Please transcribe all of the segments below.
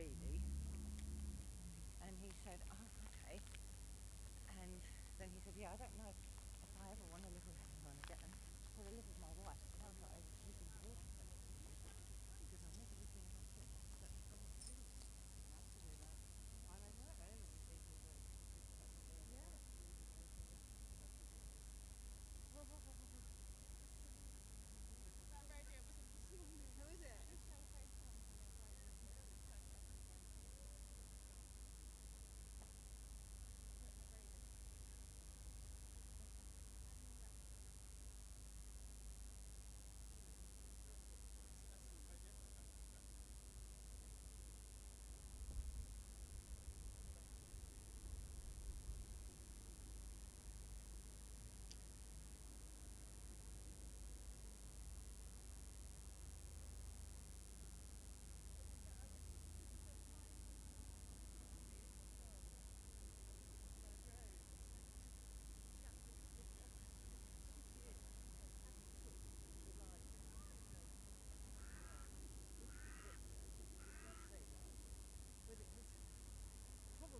really. And he said, oh, okay. And then he said, yeah, I don't know if I ever want to live with anyone again. So I live with my wife. And I was like, you've been divorced for 17 years because I've never lived in a hospital. But I've got to do it. Have to do that. I know so many people that just persevere. Yeah. That radio wasn't this morning. How is it? Just tell FaceTime on your phone and it was telling everything. Put the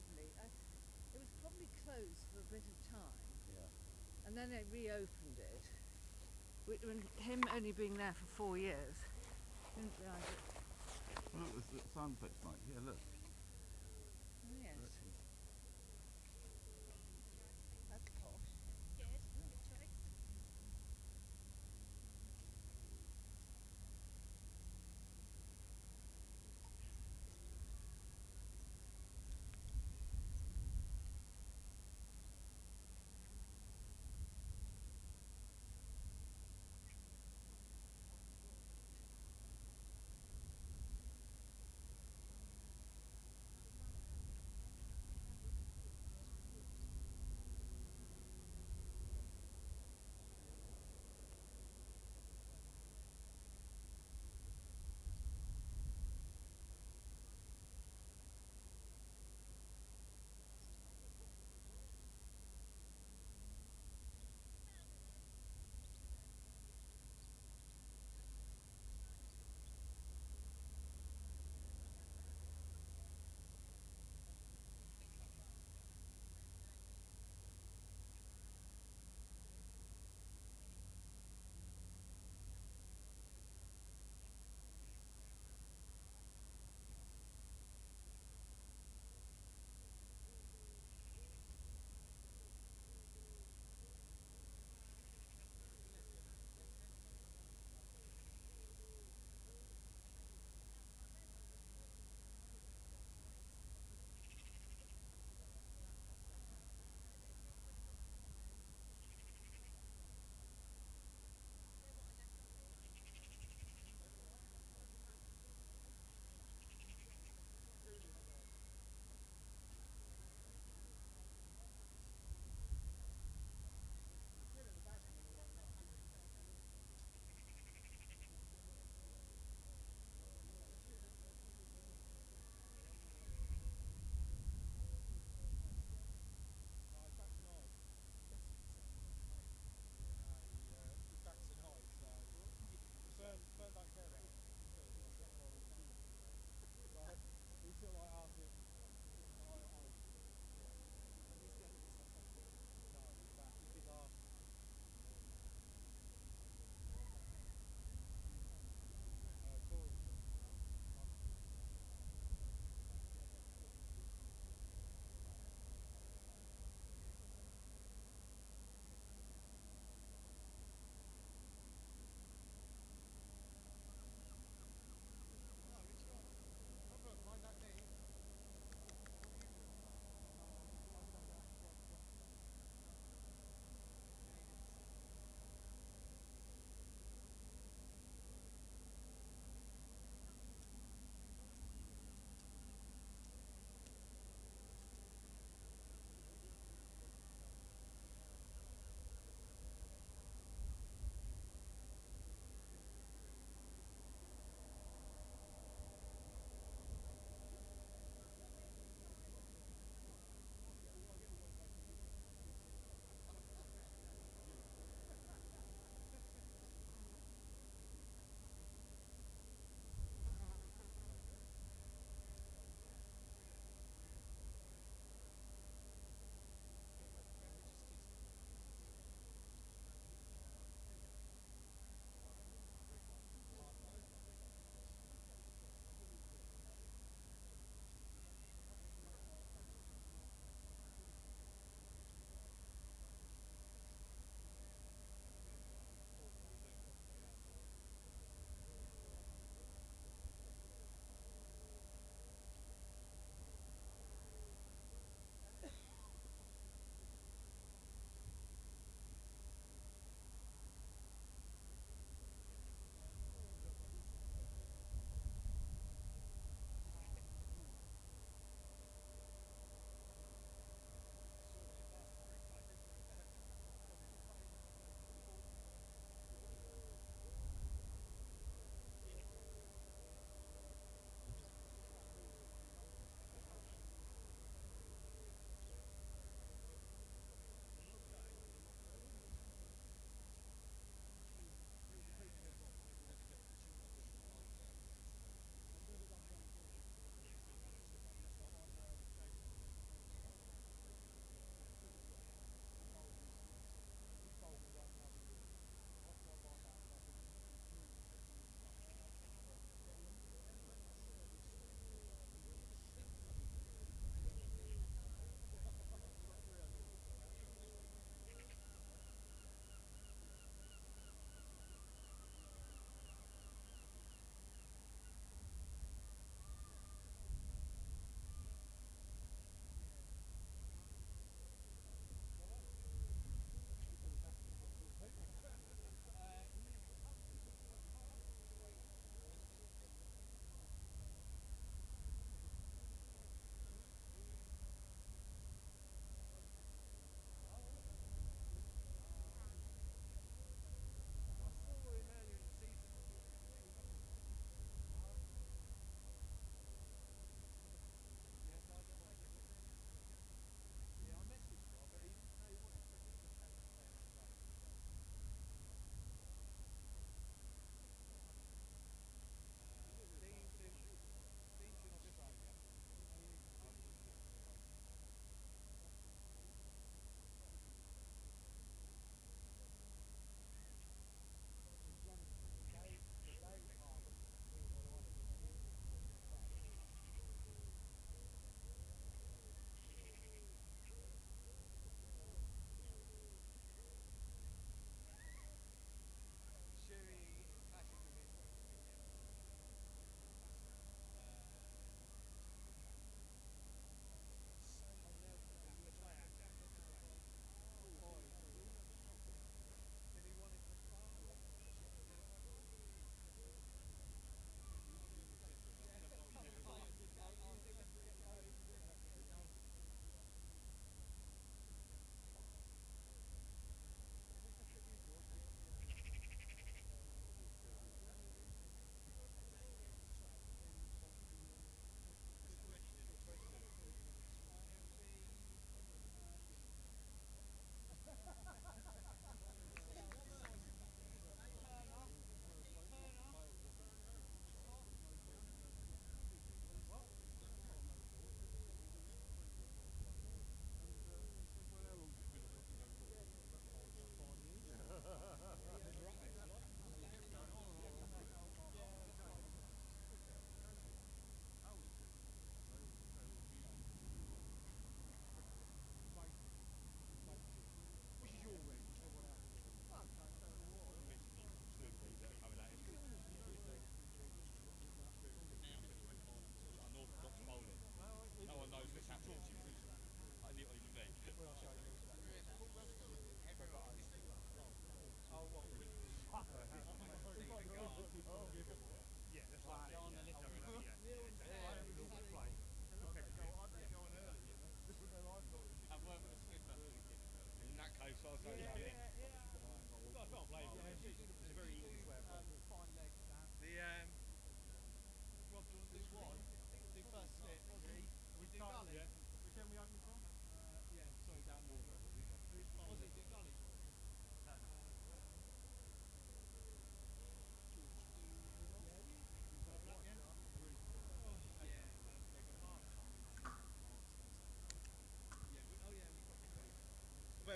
radio back. It was probably closed for a bit of time, Yeah. and then they reopened it. When him only being there for 4 years, didn't realise it. Well, look, there's the sound effects night. Yeah, look. Oh, yes, that's posh. Good. Good choice.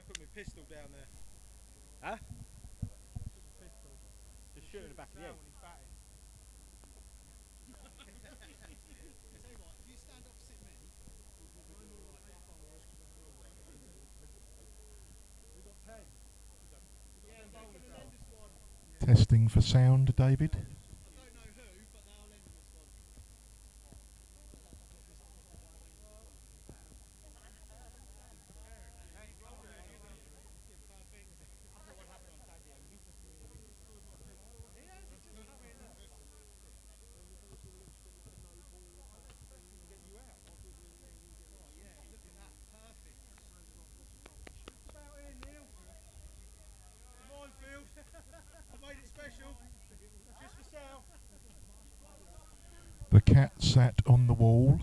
better put my pistol down there. Huh? Put my pistol. Just shoot in the back of the head. When he's batting. Tell you what, if you stand opposite me, we'll be doing alright. We've got 10. Yeah, bowlers down. This one. Testing for sound, David. I don't know who, but they'll end in this one. The cat sat on the wall.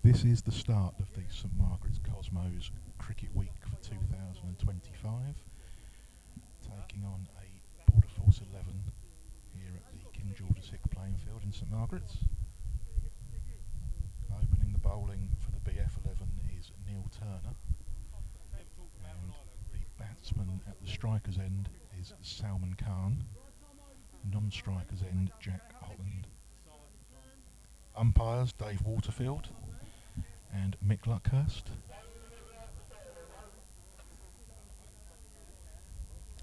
This is the start of the St Margaret's Cosmos Cricket Week for 2025, taking on a Border Force 11 here at the King George's Hick playing field in St Margaret's. Opening the bowling for the BF11 is Neil Turner, and the batsman at the striker's end is Salman Khan, non-striker's end Jack Holland. Umpires Dave Waterfield and Mick Luckhurst.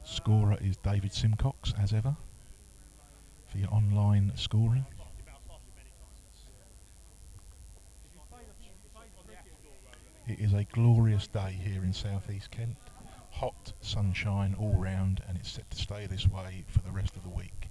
Scorer is David Simcox, as ever, for your online scoring. It is a glorious day here in South East Kent. Hot sunshine all round, and it's set to stay this way for the rest of the week.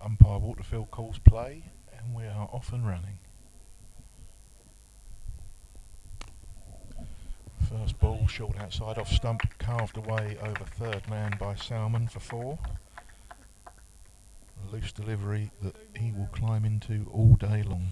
Umpire Waterfield calls play, and we are off and running. First ball short outside off stump, carved away over third man by Salman for 4. A loose delivery that he will climb into all day long.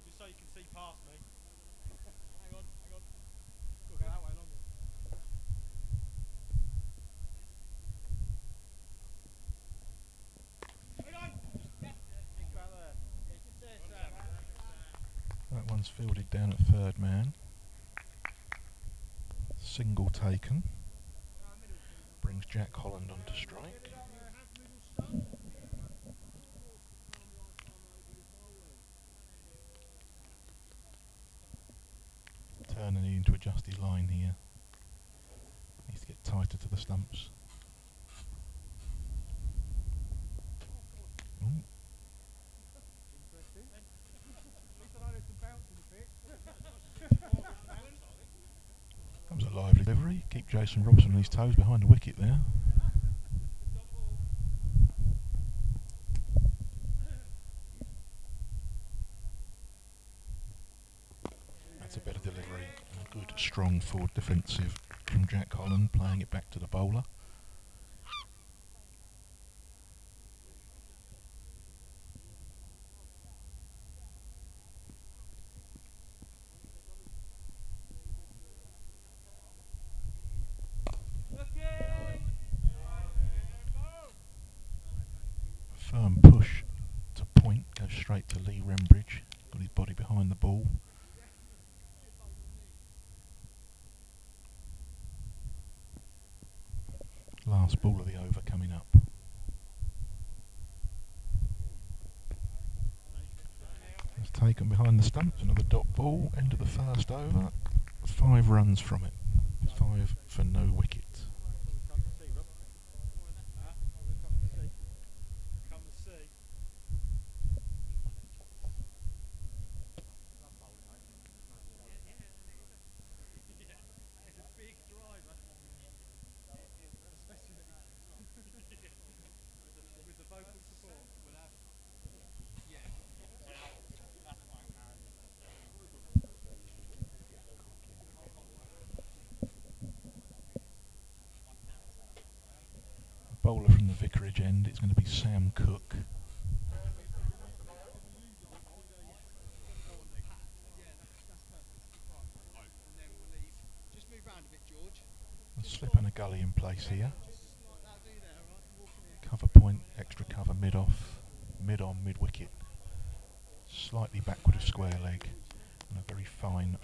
Just so you can see past me. Hang on. We'll go that way longer. Hang on! Think about there. That one's fielded down at third man. Single taken. Brings Jack Holland onto strike. Turner needing to adjust his line here. Needs to get tighter to the stumps. Ooh. Interesting. At least I know there's some bounce in the pitch. That was a lively delivery. Keep Jason Robson on his toes behind the wicket there. That's a better delivery. A good, strong forward defensive from Jack Holland, playing it back to the bowler. straight to Lee Rembridge. Got his body behind the ball. Last ball of the over coming up. It's taken behind the stumps. Another dot ball. End of the first over. 5 runs from it. 5 for no wicket. Come and see. It's a big driver. Especially with the vocal support. We'll have. Yeah. Bowler from the Vicarage end. It's going to be Sam Cook. And then we'll leave. Just move round a bit, George. A slip and a gully in place here. Just like that, do there, alright? Walking in. Cover point, extra cover mid off, mid on, mid wicket. Slightly backward of square leg. And a very fine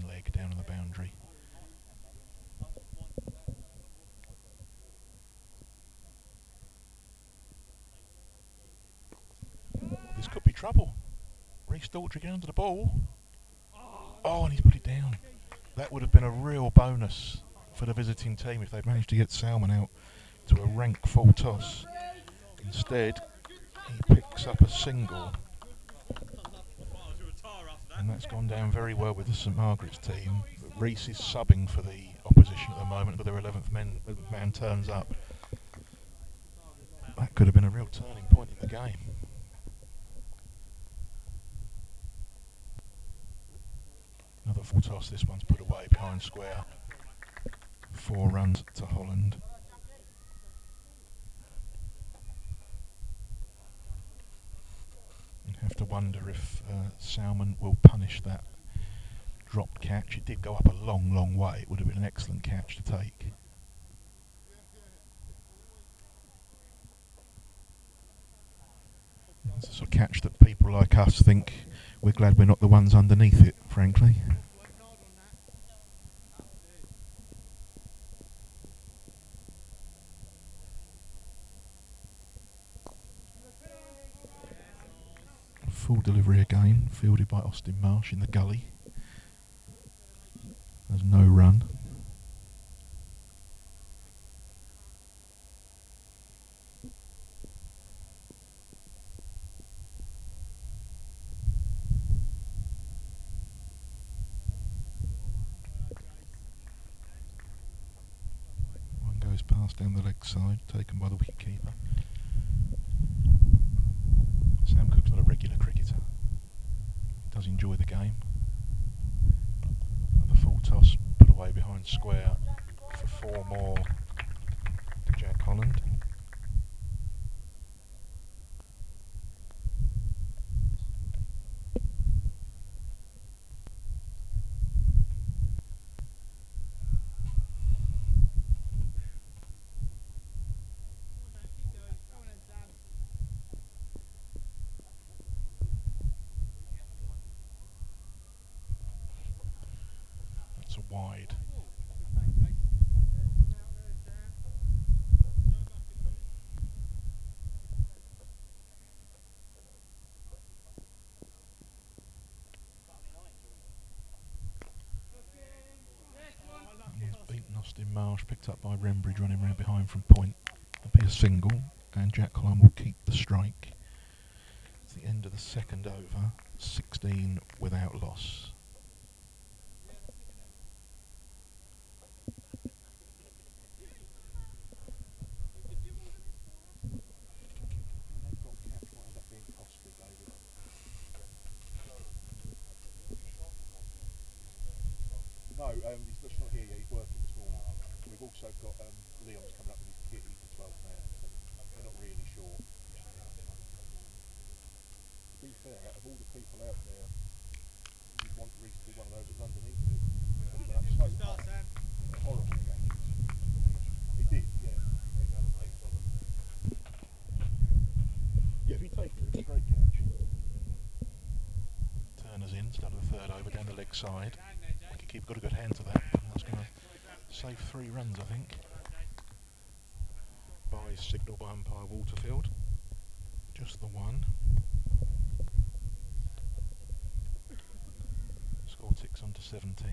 leg down on the boundary. This could be trouble. Reece Daughtry getting under the ball. Oh, and he's put it down. That would have been a real bonus for the visiting team if they'd managed to get Salmon out to a rank full toss. Instead, he picks up a single. And that's gone down very well with the St Margaret's team. But Reece is subbing for the opposition at the moment, but their 11th man turns up. That could have been a real turning point in the game. Another full toss, this one's put away behind square. 4 runs to Holland. You have to wonder if Salmon will punish that dropped catch. It did go up a long way. It would have been an excellent catch to take. It's a sort of catch that people like us think we're glad we're not the ones underneath it, frankly. Full delivery again, fielded by Austin Marsh in the gully. There's no run. One goes past down the leg side, taken by the wicket keeper. Sam Cook's not a regular cricketer. He does enjoy the game. Another full toss put away behind square for 4 more to Jack Holland. That's a wide. Beaten Austin Marsh, picked up by Rembridge, running round behind from point. It'll be a single, and Jack Holland will keep the strike. It's the end of the second over, 16 without loss. No, he's just not here yet. He's working this morning. We've also got Leon's coming up with his kit. He's the 12th man, so they're not really sure. To be fair, out of all the people out there, you'd want Reece to be one of those that was underneath him. But he went up so high. Horrible catch. He did, yeah. Yeah, if he takes it, it's a great catch. runners in, start of the third over, down the leg side. Wicketkeeper got a good hand to that. That's going to save 3 runs, I think. By signal by umpire Waterfield. Just the one. Score ticks on to 17.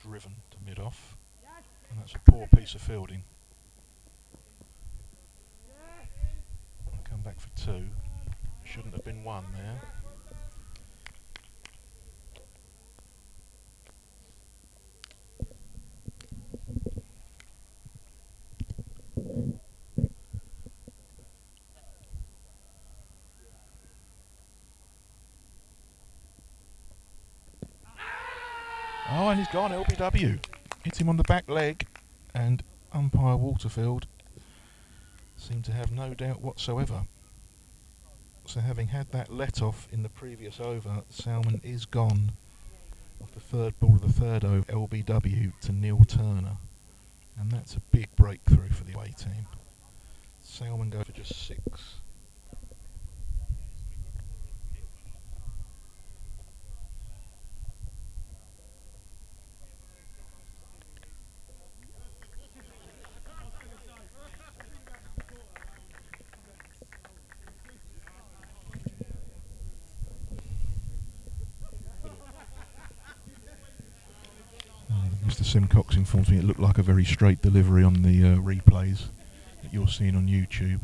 Driven to mid-off, and that's a poor piece of fielding. Come back for 2. Shouldn't have been 1 there. Oh, and he's gone, LBW. Hit him on the back leg, and umpire Waterfield seemed to have no doubt whatsoever. So having had that let-off in the previous over, Salmon is gone off the third ball of the third over, LBW to Neil Turner. And that's a big breakthrough for the away team. Salmon go for just 6. Mr. Simcox informs me it looked like a very straight delivery on the replays that you're seeing on YouTube.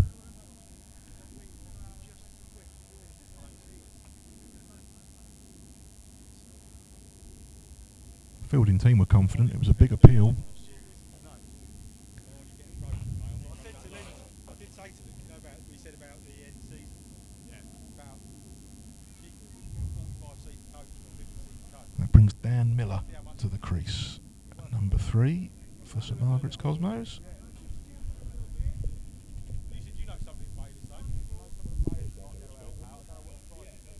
Fielding team were confident, it was a big appeal. I did say to them, you know, about we said about the end season, about keeping a 45-season coach or 50-season coach. That brings Dan Miller to the crease. Number 3 for St Margaret's Cosmos. You said you know some of these players, though. You know some of the players might go out. I don't know what the price is.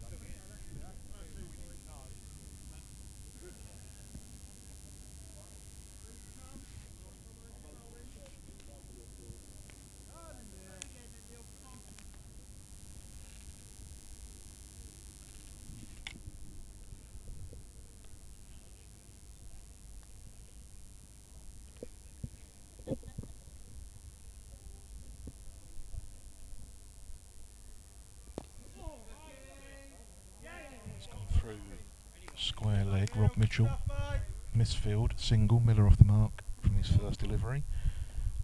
He's gone through square leg, Rob Mitchell. Misfield, single, Miller off the mark from his first delivery.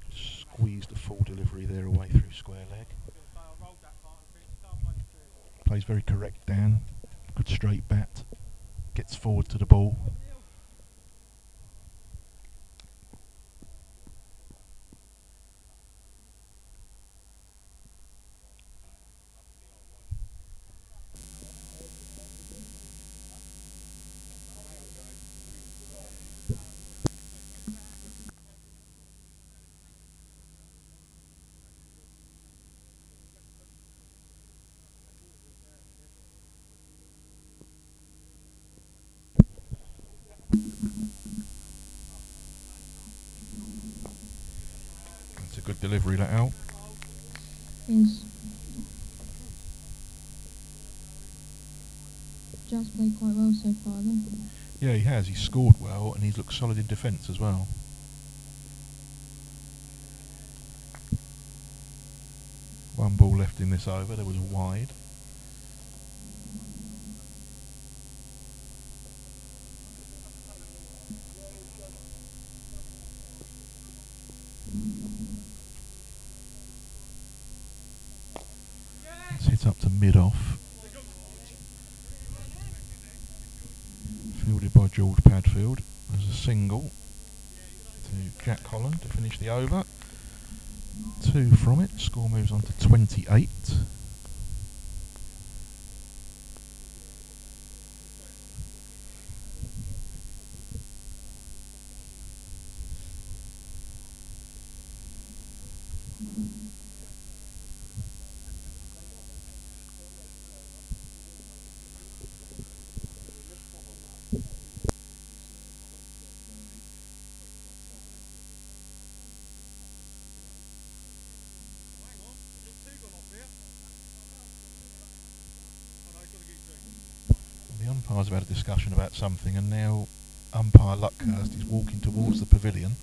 Just squeezed a full delivery there away through square leg. Plays very correct, Dan. Good straight bat. Gets forward to the ball. That's a good delivery, let out. Yes. Just played quite well so far, though. Yeah, he has. He's scored well, and he's looked solid in defence as well. One ball left in this over. There was a wide. It's hit up to mid-off. Fielded by George Padfield. There's a single to Jack Holland to finish the over. 2 from it. Score moves on to 28. The umpires have had a discussion about something, and now umpire Luckhurst is walking towards the pavilion,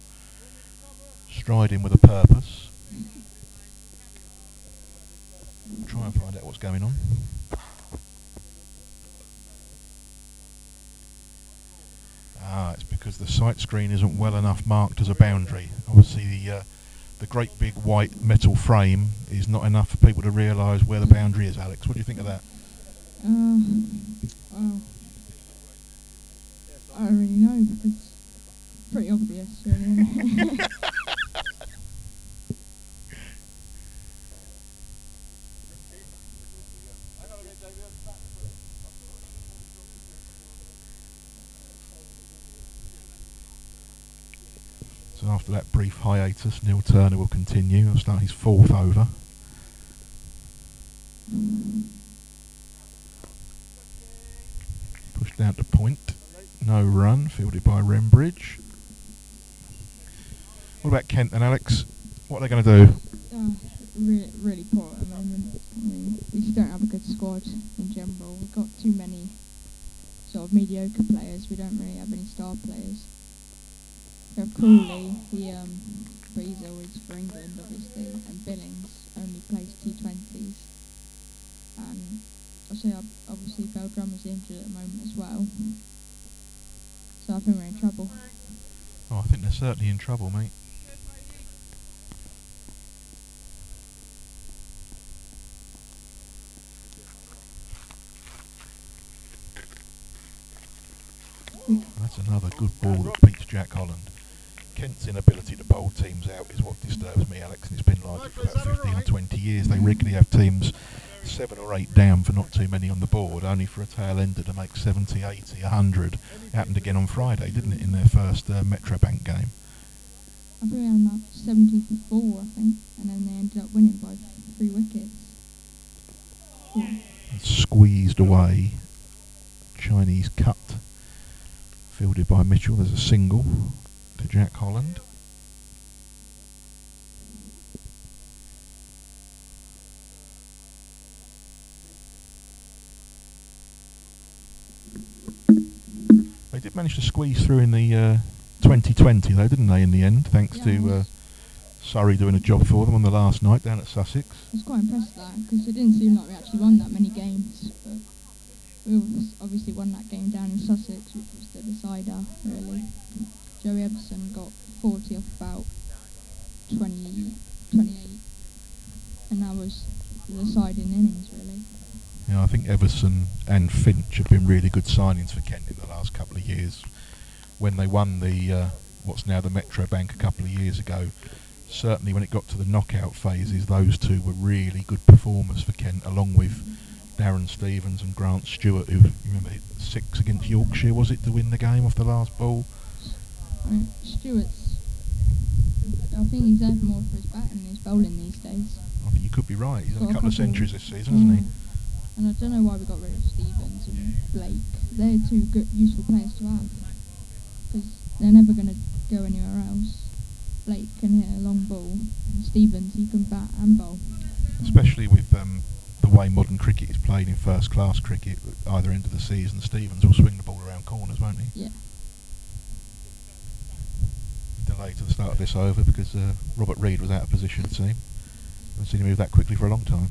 striding with a purpose. Try and find out what's going on. It's because the sight screen isn't well enough marked as a boundary. Obviously the great big white metal frame is not enough for people to realise where the boundary is, Alex. What do you think of that? Well, I don't really know, because it's pretty obvious, really. So after that brief hiatus, Neil Turner will continue. He'll start his fourth over. Pushed down to point. No run, fielded by Rembridge. What about Kent and Alex? What are they going to do? Really poor at the moment. I mean, we just don't have a good squad in general. We've got too many sort of mediocre players. We don't really have any star players. We have Crawley, but he's always for England, obviously, and Billings only plays T20s. And obviously Beldrummer's injured at the moment as well. So I think we're in trouble. Oh, I think they're certainly in trouble, mate. That's another good ball that beats Jack Holland. Kent's inability to bowl teams out is what disturbs me, Alex, and it's been like it for about 15 or 20 years. They regularly have teams 7 or 8 down for not too many on the board, only for a tail ender to make 70, 80, 100. It happened again on Friday, didn't it, in their first Metrobank game? I think we had about 70 for 4, I think, and then they ended up winning by 3 wickets. Squeezed away. Chinese cut. Fielded by Mitchell. There's a single to Jack Holland. They did manage to squeeze through in the 2020 though, didn't they, in the end, thanks to Surrey doing a job for them on the last night down at Sussex. I was quite impressed with that, because it didn't seem like we actually won that many games, but we obviously won that game down in Sussex, which was the decider, really. Joey Everson got 40 off about 28, and that was the deciding innings, really. Yeah, I think Everson and Finch have been really good signings for Kent in the last couple of years. When they won the what's now the Metro Bank a couple of years ago, certainly when it got to the knockout phases, those two were really good performers for Kent, along with Darren Stevens and Grant Stewart, who, you remember, hit 6 against Yorkshire, was it, to win the game off the last ball? Stewart's, I think he's there more for his batting than his bowling these days. I think you could be right. He's had a couple of centuries this season, yeah. hasn't he? And I don't know why we got rid of Stevens and Blake. They're 2 good, useful players to have, because they're never going to go anywhere else. Blake can hit a long ball, and Stevens, he can bat and bowl. Especially with the way modern cricket is played in first-class cricket, at either end of the season, Stevens will swing the ball around corners, won't he? Yeah. Delay to the start of this over because Robert Reid was out of position, it seemed. Haven't seen him move that quickly for a long time.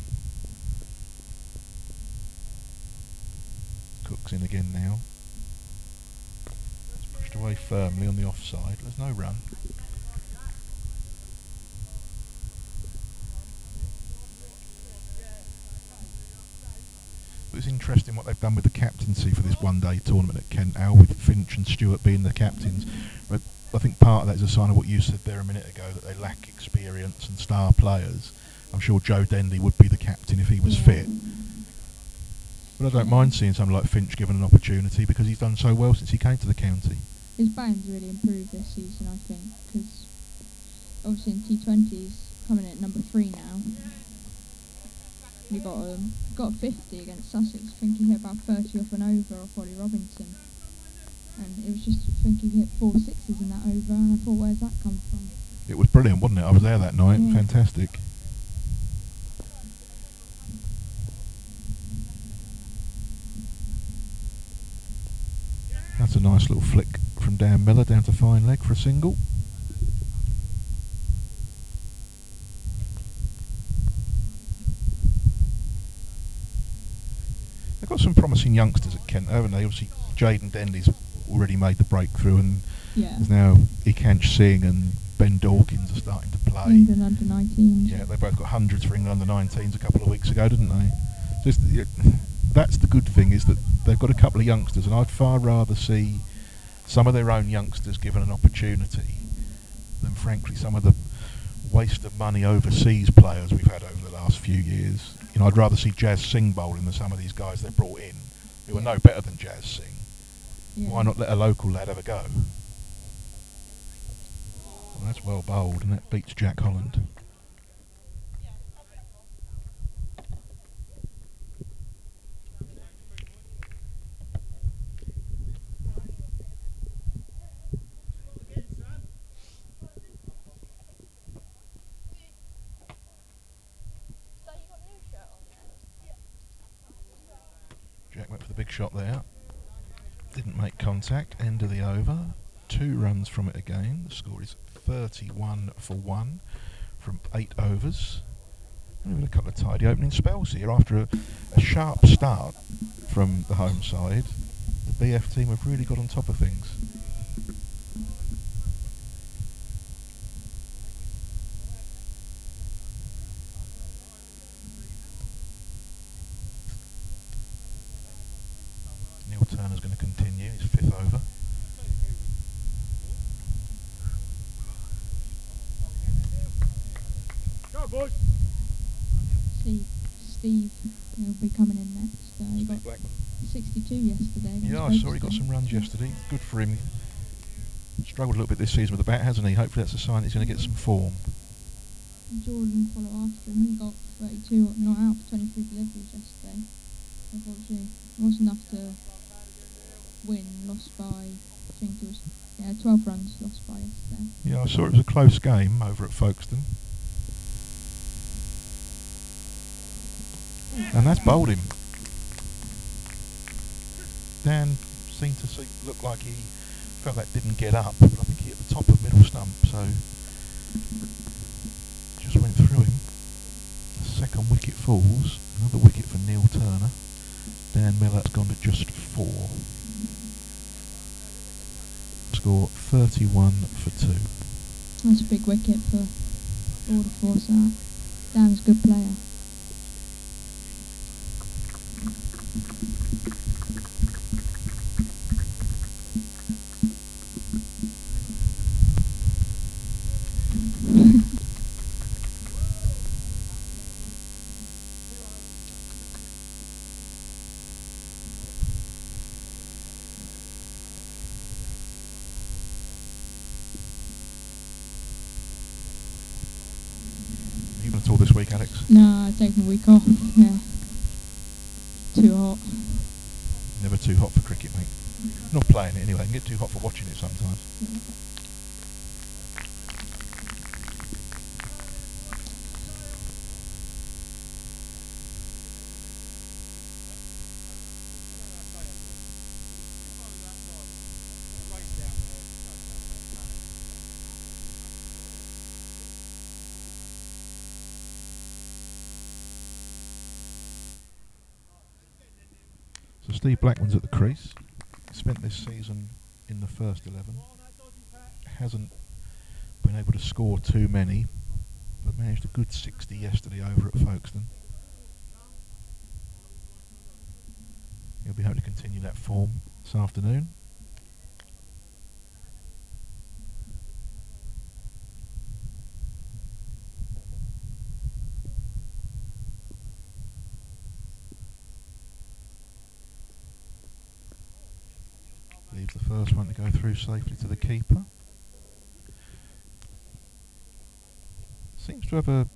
Cook's in again now. It's pushed away firmly on the offside. There's no run. But it's interesting what they've done with the captaincy for this one-day tournament at Kent, Al, with Finch and Stewart being the captains. But I think part of that is a sign of what you said there a minute ago, that they lack experience and star players. I'm sure Joe Denley would be the captain if he was fit. But I don't mind seeing someone like Finch given an opportunity, because he's done so well since he came to the county. His batting's really improved this season, I think, because obviously in T20s coming in at number 3 now. He got a 50 against Sussex. I think he hit about 30 off an over off Ollie Robinson. And it was just, I think he hit 4 sixes in that over, and I thought, where's that come from? It was brilliant, wasn't it? I was there that night. Yeah. Fantastic. That's a nice little flick from Dan Miller down to fine leg for a single. They've got some promising youngsters at Kent, haven't they? Obviously, Jaden Denley's already made the breakthrough, and Yeah. there's now Ikanch Singh and Ben Dawkins are starting to play. England under 19. Yeah, they both got hundreds for England under 19s a couple of weeks ago, didn't they? Just that's the good thing, is that they've got a couple of youngsters, and I'd far rather see some of their own youngsters given an opportunity than, frankly, some of the waste of money overseas players we've had over the last few years. You know, I'd rather see Jazz Singh bowling than some of these guys they've brought in, who are no better than Jazz Singh. Yeah. Why not let a local lad have a go? Well, that's well bowled, and that beats Jack Holland. Jack went for the big shot there. Didn't make contact. End of the over. 2 runs from it again. The score is 31 for 1 from 8 overs. We've had a couple of tidy opening spells here after a sharp start from the home side. The BF team have really got on top of things. Neil Turner's going to continue his 5th over. Go, boys. Steve will be coming in next. He got Steve Blackman. 62 yesterday. Yeah, I saw he got some runs yesterday. Good for him. Struggled a little bit this season with the bat, hasn't he? Hopefully that's a sign he's going to get some form. Jordan follow after him. He got 32 not out for 23 deliveries yesterday. Unfortunately, it wasn't enough to win. Lost by, I think it was 12 runs lost by yesterday. Yeah, I saw it was a close game over at Folkestone. And that's bowled him. Dan seemed to look like he felt that didn't get up, but I think he hit the top of middle stump, so just went through him. The second wicket falls. Another wicket for Neil Turner. Dan Miller's gone to just 4. Score 31 for 2. That's a big wicket for all the force out. Dan's a good player. You going to tour this week, Alex? No, I've taken a week off. Yeah. Too hot. Never too hot for cricket, mate. Not playing it anyway. It can get too hot for watching it sometimes. So Steve Blackman's at the crease. Spent this season in the first 11. Hasn't been able to score too many, but managed a good 60 yesterday over at Folkestone. He'll be hoping to continue that form this afternoon. Leaves the first one to go through safely to the keeper. Seems to have a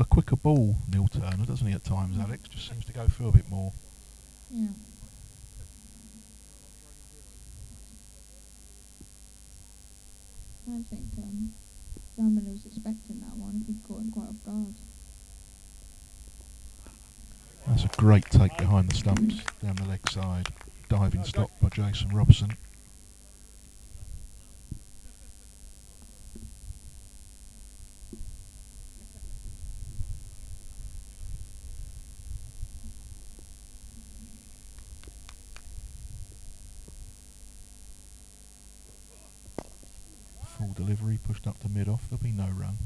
quicker ball, Neil Turner, doesn't he, at times, Alex? Just seems to go through a bit more. Yeah. I think Dan Miller was expecting that one. He caught him quite off guard. That's a great take behind the stumps down the leg side. diving stop by Jason Robson. Full delivery, pushed up to mid-off, there'll be no run.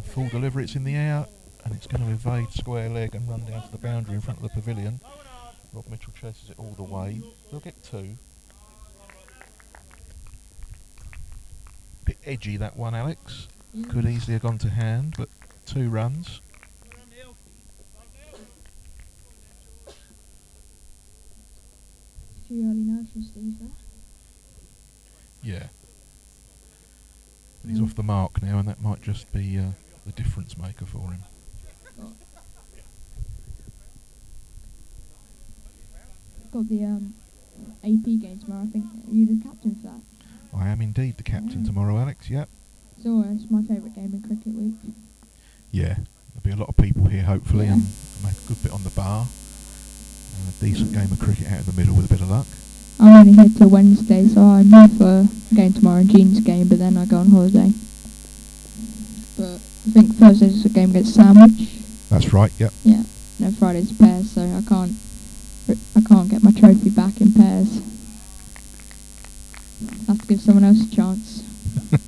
Full delivery, it's in the air, and it's going to evade square leg and run down to the boundary in front of the pavilion. Rob Mitchell chases it all the way. They'll get two. Bit edgy that one, Alex. Could easily have gone to hand, but 2 runs. Too early nursery Steve there. Yeah. But he's off the mark now, and that might just be the difference maker for him. Got the AP game tomorrow. I think are you the captain for that? I am indeed the captain tomorrow, Alex, yep. So it's my favourite game in cricket week. Yeah, there'll be a lot of people here hopefully, Yeah. and make a good bit on the bar. And a decent game of cricket out in the middle with a bit of luck. I'm only here till Wednesday, so I'm here for a game tomorrow and Jean's game, but then I go on holiday. But I think Thursday's a game against Sandwich. That's right, yep. Yeah. No, Friday's pairs, so I can't get my trophy back in pairs. Have to give someone else a chance. There's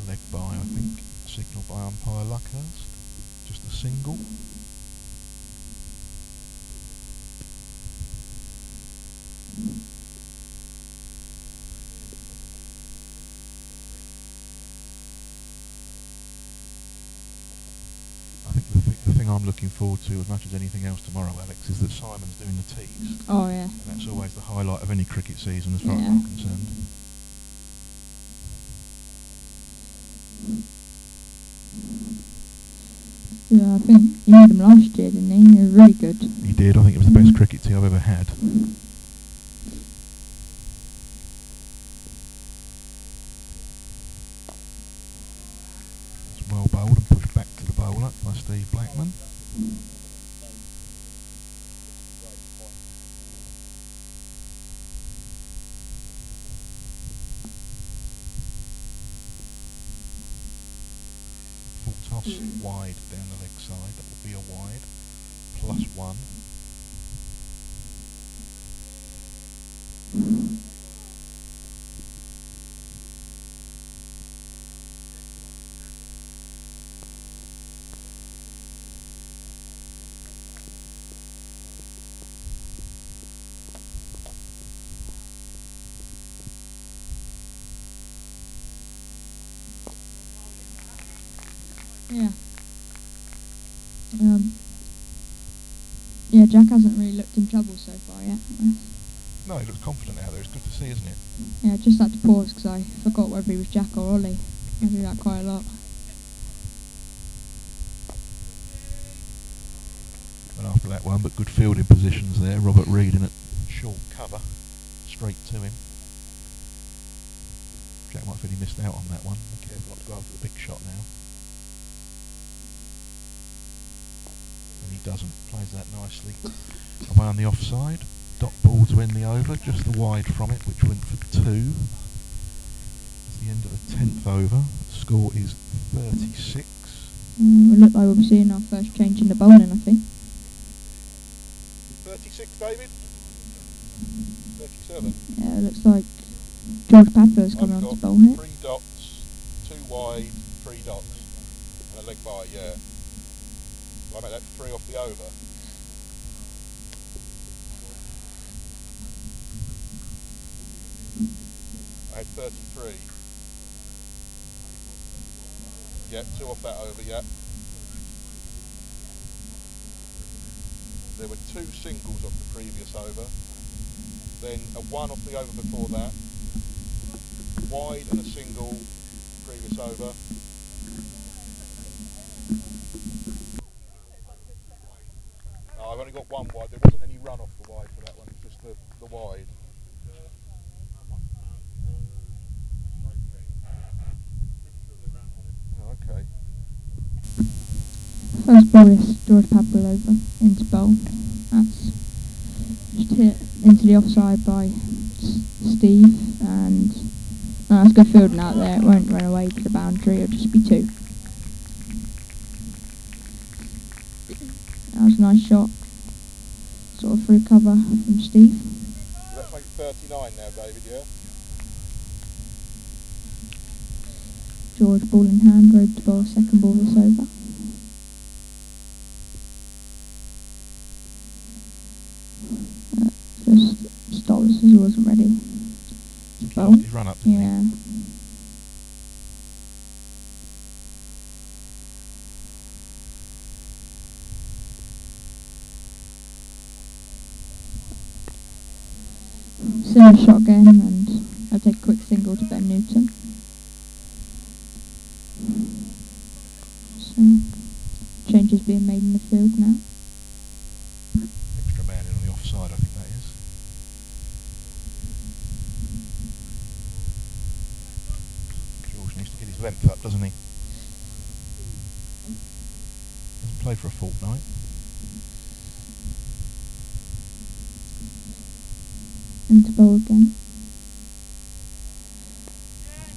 a leg by, I think, signalled by umpire Luckhurst. Just a single. I think the thing I'm looking forward to as much as anything else tomorrow, Alex, is that Simon's doing the tees. Oh yeah. And that's always the highlight of any cricket season as far as Yeah. I'm concerned. Yeah, I think he made them last year, didn't he? He was really good. He did. I think it was the best cricket tee I've ever had. It's well bowled and pushed back to the bowler by Steve Blackman. Full toss wide down the leg side. That will be a wide. +1. Yeah. Yeah, Jack hasn't really looked in trouble so far yet. No, he looks confident out there. It's good to see, isn't it? Yeah, I just had to pause because I forgot whether he was Jack or Ollie. I do that quite a lot. And after that one, but good fielding positions there. Robert Reed in at short cover, straight to him. Jack might feel he missed out on that one. Be careful not to go after the big shot now. And he doesn't. Plays that nicely. Away on the offside. Dot ball to end the over. Just the wide from it, which went for 2. It's the end of the 10th over. The score is 36. It looked like we'll be seeing our first change in the bowling, I think. 36, David? 37. Yeah, it looks like George Padfield's coming on to I've bowl got here. 3 dots, 2 wide, 3 dots, and a leg by, yeah. Will I make that 3 off the over? I had 33. Yeah, 2 off that over, yeah. There were 2 singles off the previous over, then a 1 off the over before that, wide and a single previous over. Oh, I've only got 1 wide. There wasn't any run off the wide for that one. It's just the wide. Oh, okay. First ball is George Papel over into bowl. That's just hit into the offside by Steve, and no, that's good fielding out there. It won't run away to the boundary, it'll just be 2. That was a nice shot, sort of through cover from Steve. Let's make it 39 now, David, yeah? George ball in hand, road to bowl, second ball is over. Just Stollers as wasn't ready to bowl. Lost his run up, didn't Yeah. Similar shot again, and I'll take a quick single to Ben Newton. So, changes being made in the field now. Extra man in on the offside, I think that is. George needs to get his length up, doesn't he? Hasn't played for a fortnight. Into bowl again.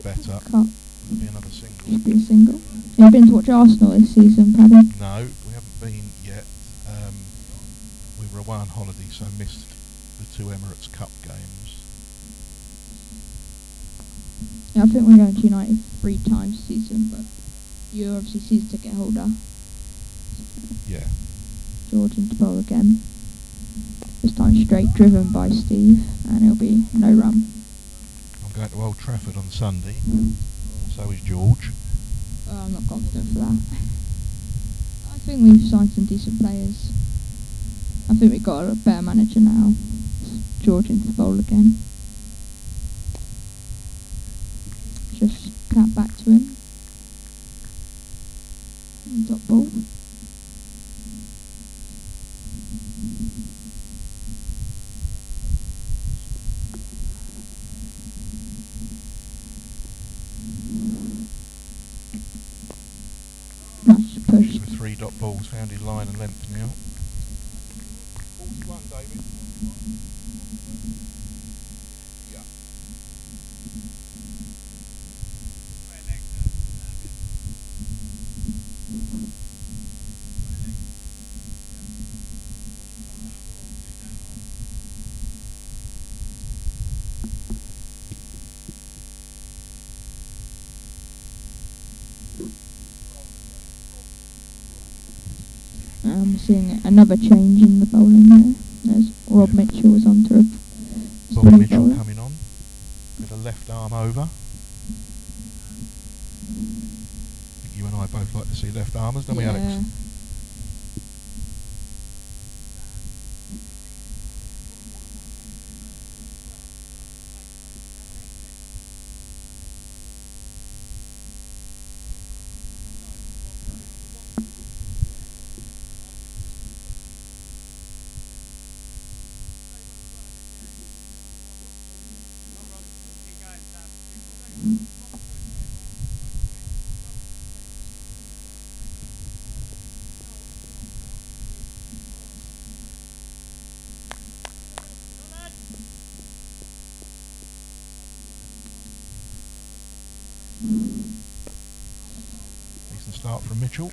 Better. Cut. There'll be another single. Should be a single. Have you been to watch Arsenal this season, Paddy? No, we haven't been yet. We were away on holiday, so missed the 2 Emirates Cup games. Yeah, I think we're going to United 3 times this season, but you're obviously season ticket holder. Yeah. George into bowl again. This time straight, driven by Steve, and it'll be no run. I'm going to Old Trafford on Sunday. So is George. I'm not confident for that. I think we've signed some decent players. I think we've got a better manager now. George into the bowl again. Just cat back to him. And dot ball. Nice push. With 3 dot balls, found his line and length now. 41, David. Yeah. Seeing another change in the bowling there. There's Rob Mitchell was on to a Bobby spin Mitchell bowler. coming on with a left arm over. I think you and I both like to see left armers, don't we, Alex? Yeah. Decent start from Mitchell. I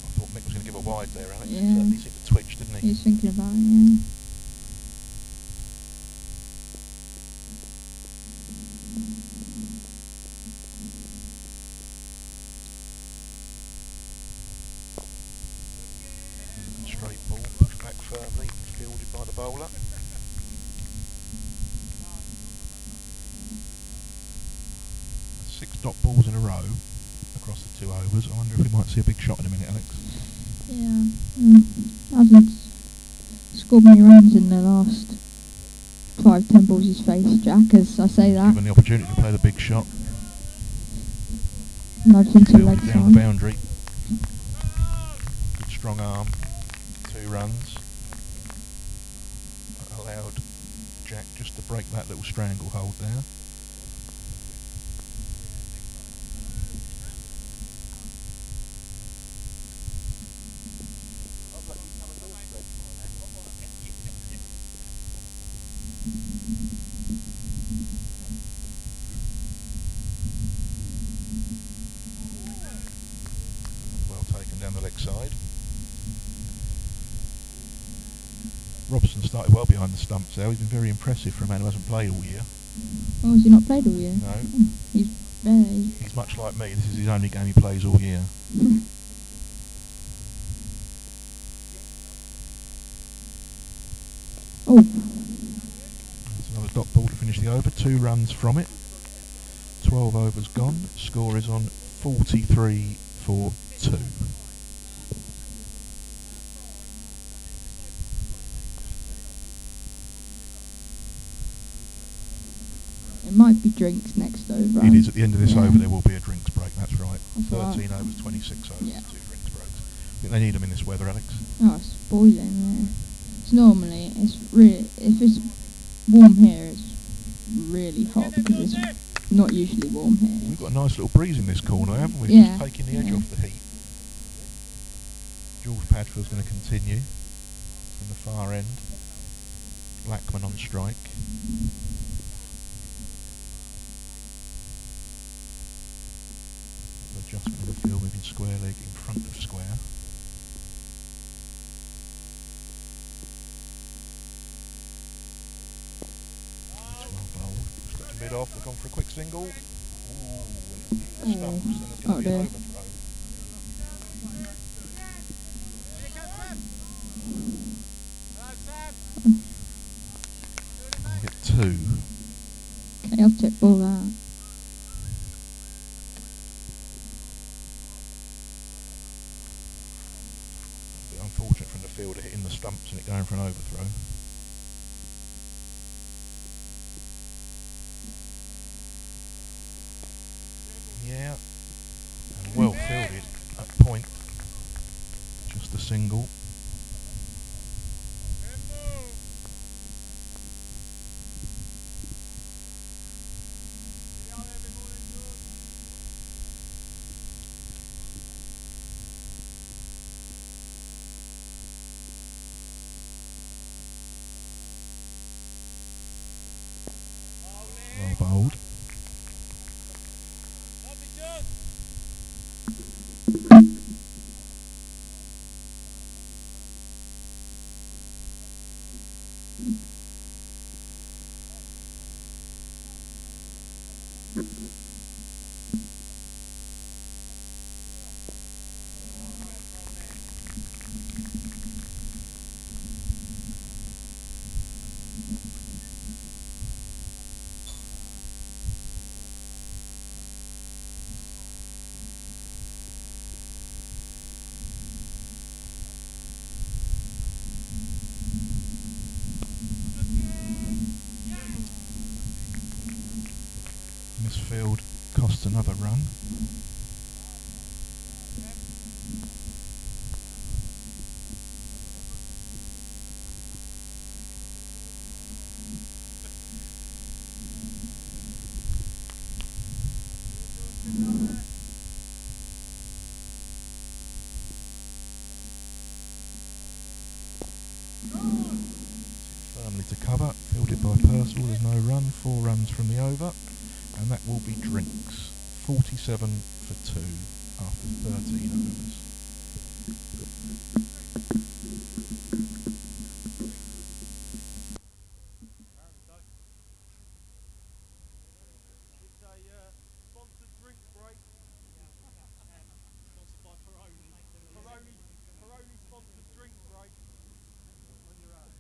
thought Mick was going to give a wide there, Alex. Yeah. He certainly seemed to twitch, didn't he? He's thinking about it, yeah. dot balls in a row across the 2 overs. I wonder if we might see a big shot in a minute, Alex. Yeah. Hasn't scored many runs in the last 5-10 balls he's faced, Jack, as I say that. Given the opportunity to play the big shot. Nudged into the Fielded leg down the side. boundary. Good strong arm. 2 runs. That allowed Jack just to break that little stranglehold there. Well taken down the leg side. Robson started well behind the stumps there. He's been very impressive for a man who hasn't played all year. Oh, has he not played all year? No. Oh, He's much like me. This is his only game he plays all year. Oh. That's another dot ball to finish the over. 2 runs from it. 12 overs gone. Score is on 43 for 2. It might be drinks next over. It is. At the end of this Yeah. over there will be a drinks break, that's right. That's 13 right. overs, 26 overs, Yeah. 2 drinks breaks. I think they need them in this weather, Alex. Oh, it's boiling there. It's normally, it's really, if it's warm here, it's really hot because it's not usually warm here. We've got a nice little breeze in this corner, haven't we? Yeah. Just taking the edge Yeah. off the heat. George Padfield's going to continue from the far end. Blackman on strike. Adjustment in the field, moving square leg in front of square. That's well bowled. Stuck to mid off, they've gone for a quick single. Ooh, and it hit the stumps, and there's going to be an dear. overthrow. They get 2. Okay, I'll tip ball that. A bit unfortunate from the fielder hitting the stumps and it going for an overthrow. Yeah, and well fielded at point. Just a single. Well bowled. Misfield costs another run. Firmly to cover, fielded by Purcell, there's no run, 4 runs from the over, and that will be drinks. 47 for 2 after 13 overs. Sponsored drink break. Sponsored by Peroni. Peroni sponsored drink break. On your own.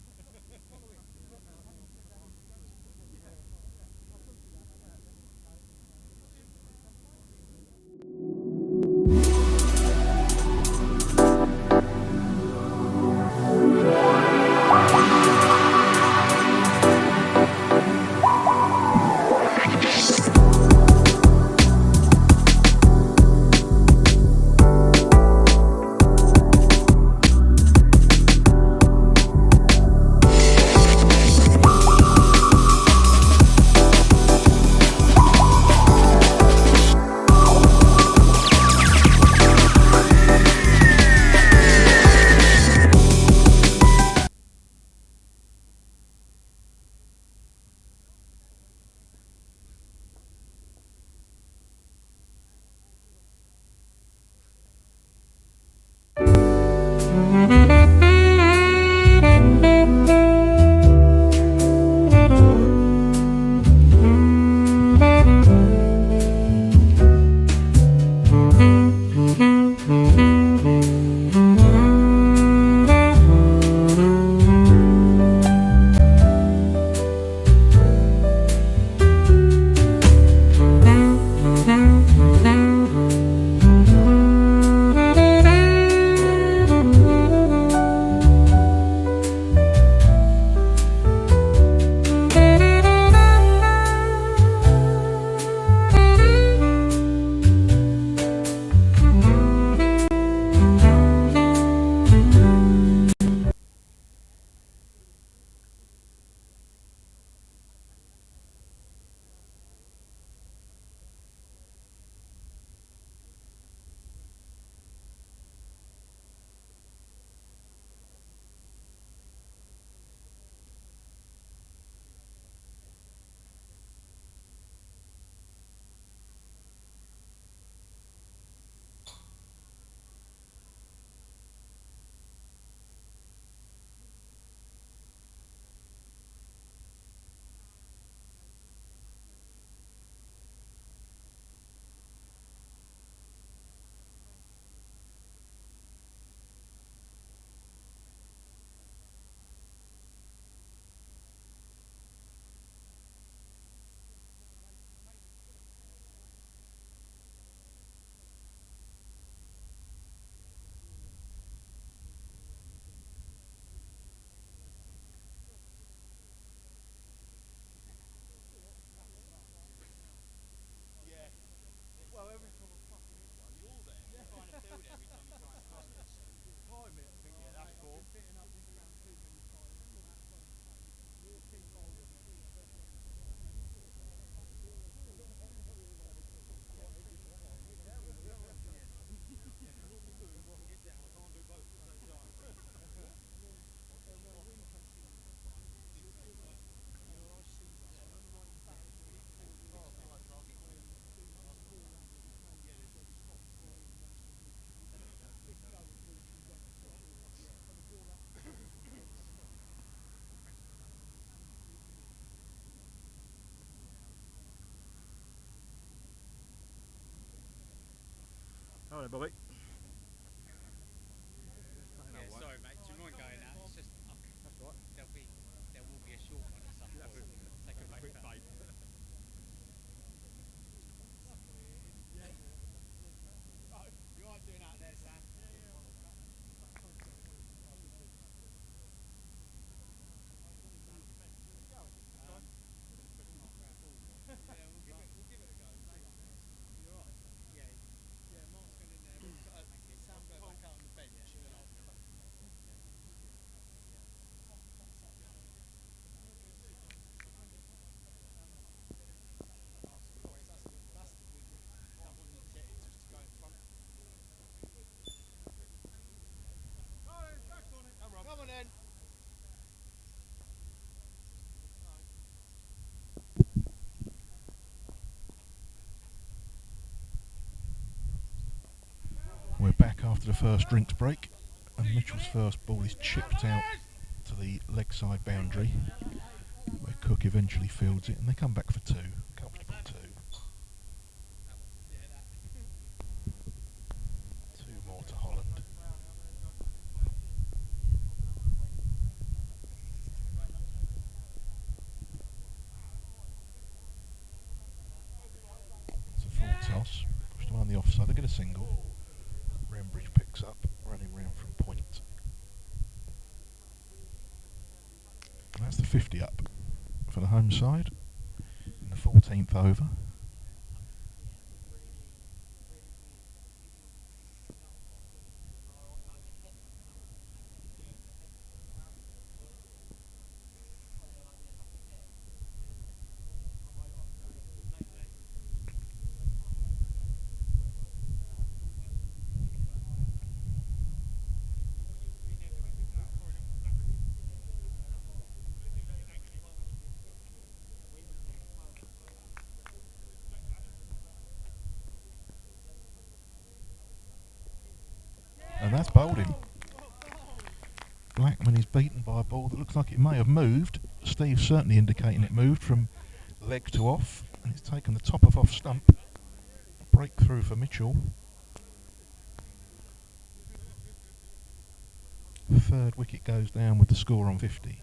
Oh, Bobby. Yeah, sorry mate, do you mind going out? It's just, That's right. there will be a short one at some point. Take a Quick break. fade. You alright doing out there, Sam? We'll give it a go. You alright? Yeah, Mark's going in there. Sam go back out on the bench. That's the win. That one you get it just to go in front. Come on then. We're back after the first drinks break, and Mitchell's first ball is chipped out to the leg side boundary, where Cook eventually fields it, and they come back for two, comfortable two. Two more to Holland. It's a full toss, pushed on the offside, they get a single. Rembridge picks up, running round from point. And that's the 50 up for the home side in the 14th over. And that's bowled him. Blackman is beaten by a ball that looks like it may have moved. Steve's certainly indicating it moved from leg to off, and it's taken the top of off stump. Breakthrough for Mitchell. Third wicket goes down with the score on 50.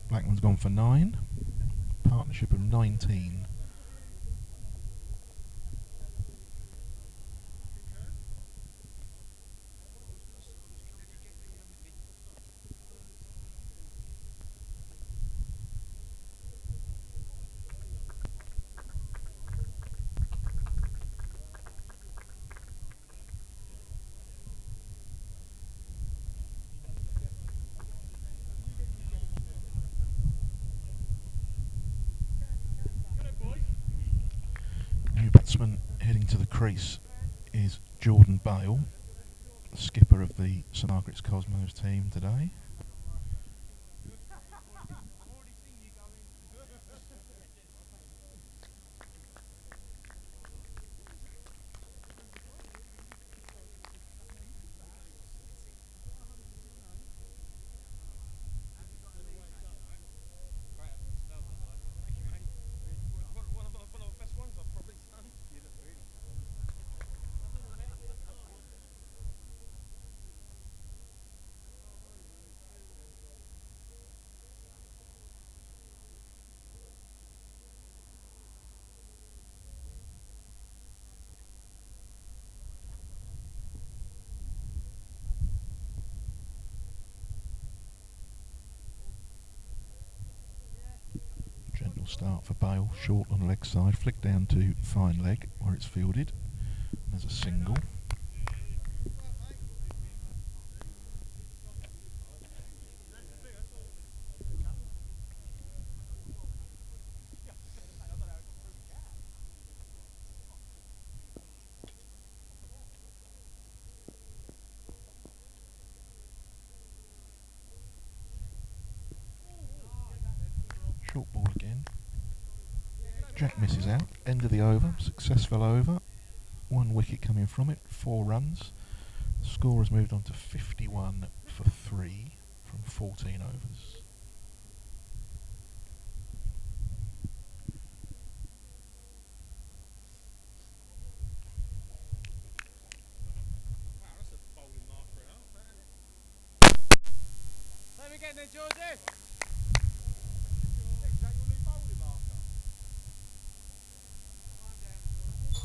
Blackman's gone for 9. Partnership of 19. New batsman heading to the crease is Jordan Bale, skipper of the St Margaret's Cosmos team today. One of the best ones I've probably done. You look really Gentle start for Bale, short on the leg side, flick down to fine leg where it's fielded. There's a single. Short ball again. Jack misses out. End of the over. Successful over. 1 wicket coming from it. 4 runs. The score has moved on to 51 for 3 from 14 overs. Wow, that's a bowling mark for an half, that, isn't it? Let me get there, Georgie. Is that your new bowling marker? Calm down, George.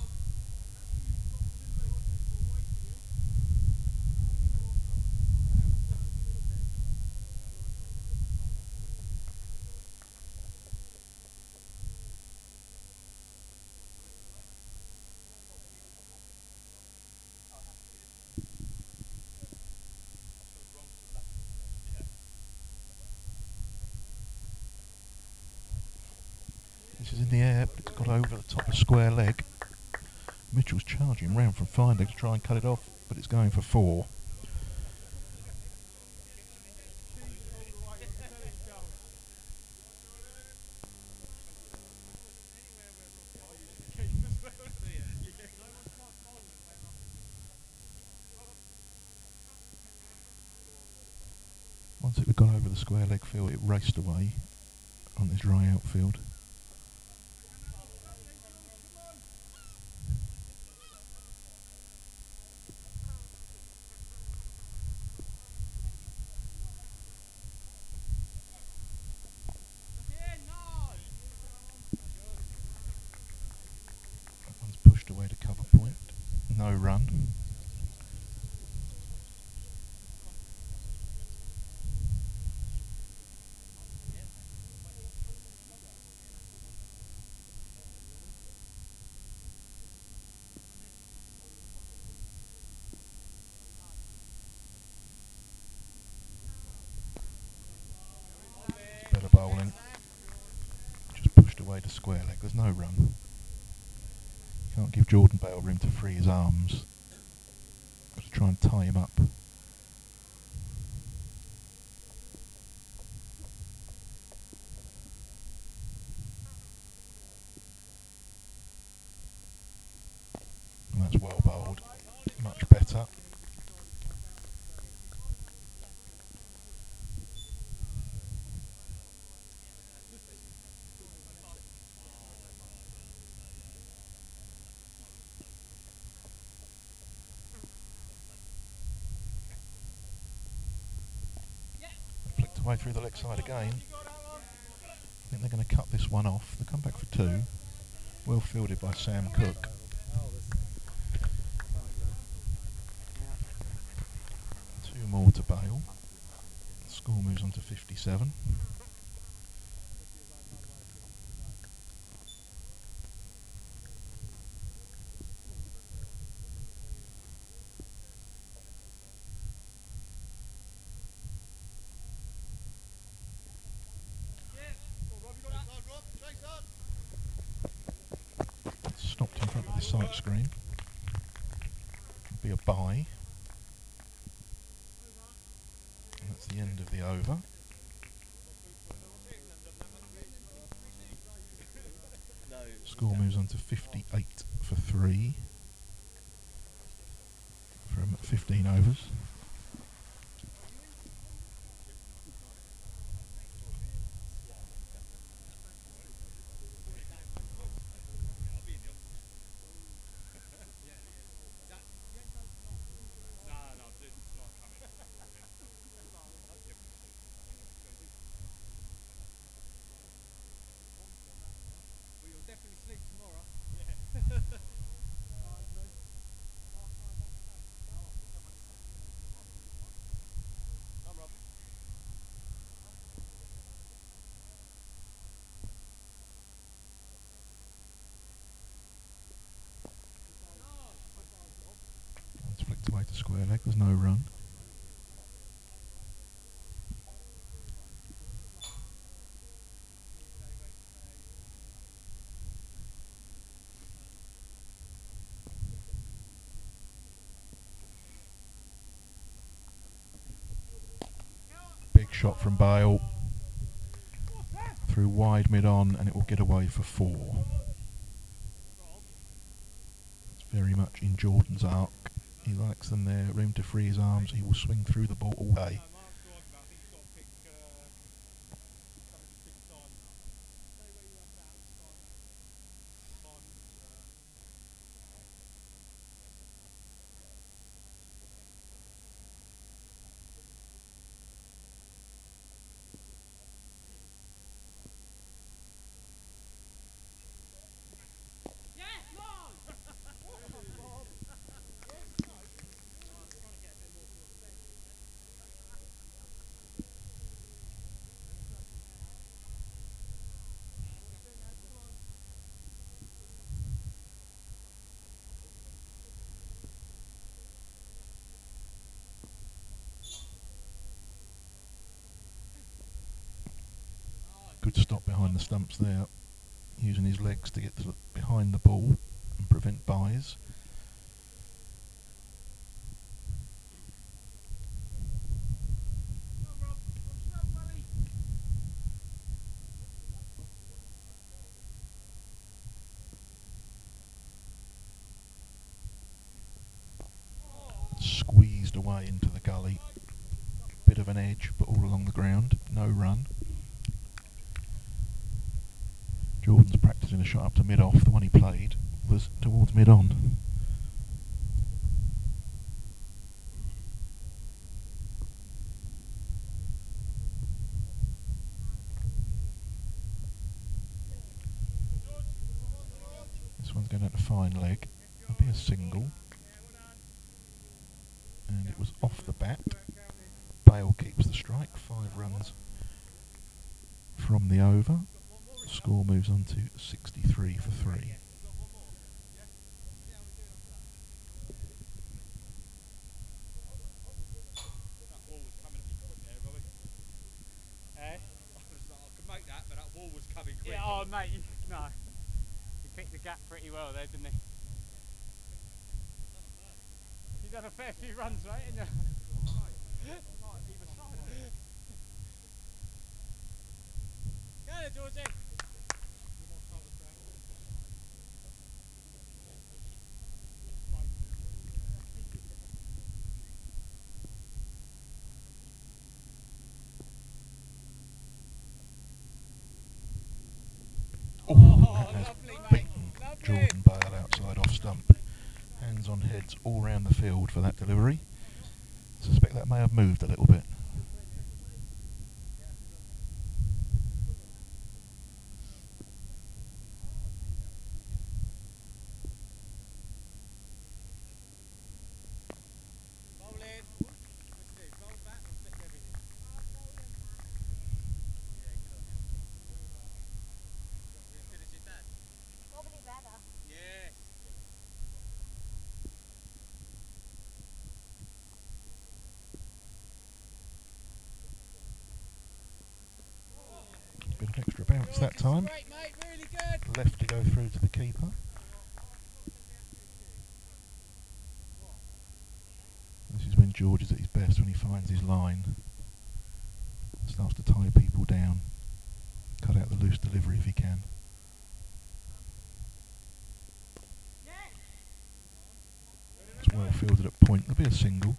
This is in the air, but it's got over the top of square leg. Mitchell's charging round from fine leg to try and cut it off, but it's going for 4. Once it had gone over the square leg field, it raced away on this dry outfield. That one's pushed away to cover point. No run. Better bowling. Just pushed away to square leg. There's no run. Can't give Jordan Bale room to free his arms. Got to try and tie him up. And that's well bowled. Much better. Flicked away through the leg side again. I think they're going to cut this one off. They come back for 2. Well fielded by Sam Cook. 2 more to Bale. The score moves on to 57. Stopped in front of the sight screen. Be a bye. And that's the end of the over. Score moves on to 58 for 3 from 15 overs. It's flicked away to square leg, there's no run. Big shot from Bale. through wide mid-on, and it will get away for 4. It's very much in Jordan's arc. He likes them there, room to free his arms. He will swing through the ball all day. Good stop behind the stumps there, using his legs to get to behind the ball and prevent byes. Squeezed away into the gully. Bit of an edge, but all along the ground. No run. Jordan's practicing a shot up to mid-off. The one he played was towards mid-on. This one's going down to fine leg. It'll be a single. And it was off the bat. Bale keeps the strike. 5 runs from the over. Score moves on to 63 for 3. That ball was coming at me quick there, Robbie. Eh? I could make that, but that ball was coming quick. Yeah, oh mate, no. He picked the gap pretty well there, didn't he? You've done a fair few runs, right? Ain't you? Right, either side. Go there, Georgie. That has lovely, mate. beaten Lovely. Jordan Bale outside off stump. Hands on heads all round the field for that delivery. Suspect that may have moved a little bit. Bowl in. Let's do bowl back or flick everything. Yeah, good on you. You're as good as your dad. Probably better. Yes. Bit of extra bounce that time. Great, mate. Really good. Left to go through to the keeper. This is when George is at his best, when he finds his line. Starts to tie people down. Cut out the loose delivery if he can. It's well fielded at point. There'll be a single.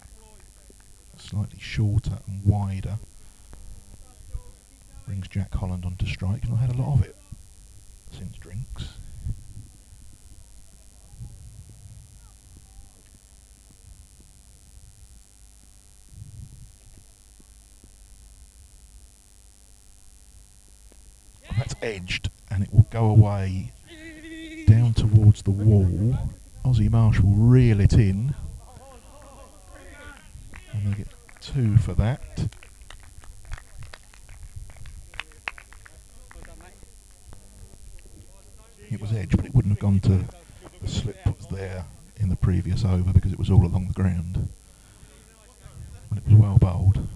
Slightly shorter and wider. Brings Jack Holland onto strike. He's not had a lot of it since drinks. Well, that's edged, and it will go away down towards the wall. Ozzy Marsh will reel it in, and they get 2 for that. It was edge, but it wouldn't have gone to the slip that was there in the previous over because it was all along the ground. And it was well bowled.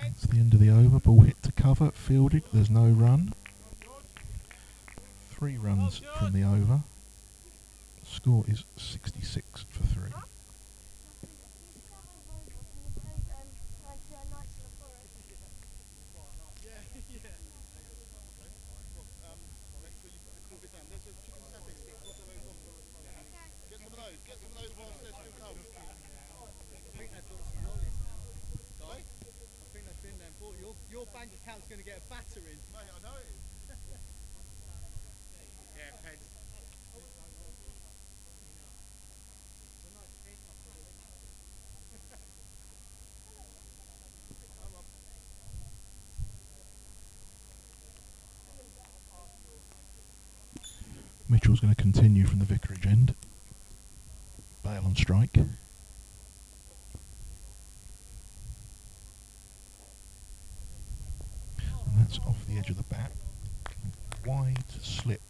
It's the end of the over. Ball hit to cover, fielded, there's no run. 3 runs from the over. Score is 66 for 3. Get some of those whilst they're still cold. I think they've got some lollies now. I think they've been there and bought your bank account's going to get a battering. Mate, I know it is. Yeah, Peds. Mitchell's going to continue from the vicarage end. Bale on strike. And that's off the edge of the bat. Wide slip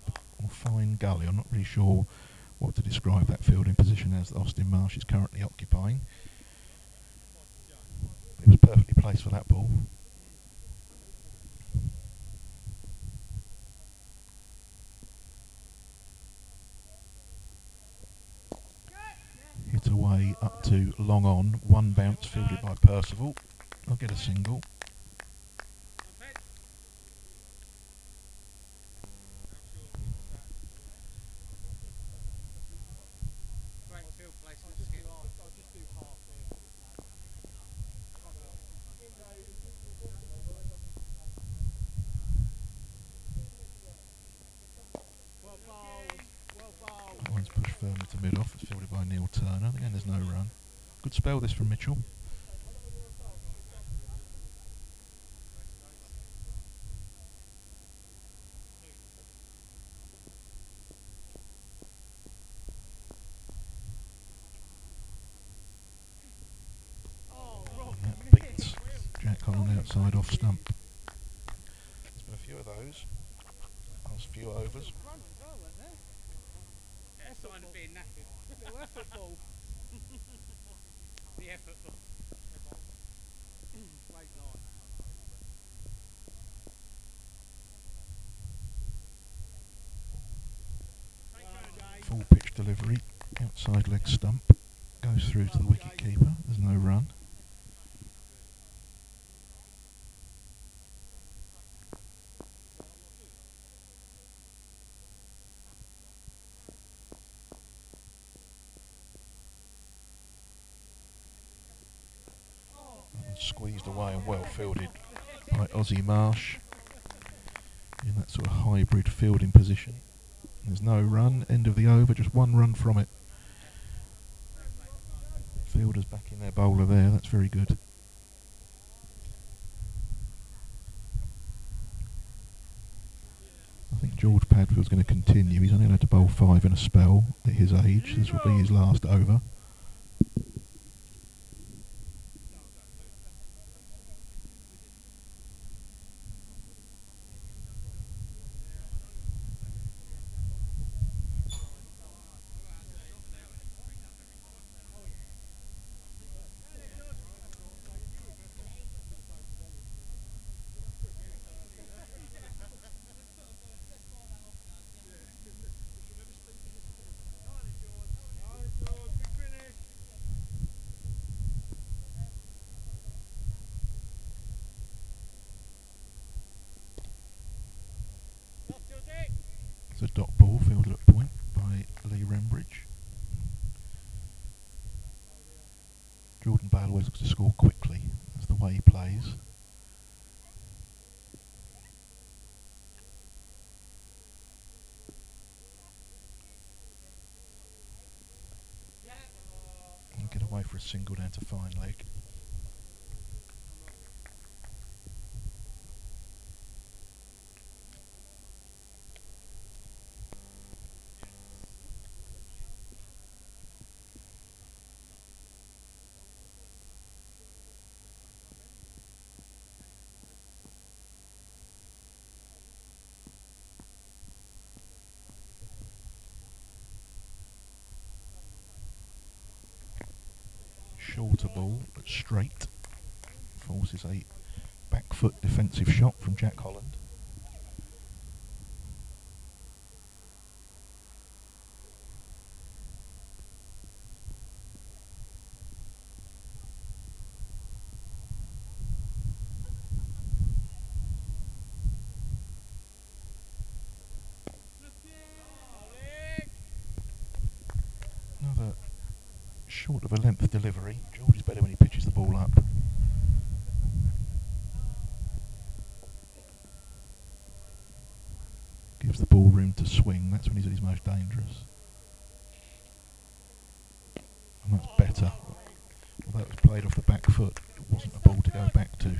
or fine gully. I'm not really sure what to describe that fielding position as that Austin Marsh is currently occupying. It was perfectly placed for that ball. Hit away up to long on. One bounce fielded by Percival. I'll get a single. Great field placement, Skip. I'll just do half here. Well bowled. Well bowled. That one's pushed firmly to mid-off. It's fielded by Neil Turner. Again, there's no run. Good spell this from Mitchell. And that beats Jack Holland outside off stump. There's been a few of those. Last few overs. Run as well, weren't there? Yeah, sign of being knackered. Little effort ball. The effort ball. Great line. Full pitch delivery. Outside leg stump. Goes through to the wicket keeper. There's no run. And squeezed away and well fielded by Ozzy Marsh in that sort of hybrid fielding position. There's no run, end of the over, just 1 run from it. Fielders back in their bowler there, that's very good. I think George Padfield's going to continue. He's only allowed to bowl 5 in a spell at his age. This will be his last over. It's a dot ball fielded at point by Lee Rembridge. Jordan Bale always looks to score quickly. That's the way he plays. And get away for a single down to fine leg. Shorter ball, but straight. Forces a back foot defensive shot from Jack Holland. Another short of a length delivery. George is better when he pitches the ball up. Gives the ball room to swing. That's when he's at his most dangerous. And that's better. Although it was played off the back foot, it wasn't a ball to go back to.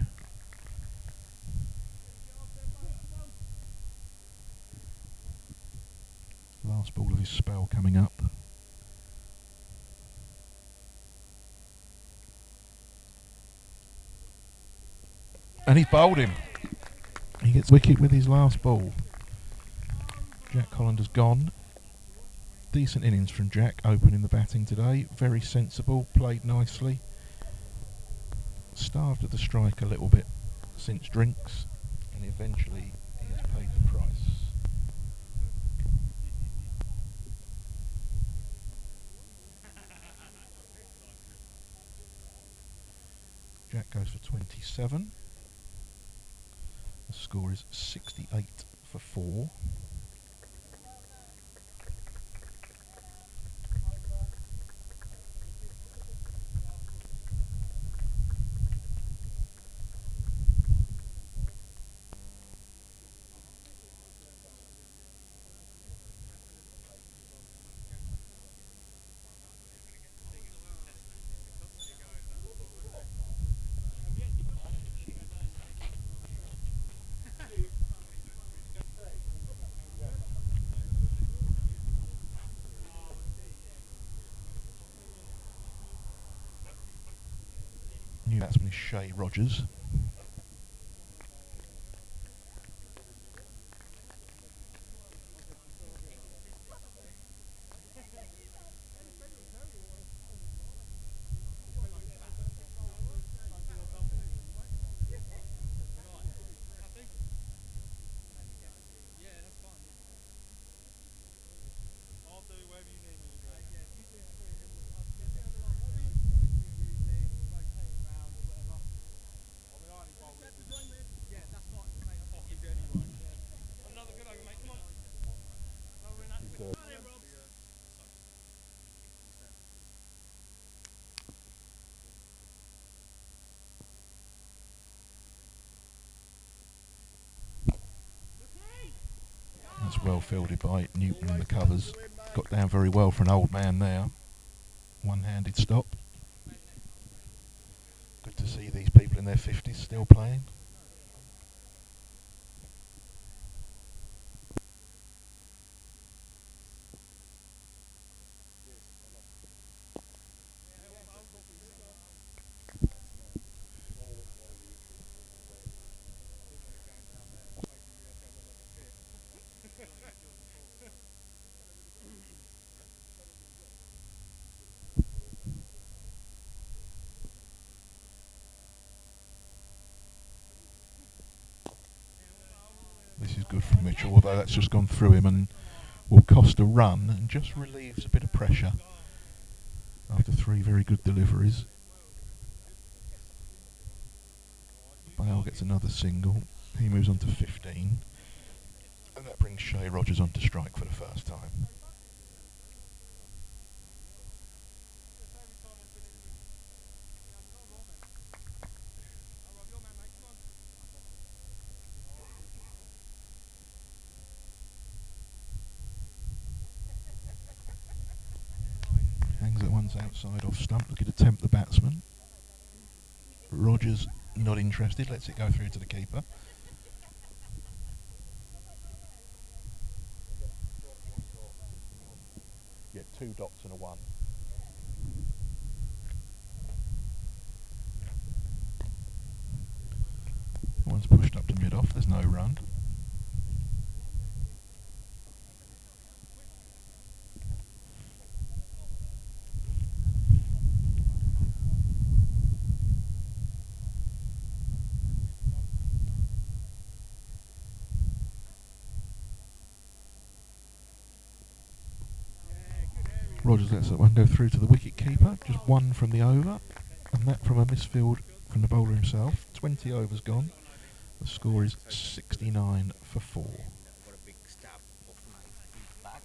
Last ball of his spell coming up. And he's bowled him. He gets wicket with his last ball. Jack Holland has gone. Decent innings from Jack, opening the batting today. Very sensible, played nicely. Starved at the strike a little bit since drinks, and eventually he has paid the price. Jack goes for 27. The score is 68 for 4. New batsman is Shay Rogers. I'll do whatever you need me to do. Another good over, mate. Come on. Over in that. That's well fielded by Newton in the covers. Got down very well for an old man there. One-handed stop. Good to see these people in their 50s still playing. This is good from Mitchell, although that's just gone through him and will cost a run and just relieves a bit of pressure after 3 very good deliveries. Bale gets another single. He moves on to 15. And that brings Shay Rogers on to strike for the first time. Hangs at one's outside off stump, looking to tempt the batsman. Rogers not interested, lets it go through to the keeper. Yeah, 2 dots and a 1. One's pushed up to mid-off, there's no run. Rogers lets that one go through to the wicket keeper. Just one from the over, and that from a misfield from the bowler himself. 20 overs gone. The score is 69 for 4. Got a big stab off my back.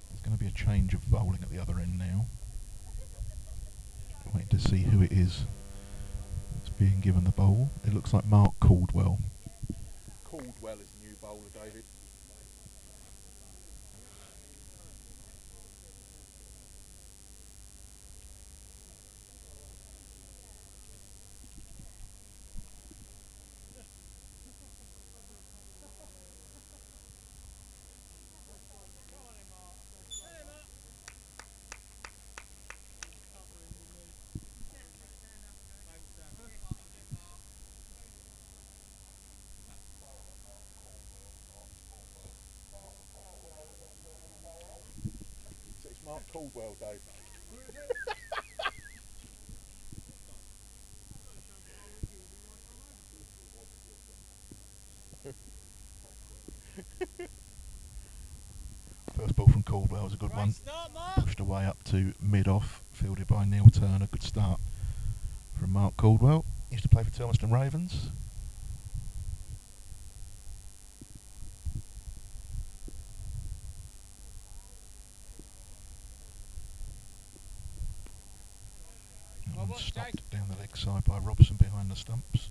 There's going to be a change of bowling at the other end now. Waiting to see who it is that's being given the bowl. It looks like Mark Caldwell. Caldwell is the new bowler, David. So it's Mark Caldwell, Dave. First ball from Caldwell was a good one. Pushed away up to mid-off, fielded by Neil Turner. Good start from Mark Caldwell. Used to play for Tilmerston Ravens. And stopped down the leg side by Robson behind the stumps.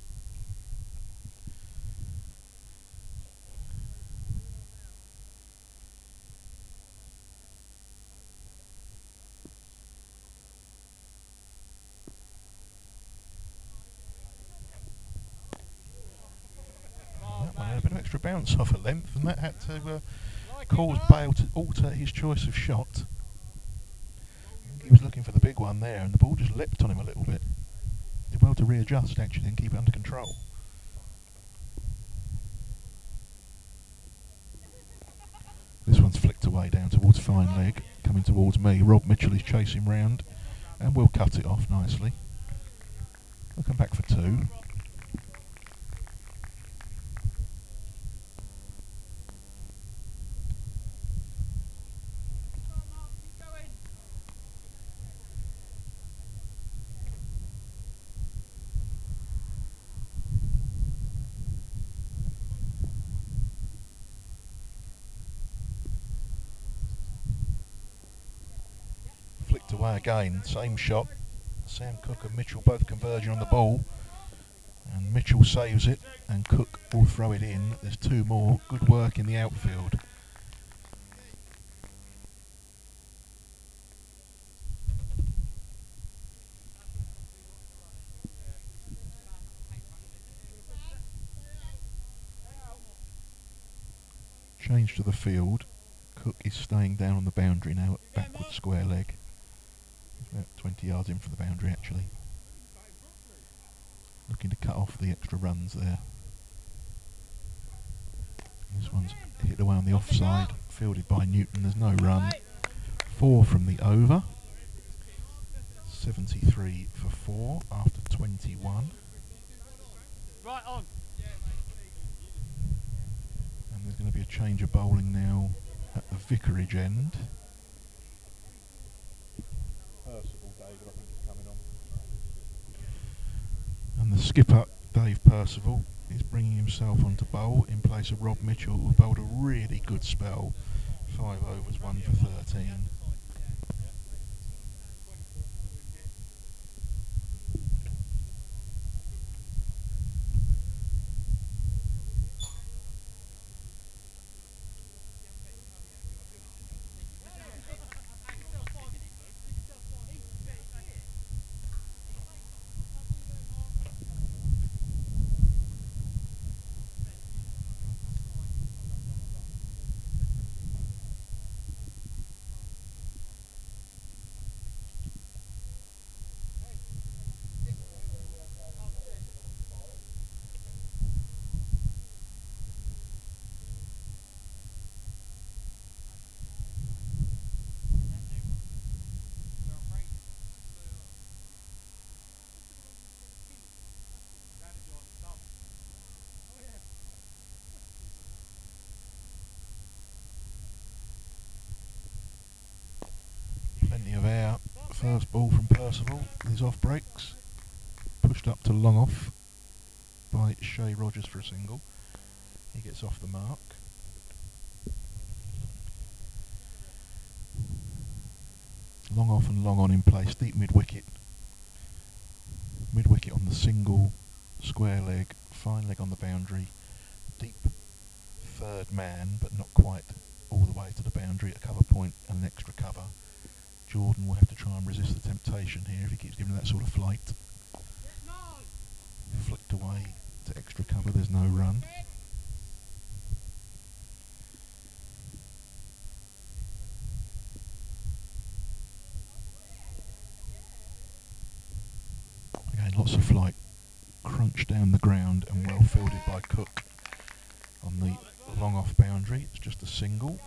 That one had a bit of extra bounce off a length, and that had to cause Bale to alter his choice of shot. He was looking for the big one there, and the ball just leapt on him a little bit. Did well to readjust actually and keep it under control. This one's flicked away down towards fine leg, coming towards me. Rob Mitchell is chasing round, and we'll cut it off nicely. We'll come back for 2. Flicked away again, same shot. Sam Cook and Mitchell both converging on the ball, and Mitchell saves it and Cook will throw it in. There's 2 more. Good work in the outfield. Change to the field. Cook is staying down on the boundary now at backward square leg. He's about 20 yards in from the boundary actually. Looking to cut off the extra runs there. This one's hit away on the offside, fielded by Newton. There's no run. 4 from the over. 73 for 4 after 21. Right on. And there's going to be a change of bowling now at the Vicarage end. Percival, David, I think is coming on. And the skipper, Dave Percival, is bringing himself onto bowl in place of Rob Mitchell, who bowled a really good spell. 5 overs, 1 for 13. First ball from Percival, his off breaks, pushed up to long off by Shea Rogers for a single. He gets off the mark. Long off and long on in place, deep mid-wicket. Mid-wicket on the single, square leg, fine leg on the boundary, deep third man, but not quite all the way to the boundary, a cover point and an extra cover. Jordan will have to try and resist the temptation here if he keeps giving that sort of flight. Flicked away to extra cover, there's no run. Again, lots of flight, crunched down the ground and well fielded by Cook on the long off boundary. It's just a single.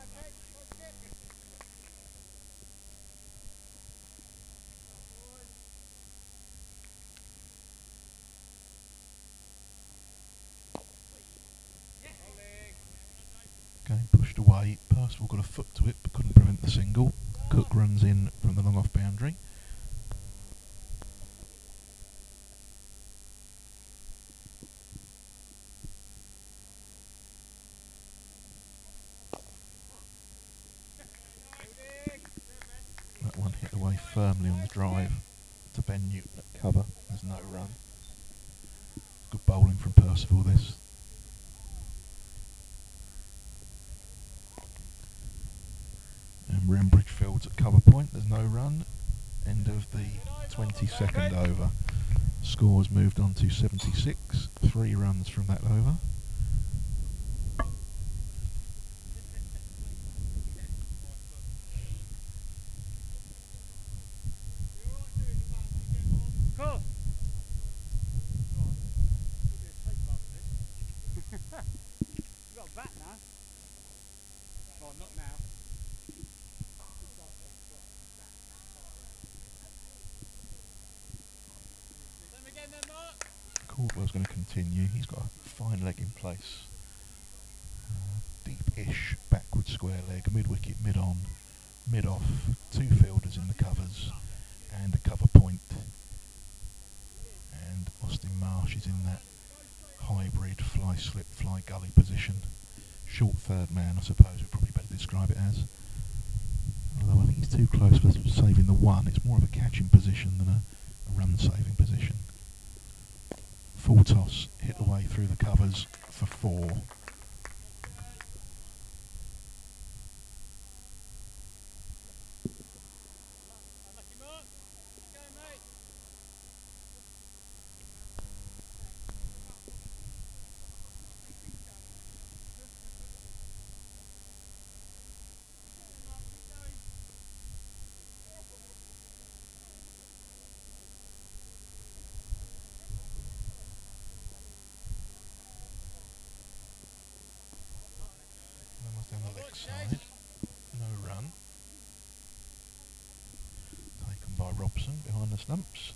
Again, pushed away. Percival got a foot to it but couldn't prevent the single. Cook runs in from the long off boundary. That one hit away firmly on the drive to Ben Newton at cover. There's no run. Good bowling from Percival this. And Rembridge fields at cover point. There's no run. End of the 22nd over. Scores moved on to 76. 3 runs from that over. Cool. You got a bat now? Well, not now. Caldwell's going to continue. He's got a fine leg in place. Deep-ish backward square leg, mid-wicket, mid-on, mid-off, 2 fielders in the covers and a cover point. And Austin Marsh is in that hybrid fly-slip, fly-gully position. Short third man, I suppose we'd probably better describe it as. Although I think he's too close for saving the one. It's more of a catching position than a run-saving position. Full toss, hit away through the covers for 4. Down the leg side, no run. Taken by Robson behind the stumps.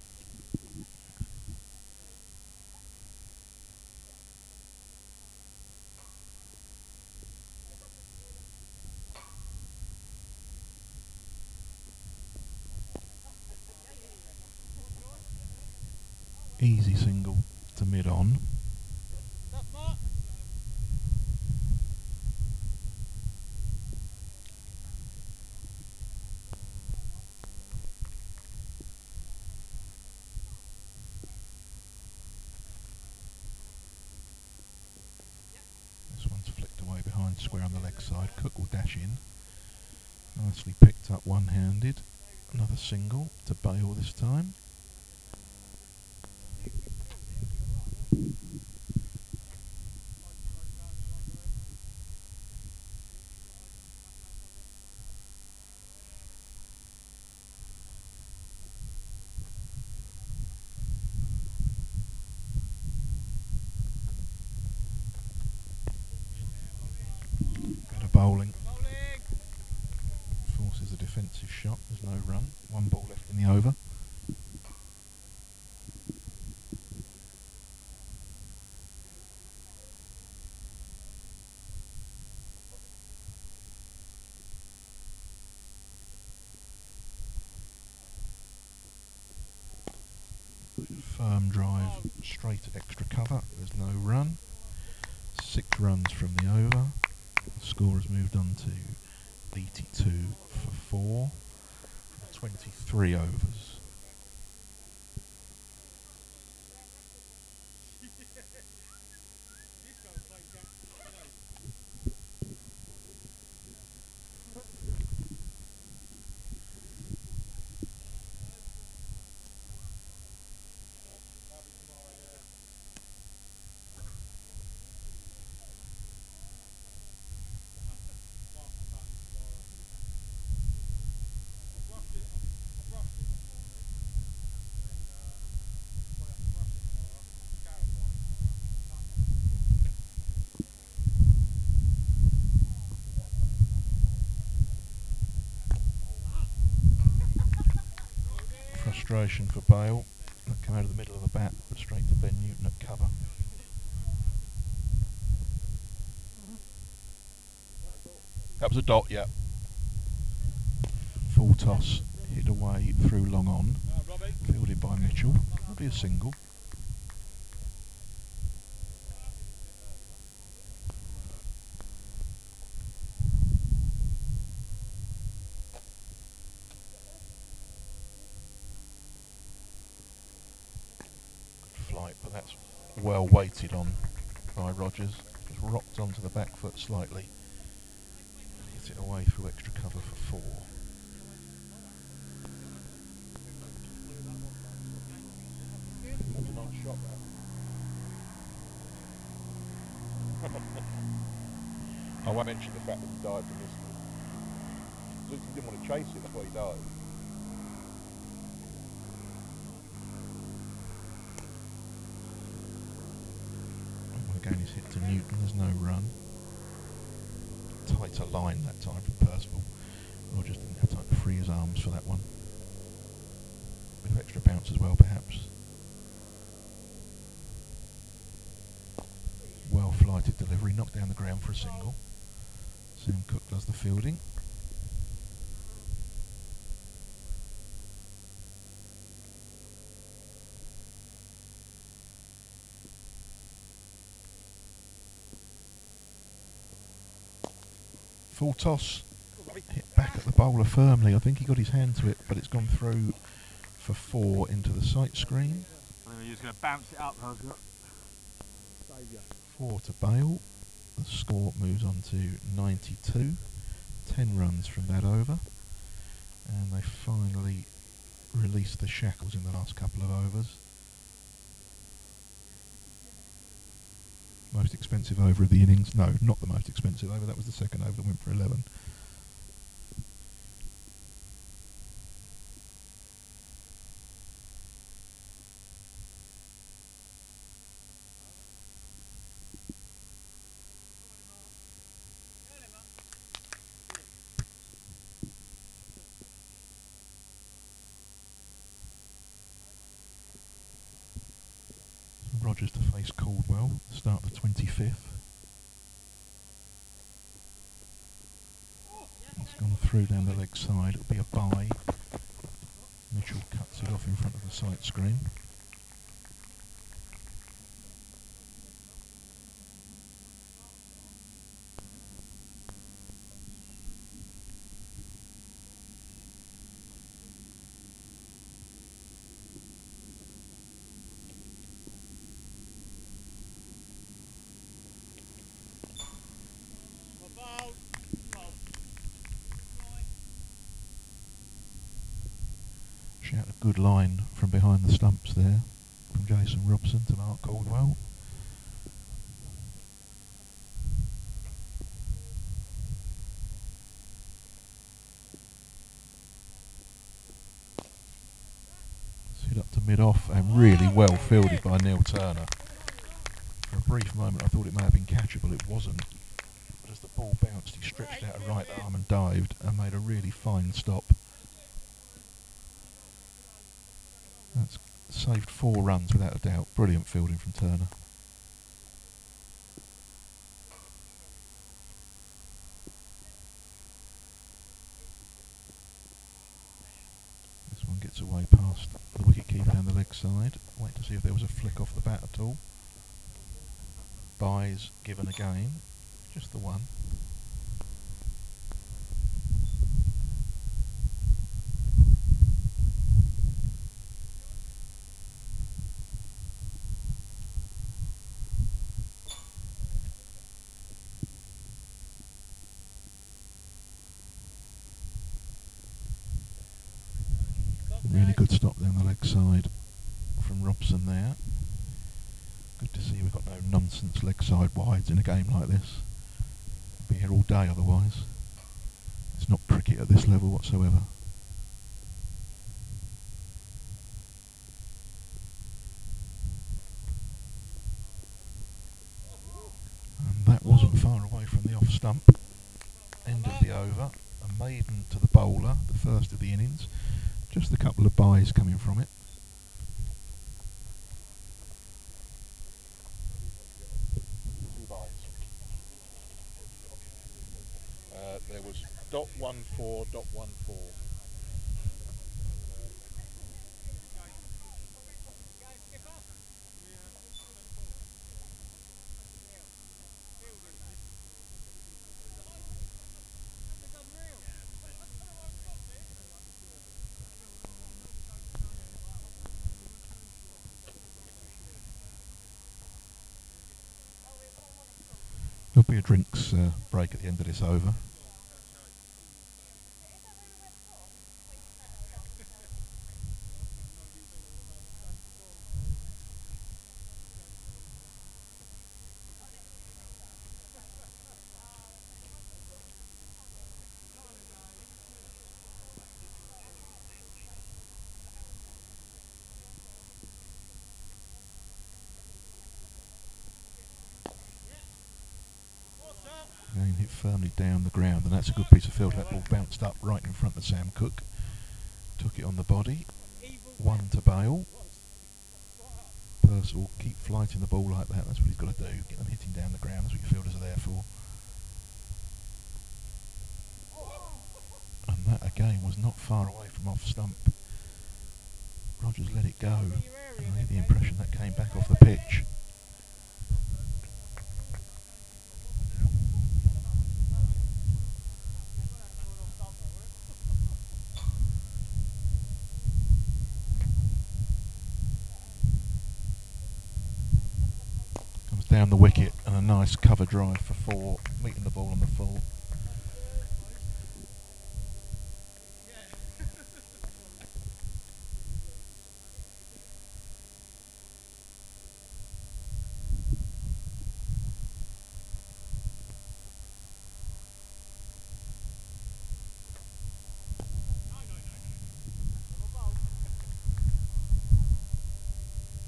Easy single to mid-on. Square on the leg side. Cook will dash in. Nicely picked up one-handed. Another single to Bale this time. Bowling. Forces a defensive shot. There's no run. 1 ball left in the over. firm drive straight at extra cover. There's no run. 6 runs from the over. The score has moved on to 82 for 4 from 23 overs. Frustration for Bale. That came out of the middle of the bat, but straight to Ben Newton at cover. That was a dot, yeah. Full toss, hit away through long on. Fielded by Mitchell. That'll be a single. Flight, but that's well weighted on by Rogers. Just rocked onto the back foot slightly. Hit it away through extra cover for 4. That was a nice shot, that. I won't mention the fact that he dived and missed it. He didn't want to chase it, that's why he dived. Again, he's hit to Newton, there's no run. Tighter line that time from Percival. Rogers didn't have time to free his arms for that one. Bit of extra bounce as well, perhaps. Well flighted delivery, knocked down the ground for a single. Sam Cook does the fielding. Full toss, hit back at the bowler firmly. I think he got his hand to it, but it's gone through for 4 into the sight screen. You're just going to bounce it up. 4 to Bale. The score moves on to 92. 10 runs from that over. And they finally released the shackles in the last couple of overs. Most expensive over of the innings. No, not the most expensive over. That was the second over that went for 11. Rogers to face Caldwell, start the 25th. It's gone through down the leg side, it'll be a bye. Mitchell cuts it off in front of the sight screen. Shout a good line from behind the stumps there, from Jason Robson to Mark Caldwell. It's hit up to mid-off and really well fielded by Neil Turner. For a brief moment I thought it may have been catchable, it wasn't. But as the ball bounced he stretched out a right arm and dived and made a really fine stop. That's saved 4 runs without a doubt. Brilliant fielding from Turner. This one gets away past the wicket keeper down the leg side. Wait to see if there was a flick off the bat at all. Byes given again. Just the one. Really good stop down the leg side from Robson there. Good to see we've got no nonsense leg side wides in a game like this. We'll be here all day otherwise. It's not cricket at this level whatsoever. And that wasn't far away from the off stump. End of the over. A maiden to the bowler, the first of the innings. Just a couple of byes coming from it. Two byes. There was .14.14. There'll be a drinks break at the end of this over. Again, hit firmly down the ground, and that's a good piece of field. That ball bounced up right in front of Sam Cook. Took it on the body. One to bail. Purcell, keep flighting the ball like that. That's what he's got to do. Get them hitting down the ground. That's what your fielders are there for. And that again was not far away from off stump. Rogers let it go. And I get the impression that came back off the pitch. Down the wicket and a nice cover drive for 4, meeting the ball on the full.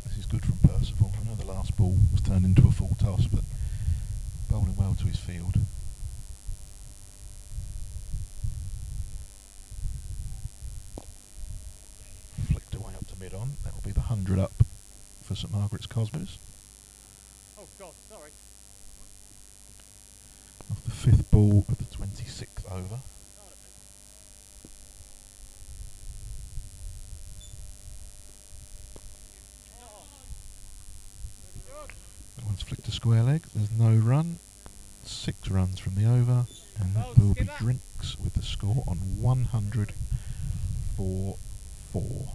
This is good from Percival. I know the last ball was turned into a full toss, but bowling well to his field. Flicked away up to mid-on. That will be the 100 up for St Margaret's Cosmos. Oh God, sorry. Off the 5th ball of the 26th over. That one's flicked to square leg. There's no run. 6 runs from the over, and that will be drinks with the score on 100 for 4.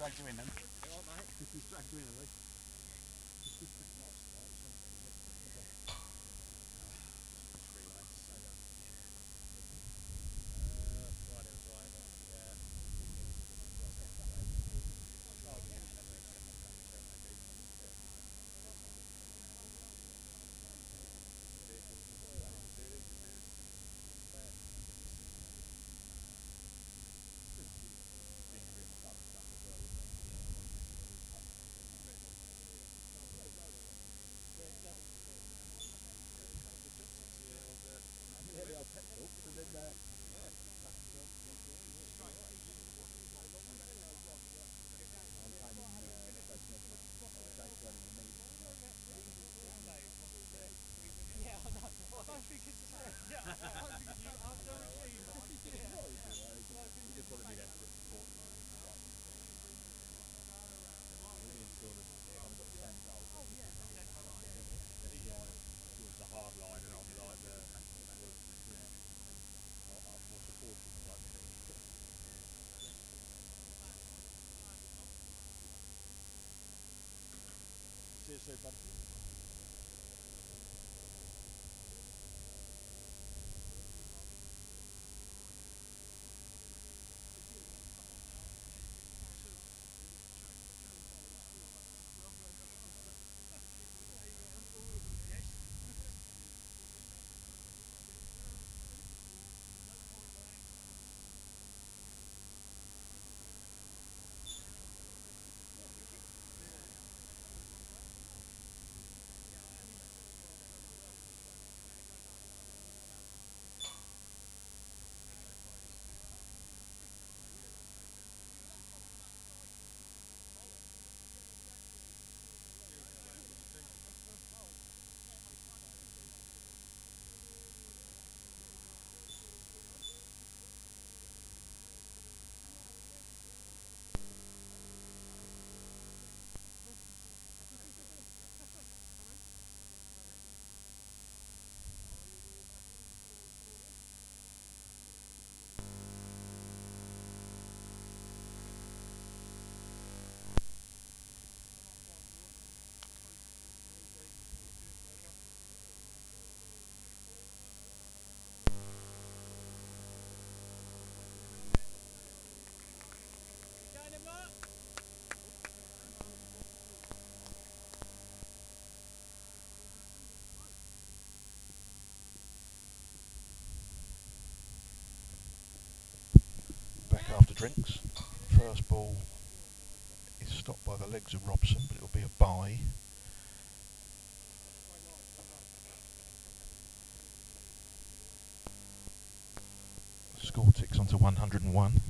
dragged you in then. You all right, mate? He's dragged you in, have they? Friday was right, yeah. Yeah, I know. I don't think it's a yeah, I don't think it's you underachieved. Cheers, soon, buddy. Back after drinks. First ball is stopped by the legs of Robson, but it'll be a bye. Score ticks onto 101.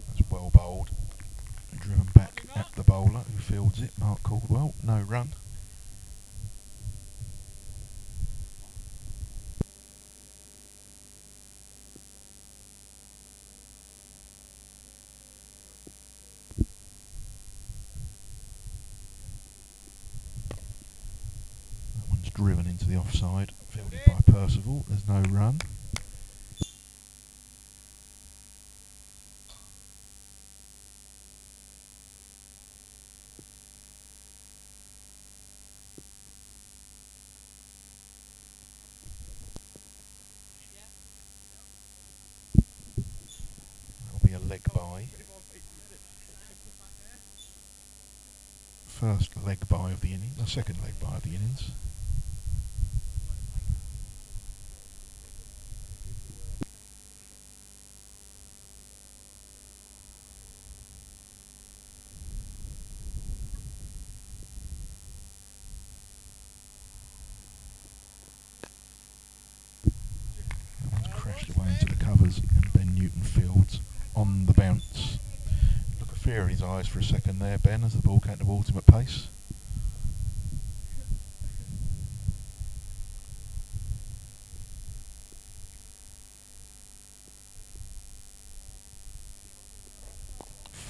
That's well bowled. Driven back at the bowler who fields it, Mark Caldwell. No run. That one's driven into the offside, fielded by Percival. There's no run. That'll be a leg bye. First leg bye of the innings, the second leg bye of the innings. That one's crashed away into the covers, and Ben Newton fields on the bounce. Look of fear in his eyes for a second there, Ben, as the ball came towards him at pace.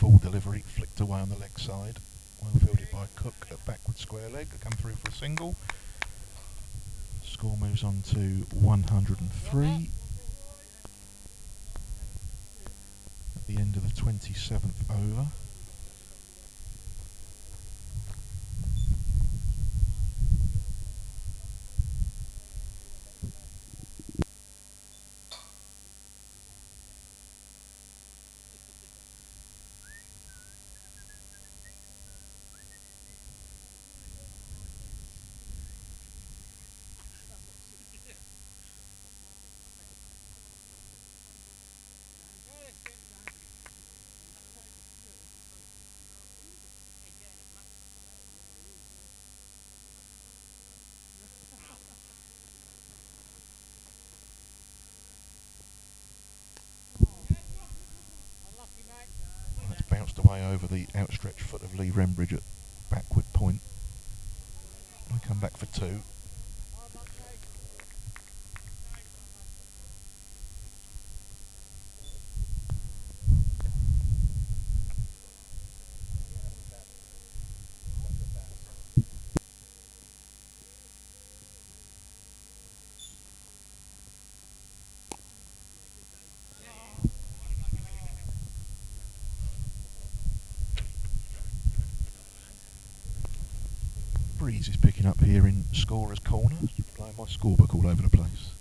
full delivery, flicked away on the leg side. Well fielded by Cook at backward square leg, come through for a single. Score moves on to 103. At the end of the 27th over. That's bounced away over the outstretched foot of Lee Rembridge at backward point. We come back for two. Breeze is picking up here in scorer's corner, blowing my scorebook all over the place.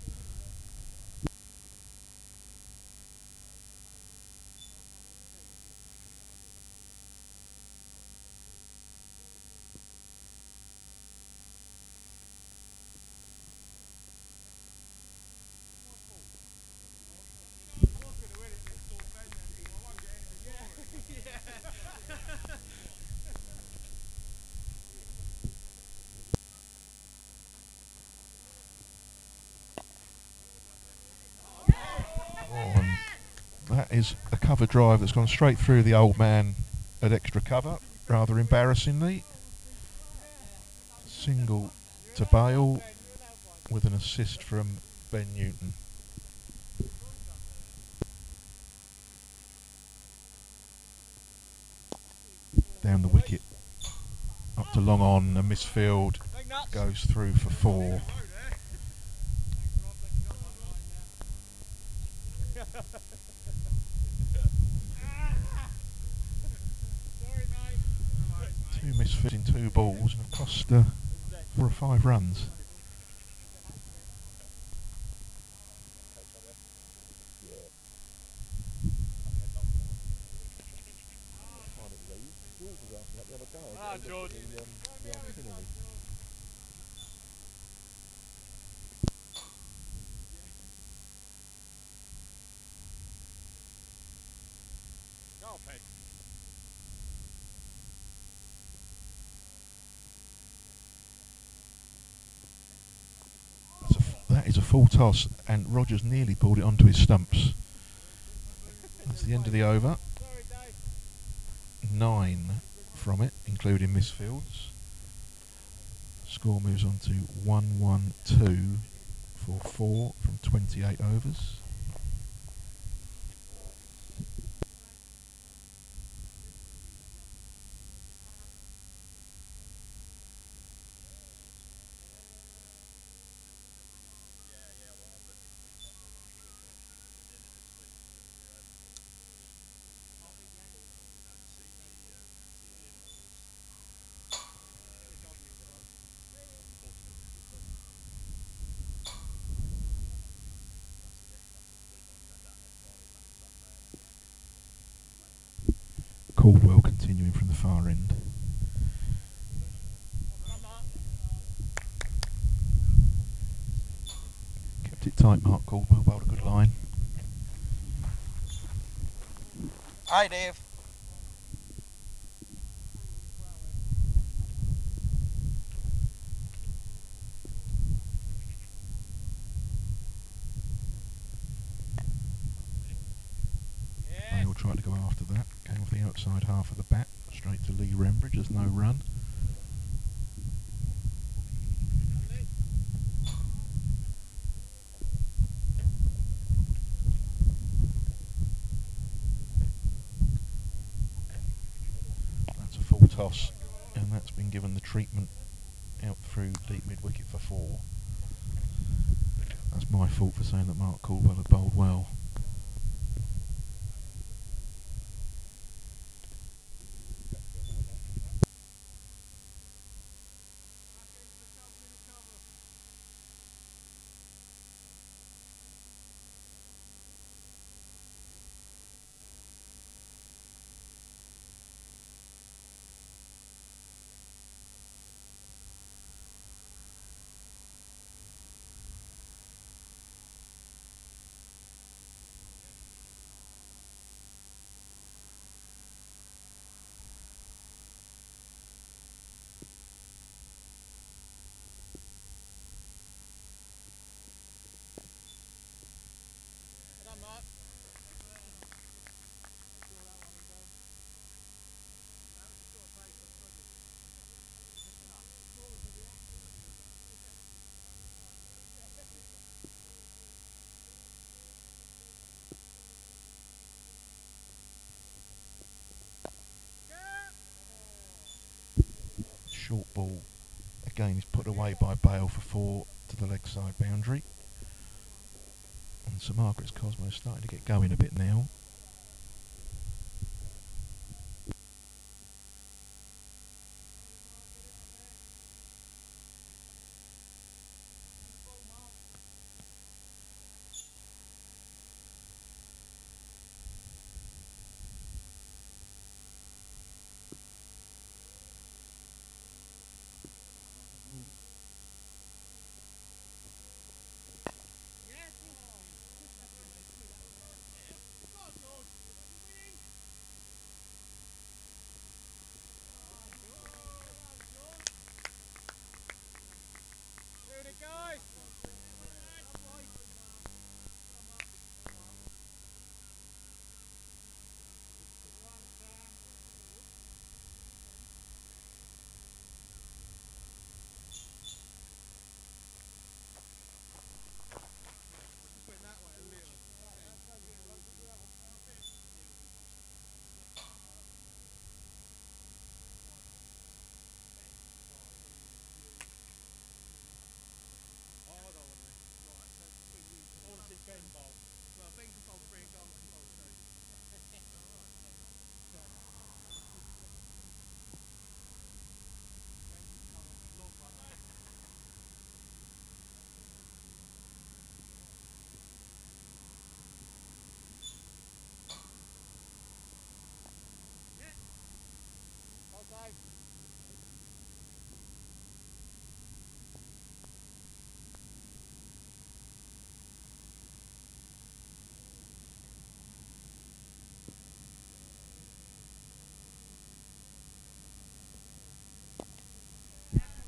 That is a cover drive that's gone straight through the old man at extra cover, rather embarrassingly. Single to Bale with an assist from Ben Newton. Down the wicket, up to long on, a misfield, goes through for four. Two misfits in two balls and a cost 4 or 5 runs. George. Go on, Peg. That is a full toss, and Rogers nearly pulled it onto his stumps. That's the end of the over. 9 from it, including misfields. Score moves on to 1-1-2 for 4 from 28 overs. Caldwell continuing from the far end. Kept it tight, Mark Caldwell, bowled a good line. Hi, Dave. Bale tried to go after that, came off the outside half of the bat, straight to Lee Rembridge, there's no run. toss, and that's been given the treatment out through deep mid wicket for 4. That's my fault for saying that Mark Caldwell had bowled well. Short ball again is put away by Bale for 4 to the leg side boundary. And St Margaret's Cosmo is starting to get going a bit now.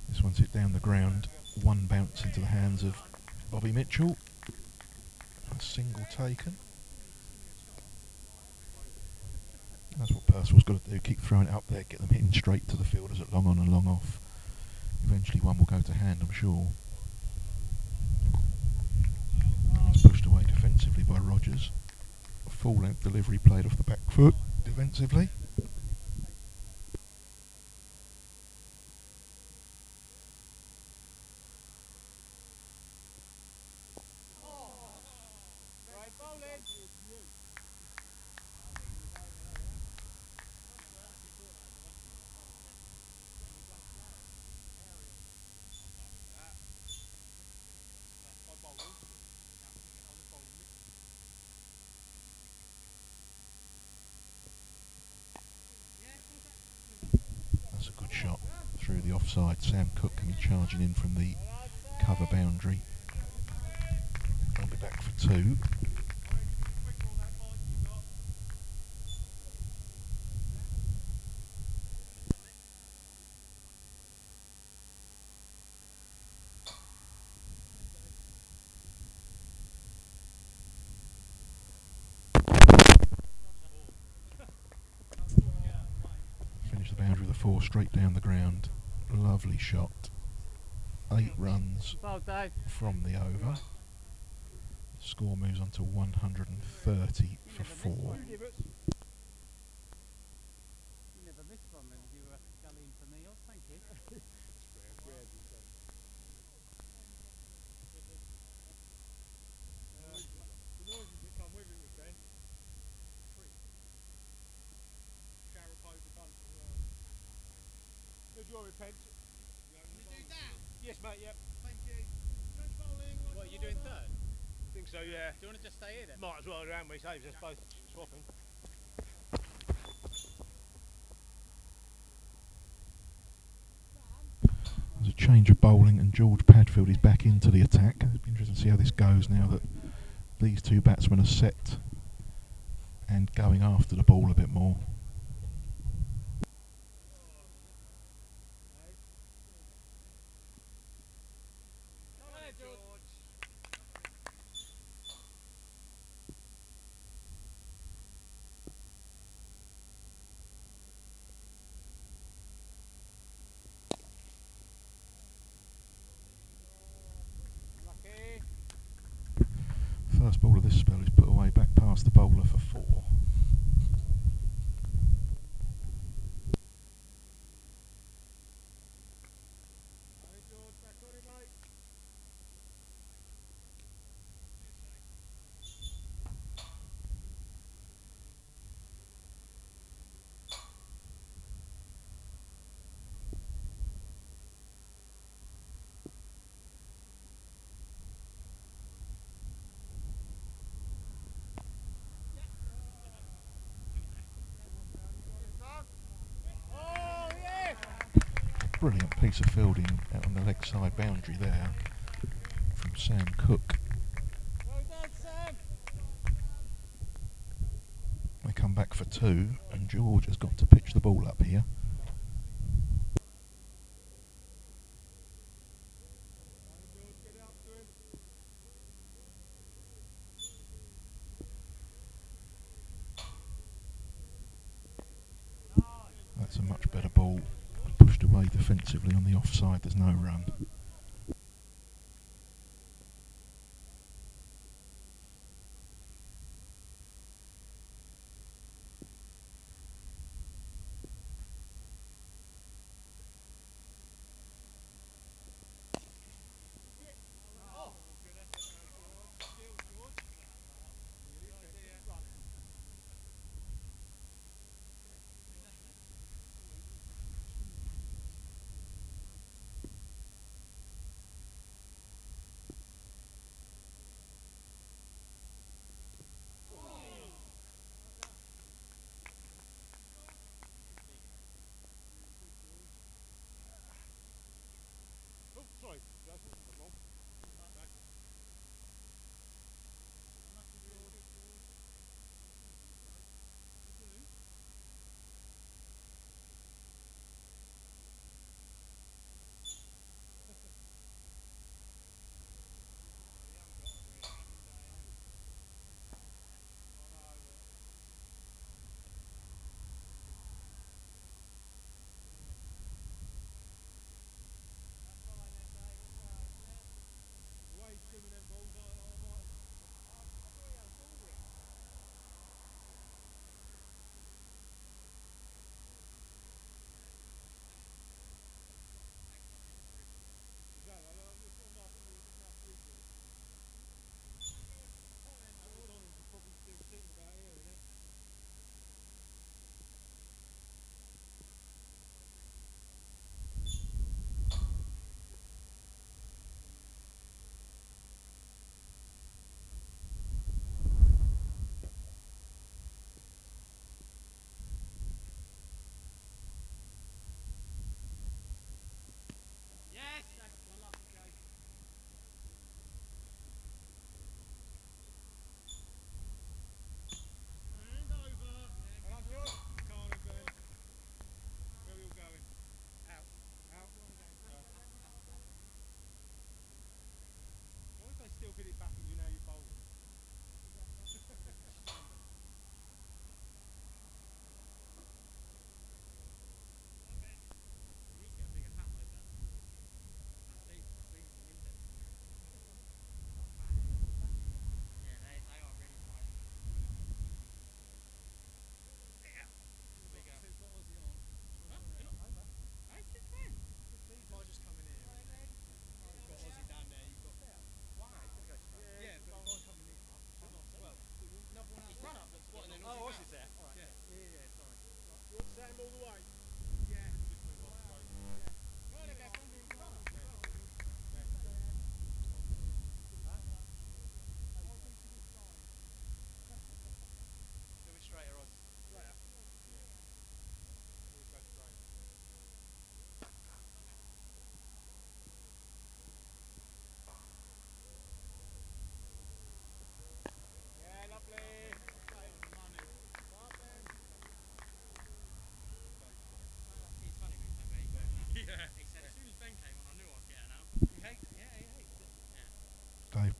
This one's hit down the ground. One bounce into the hands of Bobby Mitchell. A single taken. That's what Purcell's got to do. Keep throwing it up there, get them hitting straight to the fielders at long on and long off. Eventually one will go to hand, I'm sure. That's pushed away defensively by Rogers. A full length delivery played off the back foot defensively. That's a good shot through the offside. Sam Cook coming charging in from the cover boundary. I'll be back for 2. Finish the boundary with a 4 straight down the ground. Lovely shot. 8 runs from the over. Score moves on to 130 for 4. You never missed one then, you were with your repent. Can you do that? Yes, mate, yep. Thank you. Judge bowling. What, are you doing third? I think so, yeah. Do you want to just stay here then? Might as well around me, saves us both swapping. There's a change of bowling and George Padfield is back into the attack. It'll be interesting to see how this goes now that these two batsmen are set and going after the ball a bit more. First ball of this spell is put away back past the bowler for 4. Brilliant piece of fielding out on the leg side boundary there from Sam Cook. Well done, Sam. They come back for 2 and George has got to pitch the ball up here. That's a much better ball. Pushed away defensively on the offside, there's no run.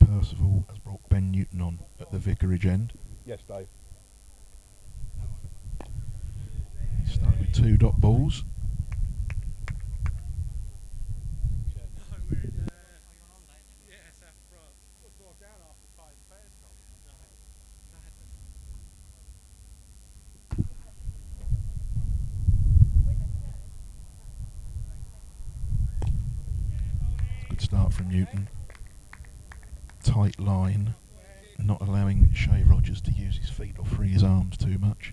Percival has brought Ben Newton on at the vicarage end. Yes, Dave. He started with 2 dot balls. Good start from Newton. Tight line, not allowing Shea Rogers to use his feet or free his arms too much.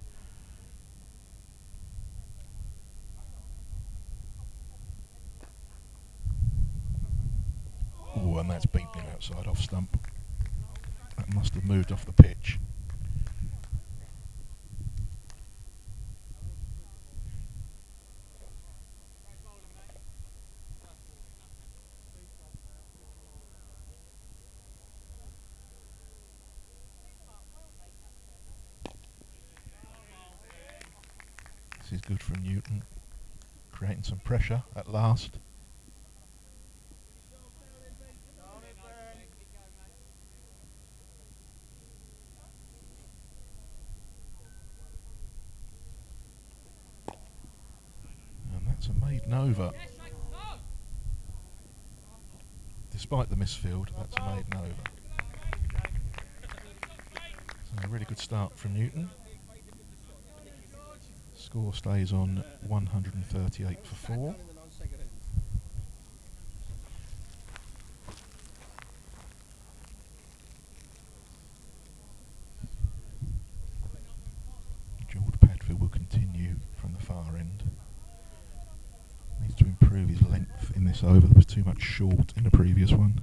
Oh, and that's beaten him outside off stump. That must have moved off the pitch. This is good from Newton, creating some pressure at last. And that's a maiden over. Despite the misfield, that's a maiden over. So a really good start from Newton. Score stays on 138 for 4. George Padfield will continue from the far end. Needs to improve his length in this over. There was too much short in the previous one.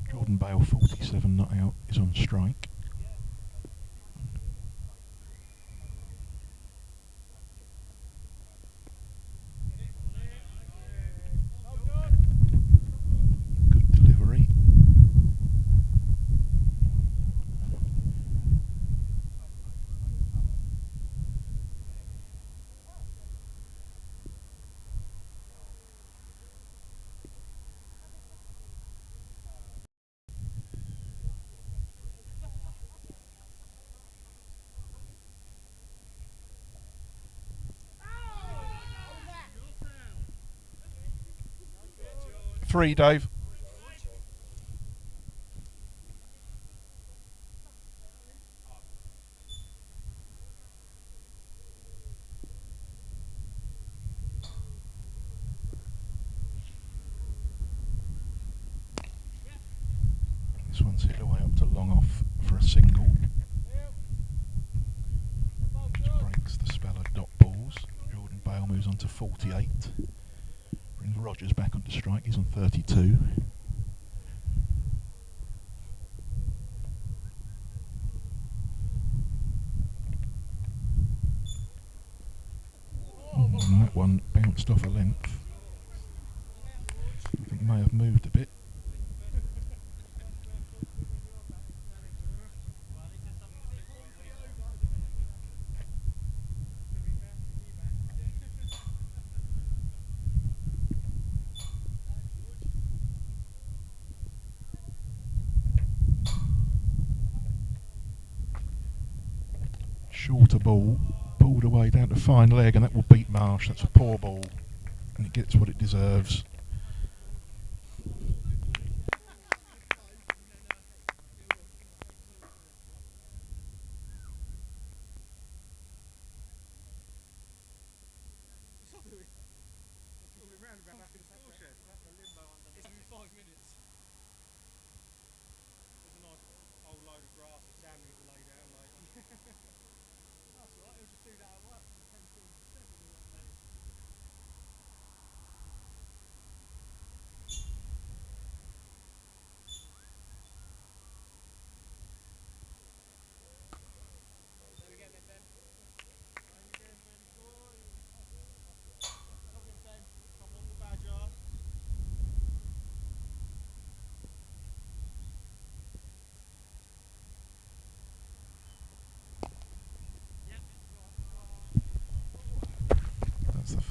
Jordan Bale, 47 not out, is on strike. Good delivery. Three, Dave. This one's hit away up to long off for a single. Just breaks the spell of dot balls. Jordan Bale moves on to 48. Brings Rogers back onto strike, he's on 32. And that one bounced off a length. I think may have moved a bit. Shorter ball, pulled away down to fine leg, and that will beat Marsh. That's a poor ball, and it gets what it deserves. There's a nice old load of grass that Sam needs to lay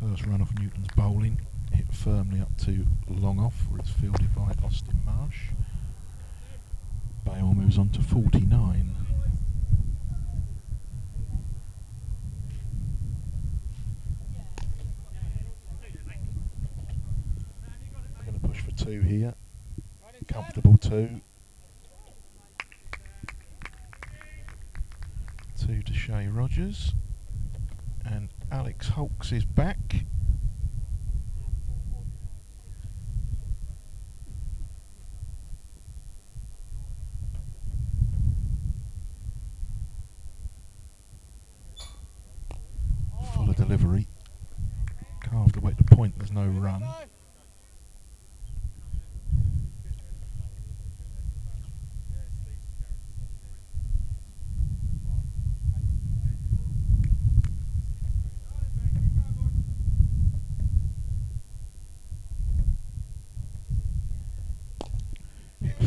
first run off Newton's bowling, hit firmly up to long off, where it's fielded by Austin Marsh. Bale moves on to 49. Going to push for 2 here. Comfortable 2. 2 to Shea Rogers. And Alex Hulks is back. Fuller delivery. Carved away to point, there's no run.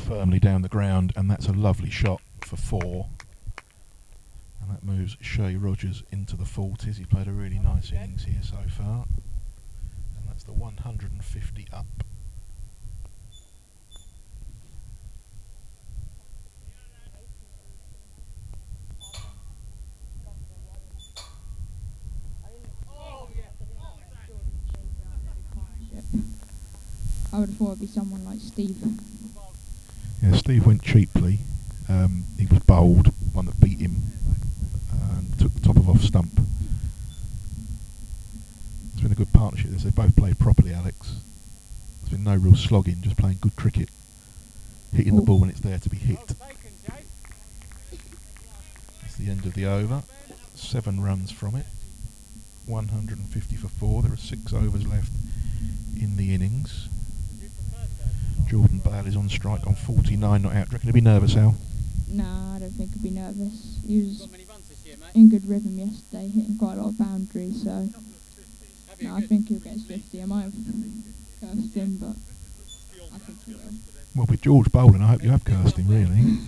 Firmly down the ground, and that's a lovely shot for 4. And that moves Shea Rogers into the 40s. He's played a really nice innings here so far. And that's the 150 up. I would have thought it'd be someone like Steve. Yeah, Steve went cheaply. He was bowled, one that beat him, and took the top of off stump. It's been a good partnership. They both played properly, Alex. There's been no real slogging, just playing good cricket. Hitting the ball when it's there to be hit. That's the end of the over. 7 runs from it. 150 for 4. There are 6 overs left in the innings. Jordan Bale is on strike on 49, not out. Do you reckon he'll be nervous, Al? Nah, I don't think he'll be nervous. He was in good rhythm yesterday, hitting quite a lot of boundaries, so no, I think he'll get his 50. I might have cursed him, but I think he will. Well, with George bowling, I hope you have cursed him, really.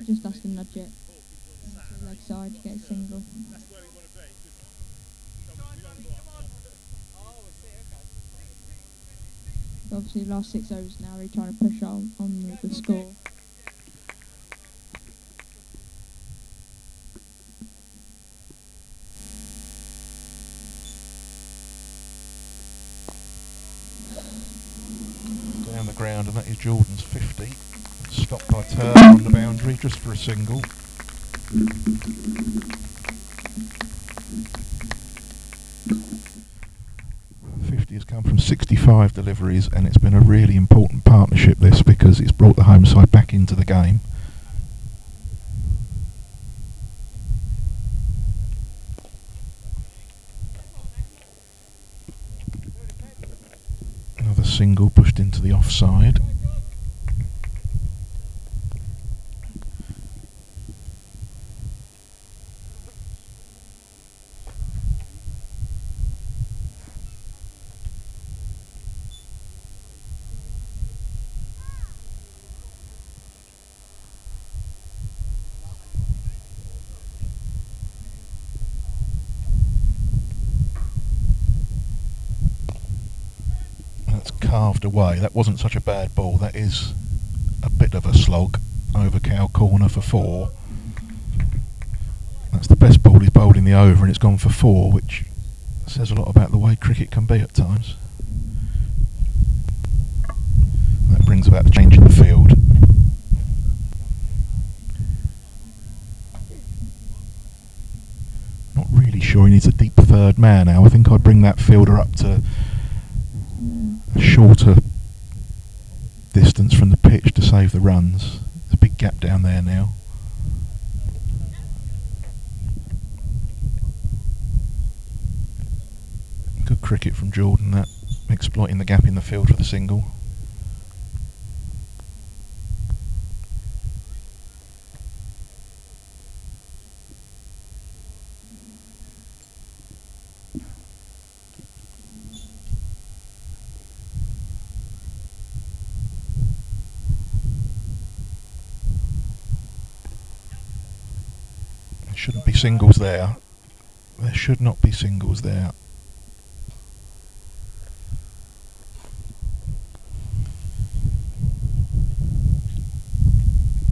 Just has to nudge it to the leg side to get a single. Obviously, the last 6 overs now, he's trying to push on the score. Down the ground, and that is Jordan's 50. Stopped by Turner on the boundary, just for a single. Has come from 65 deliveries, and it's been a really important partnership, this, because it's brought the home side back into the game. Another single pushed into the offside. Carved away. That wasn't such a bad ball. That is a bit of a slog over cow corner for 4. That's the best ball he's bowled in the over, and it's gone for 4, which says a lot about the way cricket can be at times. That brings about the change in the field. Not really sure he needs a deep third man now. I think I'd bring that fielder up to a shorter distance from the pitch to save the runs. There's a big gap down there now. Good cricket from Jordan, that, exploiting the gap in the field for the single. Shouldn't be singles there. There should not be singles there.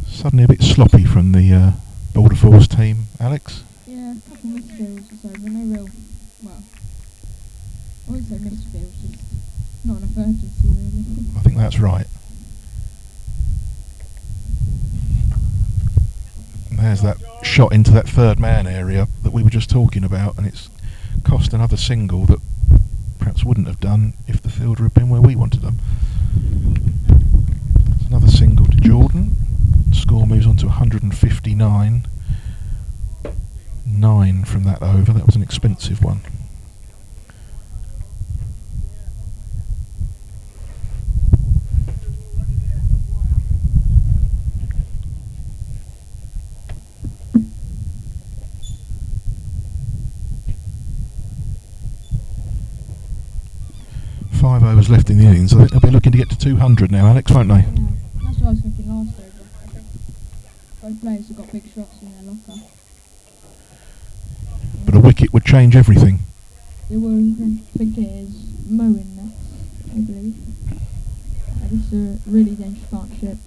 Suddenly a bit sloppy from the Border Force team, Alex. Yeah, a couple misfields or so, but no real, well, I wouldn't say misfields, just not enough urgency really. I think that's right. And there's that shot into that third man area that we were just talking about, and it's cost another single that perhaps wouldn't have done if the fielder had been where we wanted them. It's another single to Jordan. Score moves on to 159. 9 from that over. That was an expensive one. Five overs left in the innings. I think they'll be looking to get to 200 now, Alex, won't they? Yeah, that's what I was thinking last over. I think both players have got big shots in their locker. But a wicket would change everything. It will, I think it is mowing next, I believe. This is a really dangerous partnership.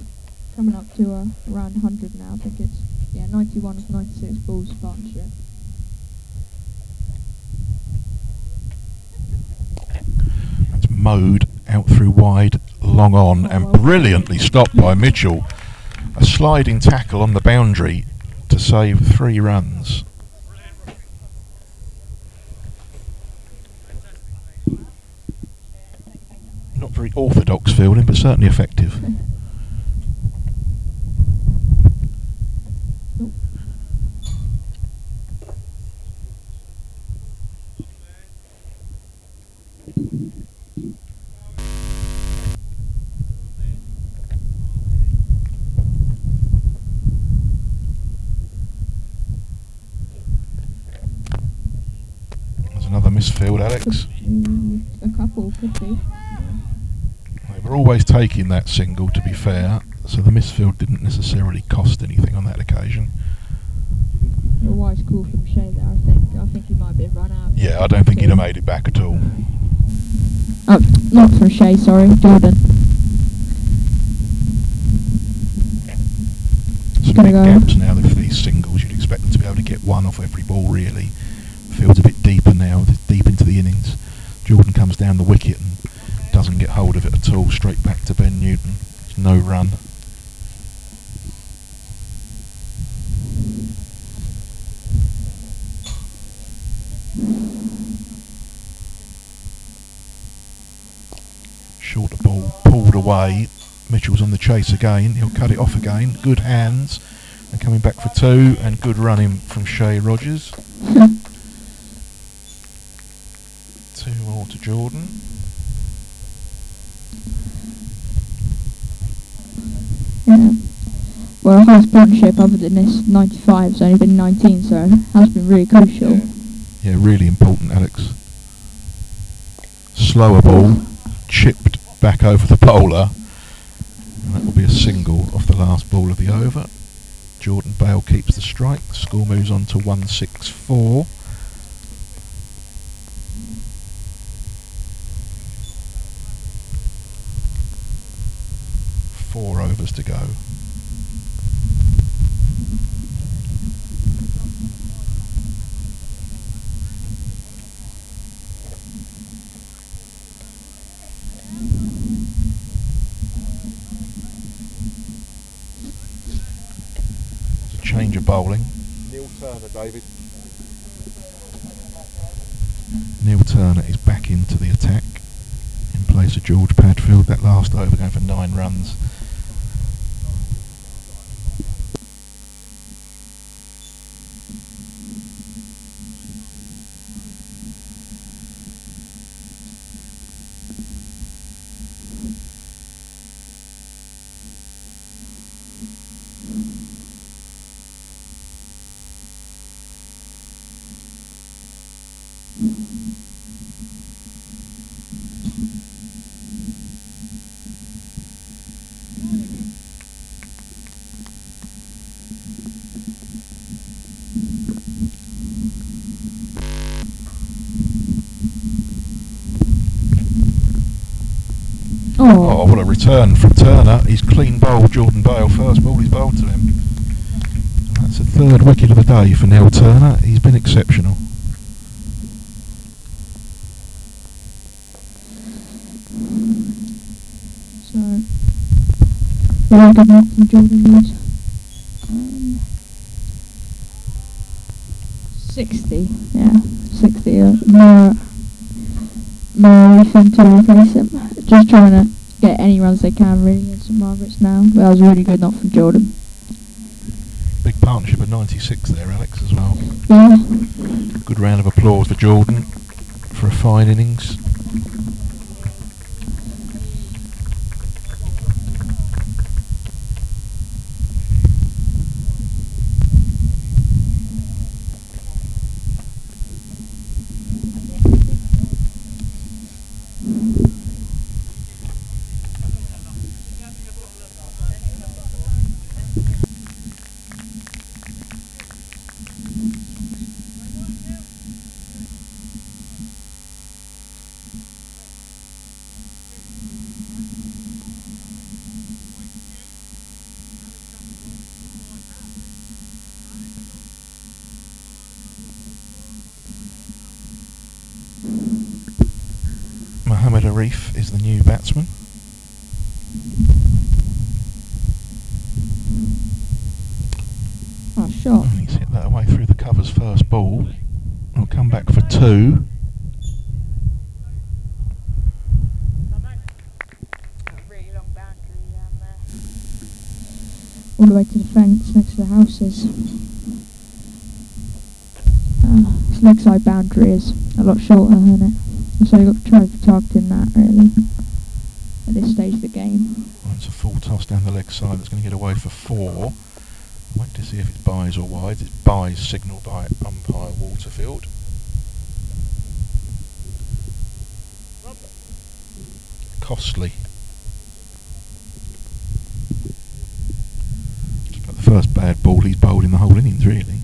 Coming up to around 100 now. I think it's 91 of 96 balls partnership. That's mowed out through wide, long on, and brilliantly stopped by Mitchell. A sliding tackle on the boundary to save 3 runs. Not very orthodox fielding, but certainly effective. There's another misfield, Alex. A couple could be. They were always taking that single, to be fair, so the misfield didn't necessarily cost anything on that occasion. A wise call from Shea there, I think. I think he might be run out. Yeah, I don't think he'd have made it back at all. Oh, not from Shea, sorry, Jordan. Some big gaps now for these singles. You'd expect them to be able to get one off every ball, really. The field's a bit deeper now, deep into the innings. Jordan comes down the wicket and doesn't get hold of it at all. Straight back to Ben Newton. It's no run. Shorter ball pulled away. Mitchell's on the chase again. He'll cut it off again. Good hands. And coming back for 2, and good running from Shea Rogers. 2 more to Jordan. Yeah. Well, our highest partnership other than this 95 has only been 19, so it has been really crucial. Yeah, really important, Alex. Slower ball, chipped back over the bowler, and that will be a single off the last ball of the over. Jordan Bale keeps the strike. The score moves on to 164. Four overs to go. It's a change of bowling. Neil Turner, David. Neil Turner is back into the attack in place of George Padfield. That last over going for 9 runs. return from Turner. He's clean bowled Jordan Bale. First ball he's bowled to him. And that's the third wicket of the day for Neil Turner. He's been exceptional. So, very good knock from Jordan Lewis. 60, yeah, 60. More anything to replace him. Just trying to get any runs they can really against St Margaret's now. But that was a really good knock from Jordan. Big partnership of 96 there, Alex, as well. Yeah. Good round of applause for Jordan for a fine innings. Mohammed Arif is the new batsman. Oh, shot. And he's hit that away through the covers first ball. He'll come back for two. Really long boundary there. All the way to the fence next to the houses. This leg side boundary is a lot shorter, isn't it? So you've got to try for targeting that really at this stage of the game. Well, it's a full toss down the leg side that's going to get away for four. Wait to see if it's byes or wides. It's byes signalled by umpire Waterfield. Costly. It's about the first bad ball he's bowled in the whole innings, really.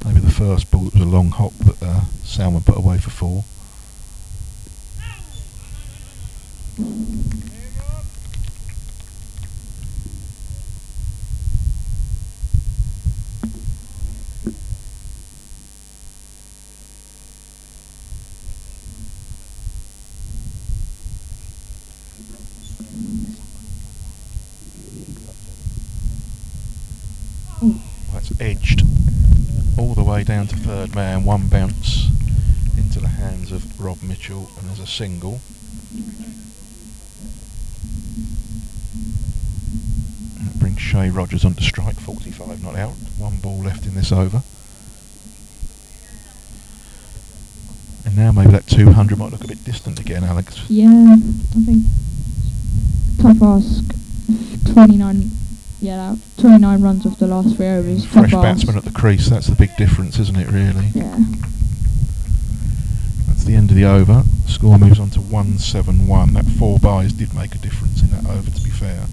Maybe the first ball that was a long hop that Salmon put away for four. That's edged all the way down to third man, one bounce into the hands of Rob Mitchell, and there's a single. And that brings Shay Rogers on to strike, 45 not out, one ball left in this over. And now maybe that 200 might look a bit distant again, Alex. Yeah, I think tough ask. 29 runs off the last 3 overs. Fresh batsman at the crease, that's the big difference, isn't it, really? Yeah. That's the end of the over. The score moves on to 171. That 4 byes did make a difference in that over, to be fair.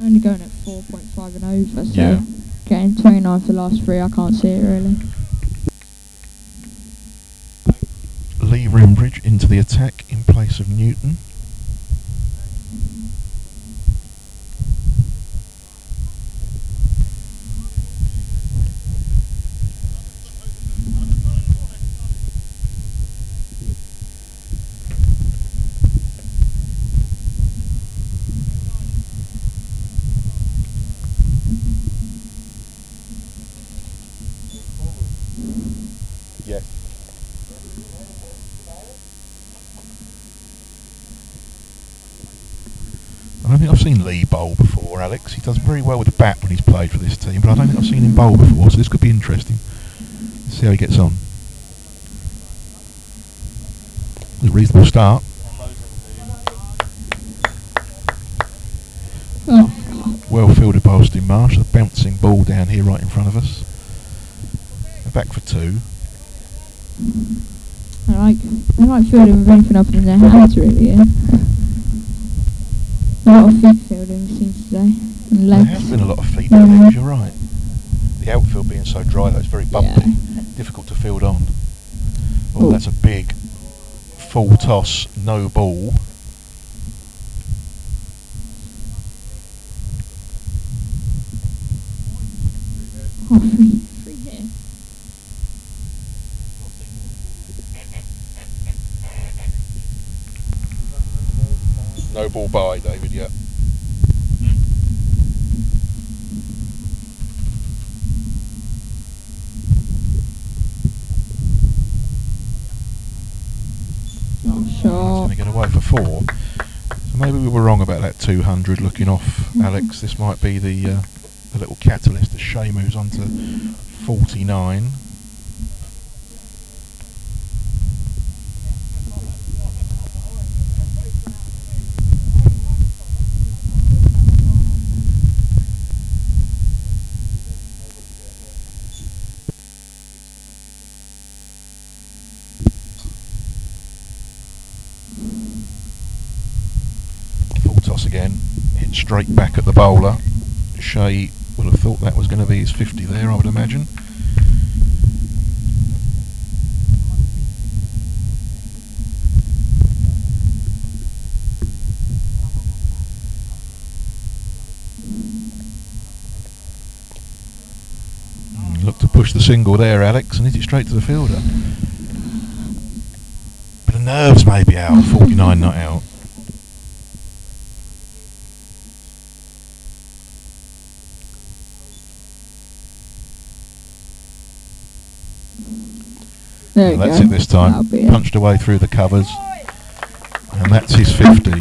Only going at 4.5 and over, so yeah. Getting 29 for the last 3, I can't see it really. Lee Rimbridge into the attack in place of Newton. I don't think I've seen Lee bowl before, Alex. He does very well with the bat when he's played for this team, but I don't think I've seen him bowl before, so this could be interesting. Let's see how he gets on. A reasonable start. Oh. Well fielded by Austin Marsh, a bouncing ball down here right in front of us. They're back for 2. I like fielding with anything other than their hands really, yeah. A lot of feet fielding seems today, and legs. There has been a lot of feet legs, you're right. The outfield being so dry though, it's very bumpy, difficult to field on. Oh, that's a big full toss, no ball. Oh, free hit. No ball by, David, yeah. Not It's sure. going to get away for 4. So maybe we were wrong about that 200 looking off, Alex. This might be the little catalyst as Shea moves on to 49. Toss again, hit straight back at the bowler. Shea would have thought that was going to be his 50 there, I would imagine. Look to push the single there, Alex, and hit it straight to the fielder. Bit of nerves maybe out, 49 not out. There we That's go. it this time. That'll be it. Punched away through the covers. And that's his 50.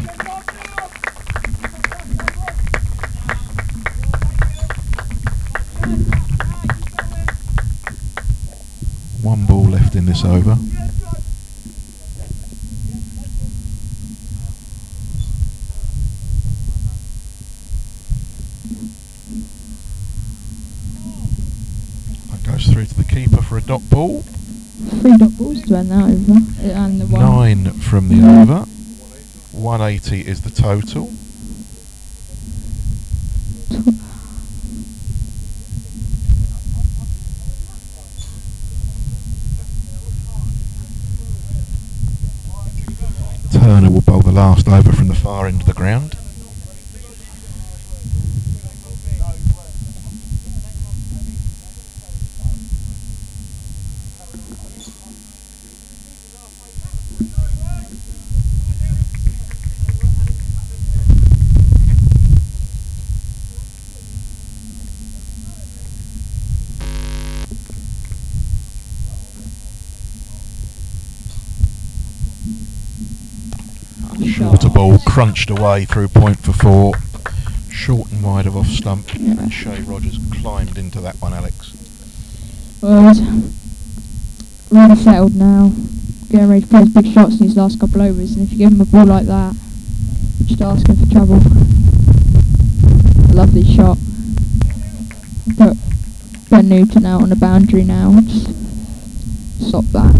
One ball left in this over. That goes through to the keeper for a dot ball. 3 dot balls to end that over. And the 1. 9 from the over. 180 is the total. Turner will bowl the last over from the far end of the ground. Shorter ball crunched away through point for 4. Short and wide of off stump. Yeah. And Shea Rogers climbed into that one, Alex. Well, he's really settled now. Getting ready to play his big shots in his last couple overs, and if you give him a ball like that, just asking for trouble. A lovely shot. But Ben Newton out on the boundary now. Just stop that.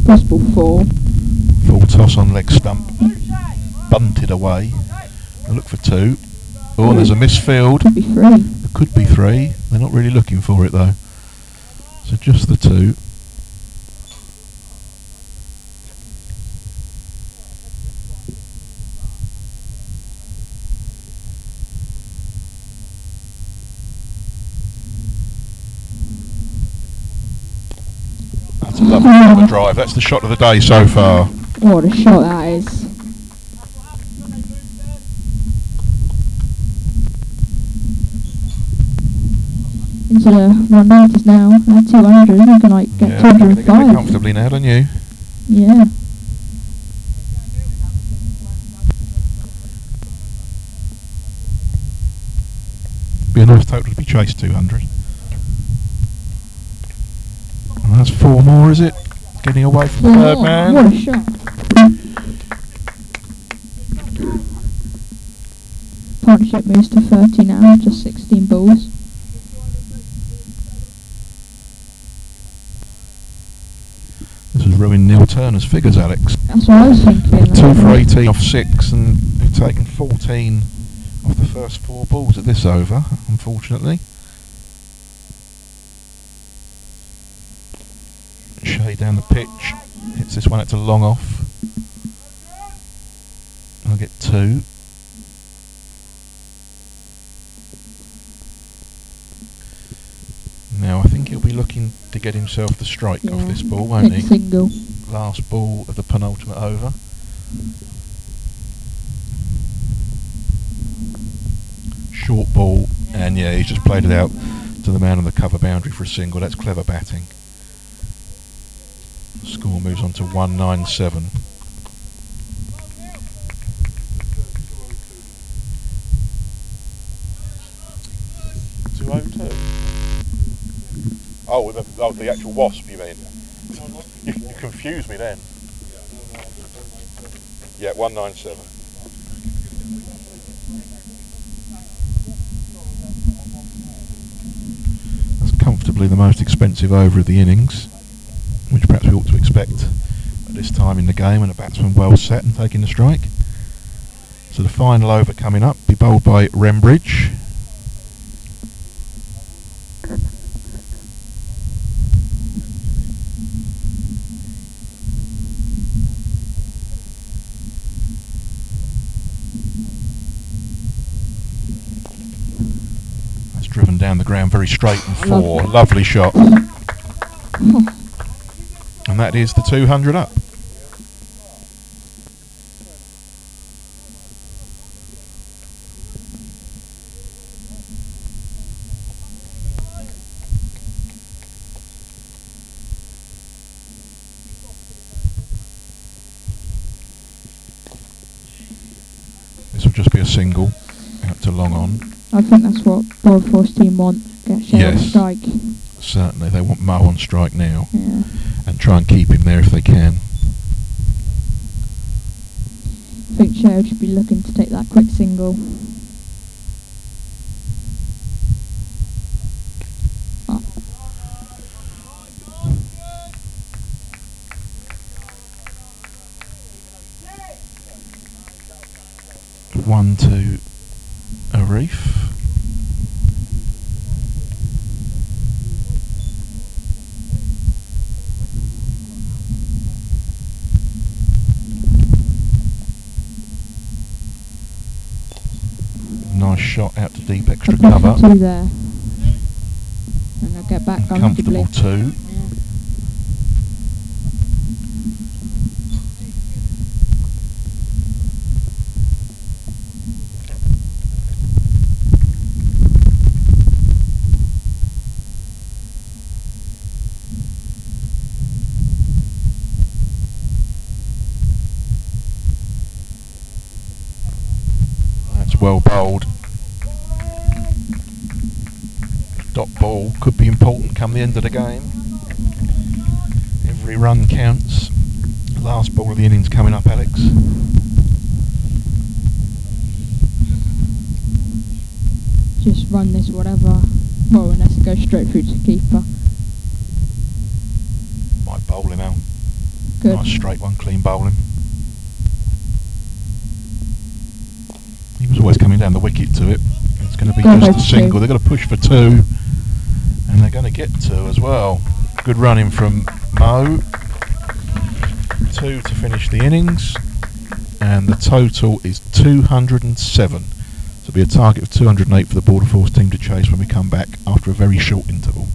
Possible 4. Full toss on leg stump. Bunted away. They look for 2. Oh, there's a misfield. Could be 3. It could be 3. They're not really looking for it though. So just the 2. That's a lovely shot of a drive. That's the shot of the day so far. What a shot that is. Into the 190s now, 200, you can like get Yeah, they're going to 205. comfortably now, don't you? Yeah. Be a nice total to be chased 200. And that's 4 more, is it? Getting away from the third man. What a shot. Partnership moves to 30 now, just 16 balls. This has ruined Neil Turner's figures, Alex. That's what I was thinking. 2 for 18 off 6 and he'd taken 14 off the first 4 balls at this over, unfortunately. Shea down the pitch, Hits this one out to long off. I'll get 2. Now I think he'll be looking to get himself the strike off this ball, won't he? Single. Last ball of the penultimate over. Short ball, and yeah, he's just played it out to the man on the cover boundary for a single. That's clever batting. Score moves on to 197. Oh, the actual wasp, you mean? You confused me then. Yeah, 197. That's comfortably the most expensive over of the innings, which perhaps we ought to expect at this time in the game when a batsman well set and taking the strike. So the final over coming up, be bowled by Rembridge. That's driven down the ground very straight and 4. Lovely shot. And that is the 200 up. This will just be a single out to long on. I think that's what Force team want. Get Shea on strike. Certainly, they want Mo on strike now. Yeah. And try and keep him there if they can. I think Shea should be looking to take that quick single. Oh. One to Arif. Nice shot out to deep extra cover. 2 there. And I'll get back Comfortable 2. Well bowled. Dot ball could be important come the end of the game. Every run counts. Last ball of the innings coming up, Alex. Just run this whatever. Well, unless it goes straight through to keeper. Might bowl him out. Good. Nice straight one, clean bowling. He was always coming down the wicket to it. It's going to be just a single. They've got to push for 2, and they're going to get 2 as well. Good running from Mo. 2 to finish the innings, and the total is 207. So it'll be a target of 208 for the Border Force team to chase when we come back after a very short interval.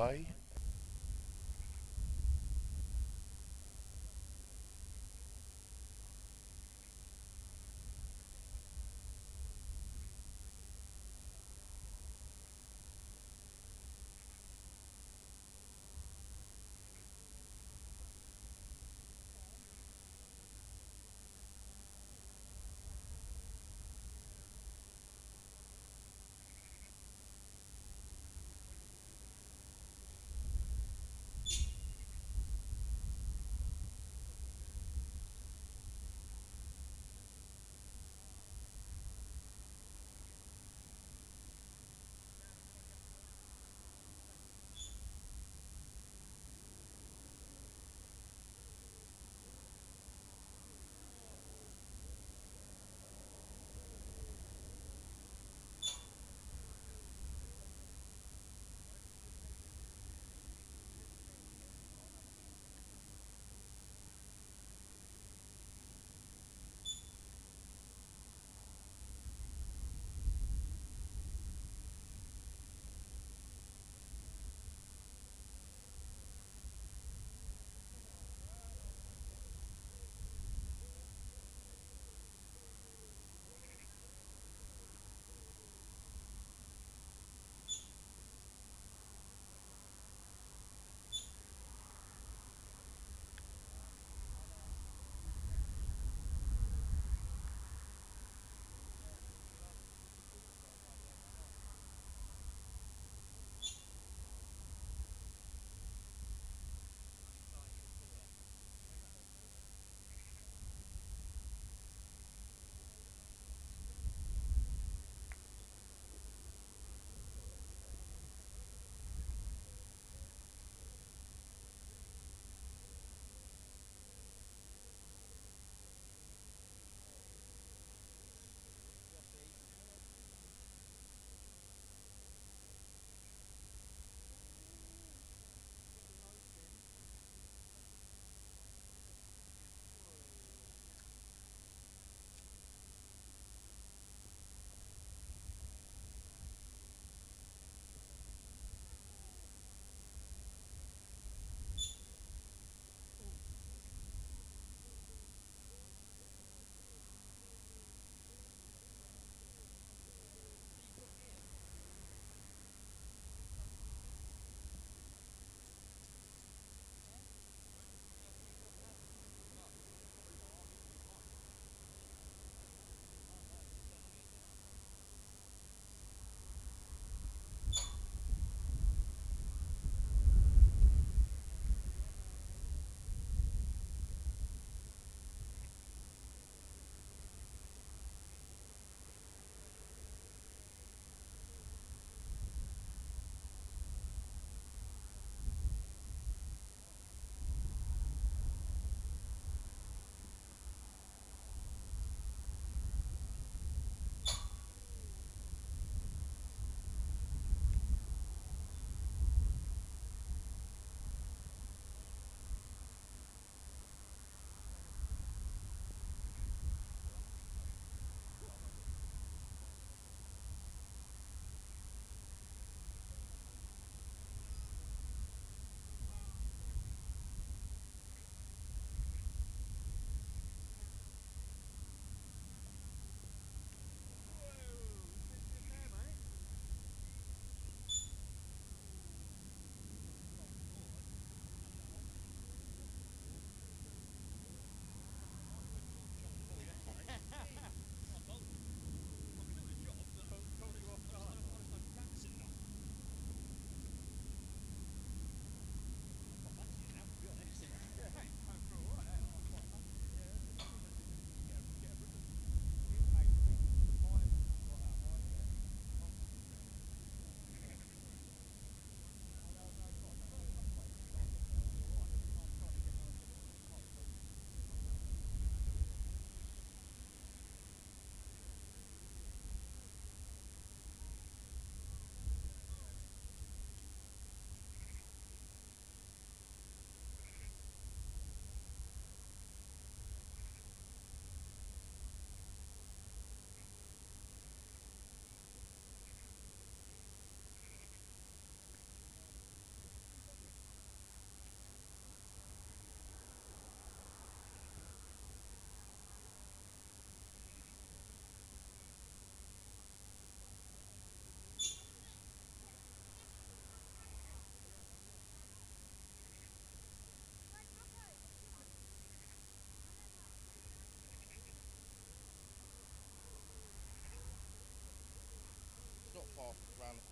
away.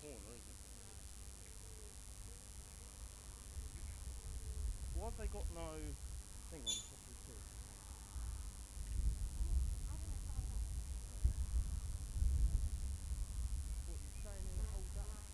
corner, isn't it? Why have they got no thing on top of the tee? What you saying in the whole day?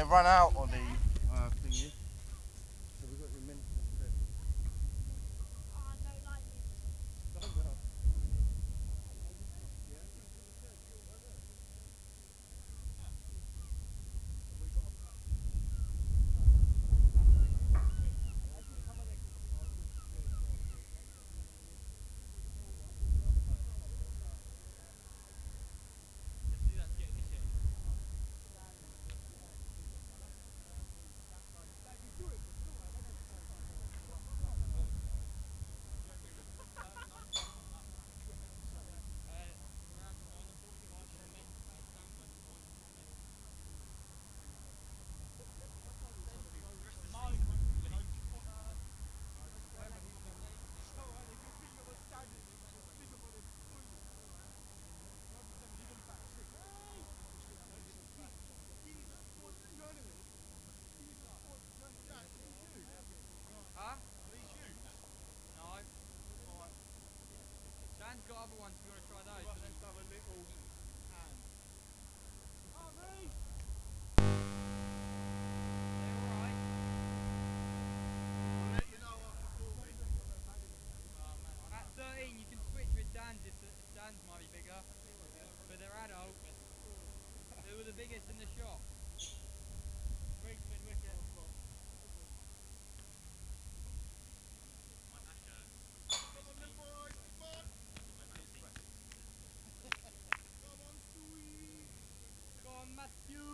They run out on the thingy. So we've got your mental set. Huh? No. Alright. Dan's got other ones if you want to try those. Let's have a little hand. They're alright. I'll let you know after 40. At 13 you can switch with Dan's if Dan's might be bigger. But they're adult. They were the biggest in the shop. Brisbane Wicket. Come on, little boys, come on. Come on, sweet. Go on, Matthew!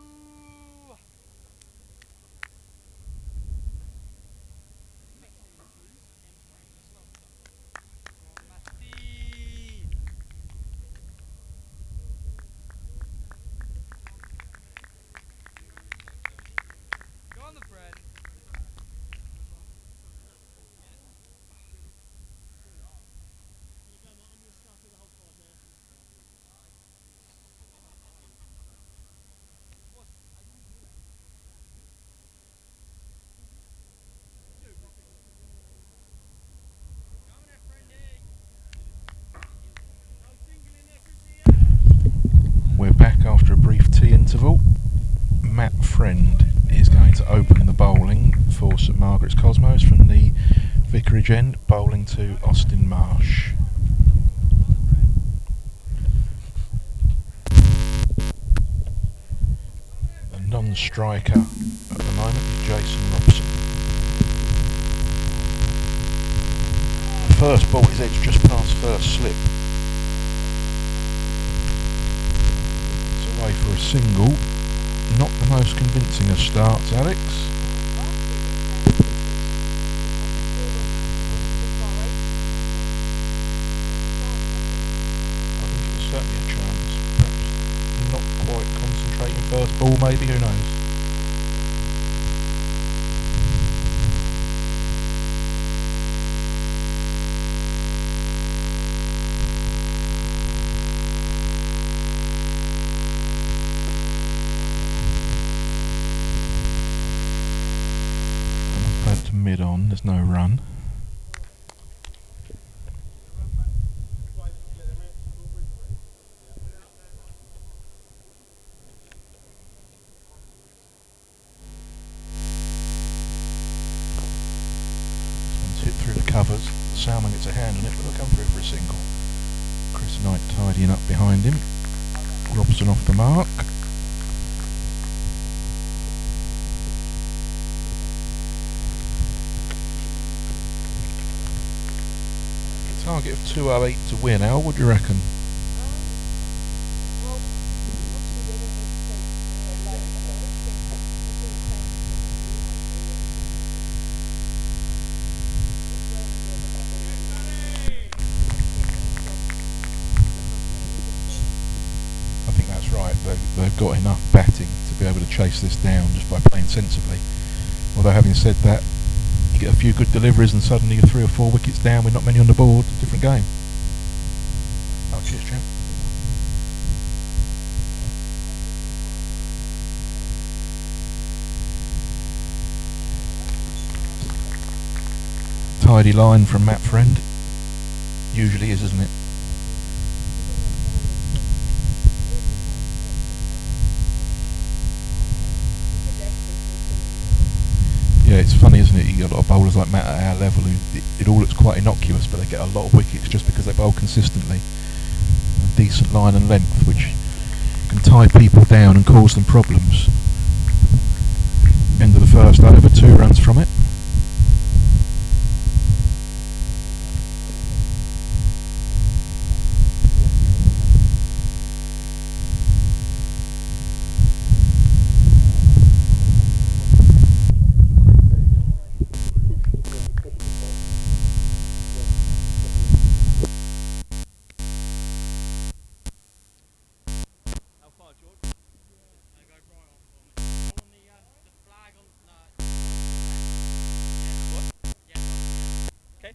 Go on, Matty! Go on, the friend! We're back after a brief tea interval. Matt Friend is going to open the bowling for St Margaret's Cosmos from the Vicarage end, bowling to Austin Marsh. The non-striker at the moment is Jason Robson. The first ball is edged just past first slip. Away for a single. Not the most convincing of starts, Alex. I think it was certainly a chance. Perhaps not quite concentrating first ball, maybe, who knows. Mid on, there's no run. This one's hit through the covers. Salmon gets a hand on it, but they'll come through for a single. Chris Knight tidying up behind him. Robson off the mark. Target of 208 to win. Al, what do you reckon? I think that's right. They've got enough batting to be able to chase this down just by playing sensibly. Although having said that, you get a few good deliveries and suddenly you're 3 or 4 wickets down with not many on the board. Different game. Oh, cheers, champ. Tidy line from Matt Friend. Usually is, isn't it? see a lot of bowlers like Matt at our level who it all looks quite innocuous, but they get a lot of wickets just because they bowl consistently. A decent line and length, which can tie people down and cause them problems. End of the first over, 2 runs from it. How far, George? Go right on for me. On the flag on what? Yeah. Okay.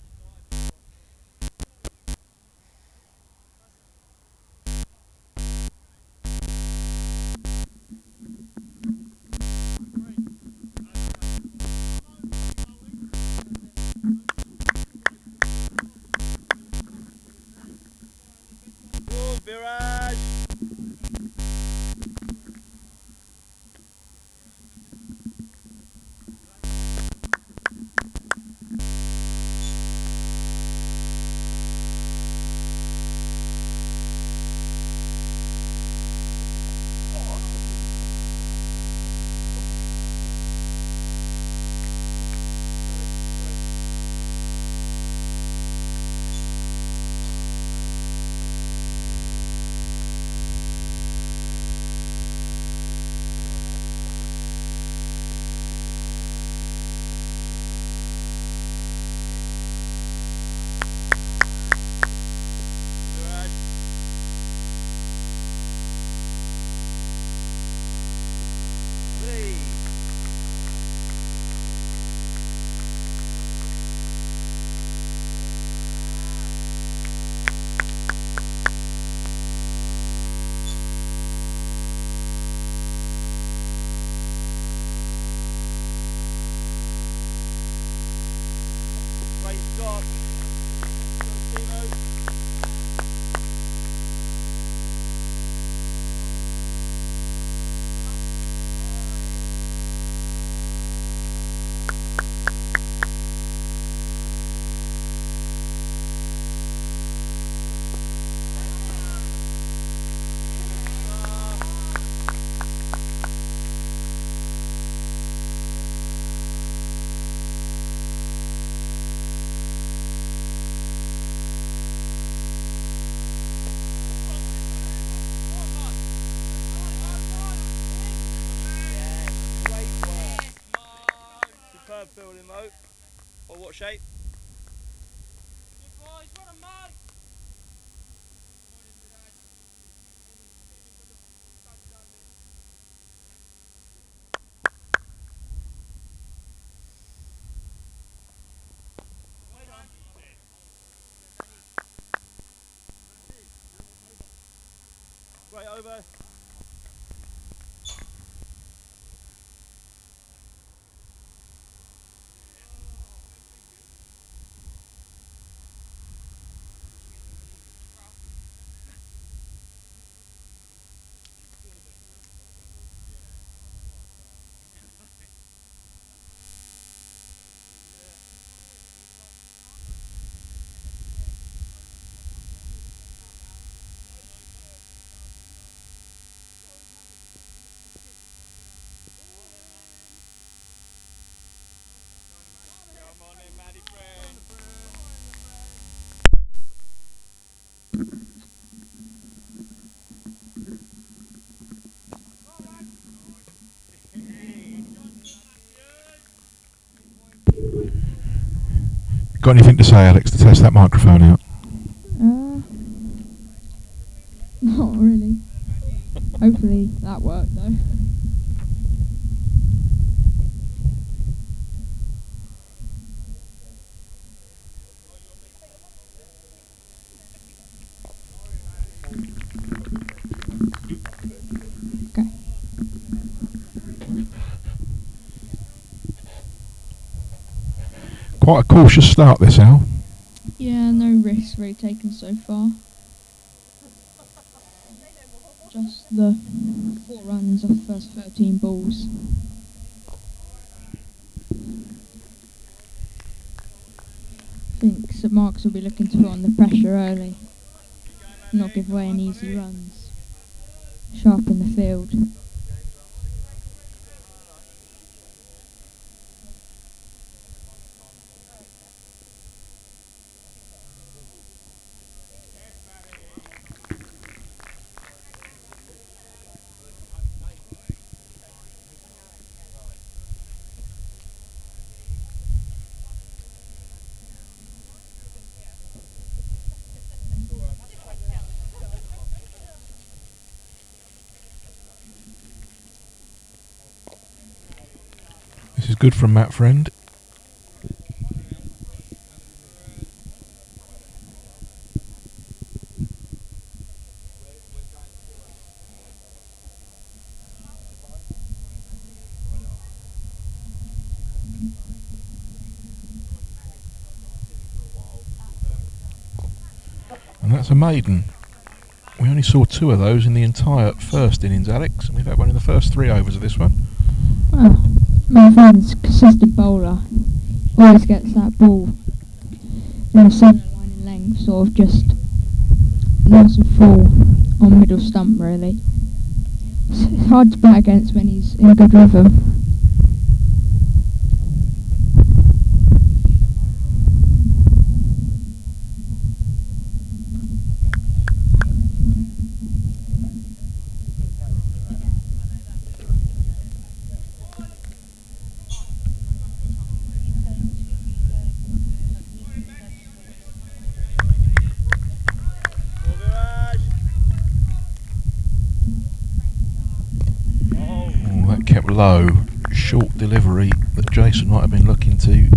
Good, Viraj. Great stop. Go, Timo. Superb fielding, Mo. Or what shape? Good boys, what a mug! Great over. Come on in, Maddie friend. Got anything to say, Alex, to test that microphone out? Not really. Hopefully that worked though. Okay. Quite a cautious start this, Al. Yeah, no risks really taken so far. Just the 4 runs off the first 13 balls. Marks will be looking to put on the pressure early, not give away any easy runs. Sharpen the field. This is good from Matt Friend. And that's a maiden. We only saw 2 of those in the entire first innings, Alex, and we've had one in the first 3 overs of this one. Well, my friend's consistent bowler always gets that ball in a similar line in length, sort of just nice and full on middle stump really. It's hard to bat against when he's in good rhythm. Kept low, short delivery that Jason might have been looking to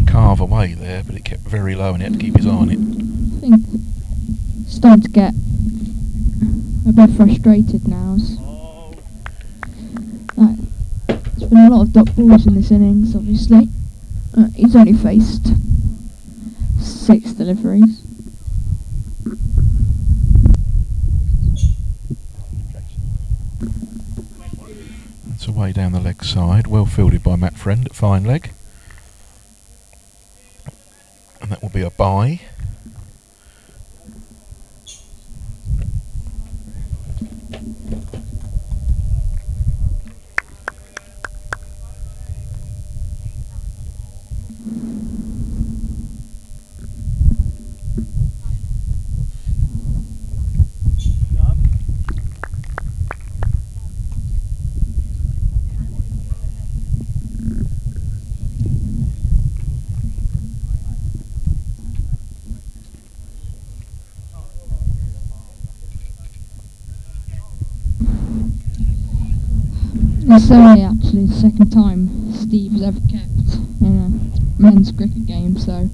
carve away there, but it kept very low and he had to keep his eye on it. I think it's starting to get a bit frustrated now. There's been a lot of dot balls in this innings, obviously. He's only faced 6 deliveries. It's away down the leg side, well fielded by Matt Friend at fine leg. And that will be a bye. It's only actually the second time Steve's ever kept in a men's cricket game, so...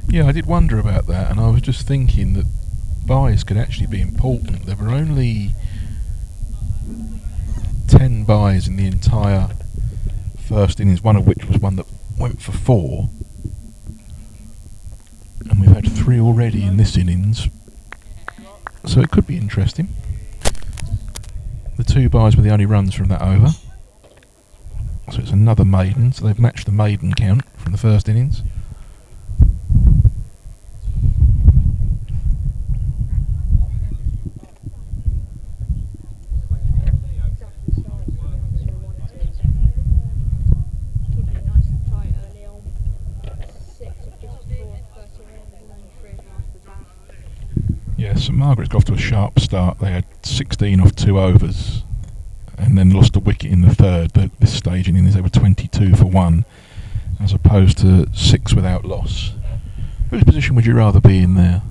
Yeah, I did wonder about that, and I was just thinking that byes could actually be important. There were only 10 byes in the entire first innings, one of which was one that went for 4. And we've had 3 already in this innings, so it could be interesting. The 2 byes were the only runs from that over. So it's another maiden, so they've matched the maiden count from the first innings. Yes, Margaret's got off to a sharp start. They had 16 off 2 overs and then lost a wicket in the third. But this stage in innings they were 22 for 1 as opposed to 6 without loss. Whose position would you rather be in there?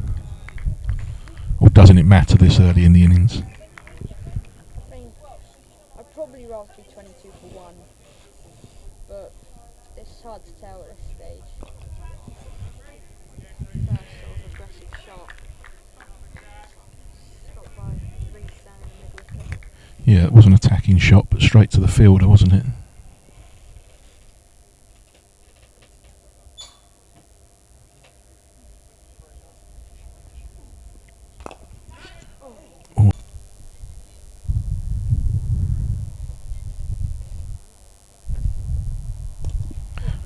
Or doesn't it matter this early in the innings? I think I'd probably rather be 22 for 1, but it's hard to tell at this stage. First sort of aggressive shot. Stopped by Reece down in the middle of the pitch. Yeah, it was an attacking shot, but straight to the fielder, wasn't it? Oh.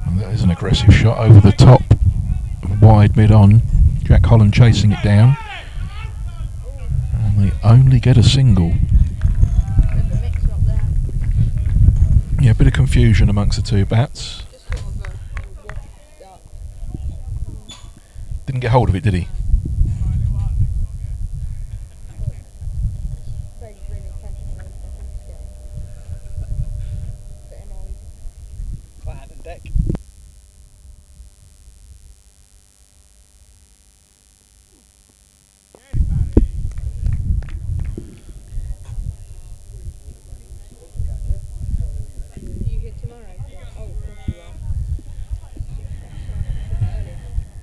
And that is an aggressive shot over the top. wide mid-on. Jack Holland chasing it down. And they only get a single. Bit of a mix-up there. Yeah, a bit of confusion amongst the two bats. Just sort of a washed up. Didn't get hold of it, did he? Very really attention, I think it's getting a bit annoyed. Flat and deck. Are you here tomorrow? Oh, of course you are. Earlier.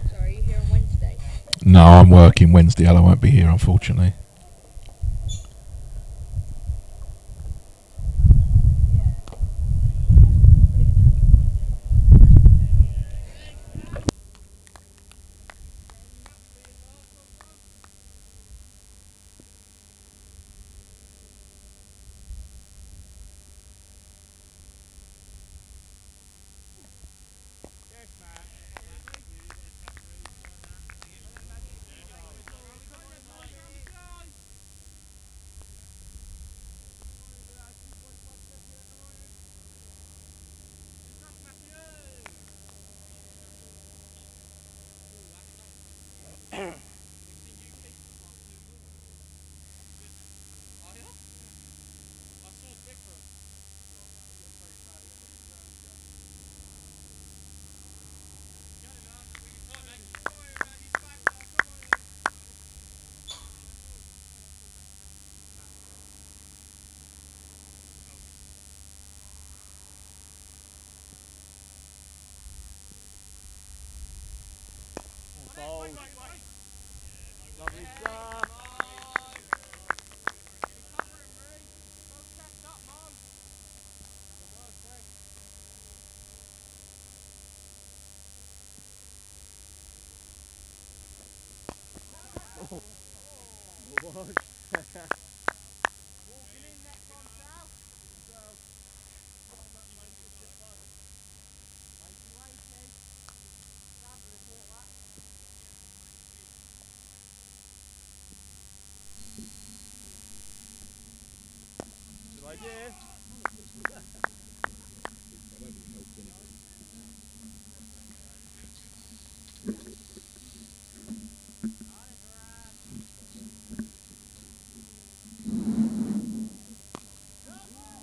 Sorry, are you here on Wednesday? No, I'm working Wednesday. I won't be here, unfortunately. Bowls. Lovely stuff. Good idea.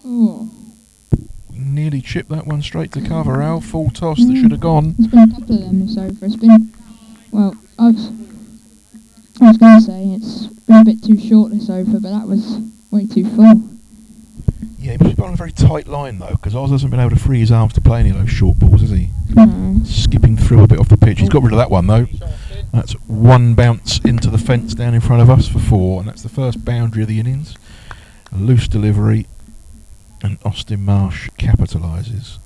Oh, Nearly chipped that one straight to cover. Al, full toss that should have gone. there's been a couple of them so far. It's been, well, I was going to say it's been a bit too short this over, but that was way too full. Yeah, he must be on a very tight line though, because Oz hasn't been able to free his arms to play any of those short balls, has he? No. Skipping through a bit off the pitch. He's got rid of that one though. That's one bounce into the fence down in front of us for 4, and that's the first boundary of the innings. A loose delivery, and Austin Marsh capitalises.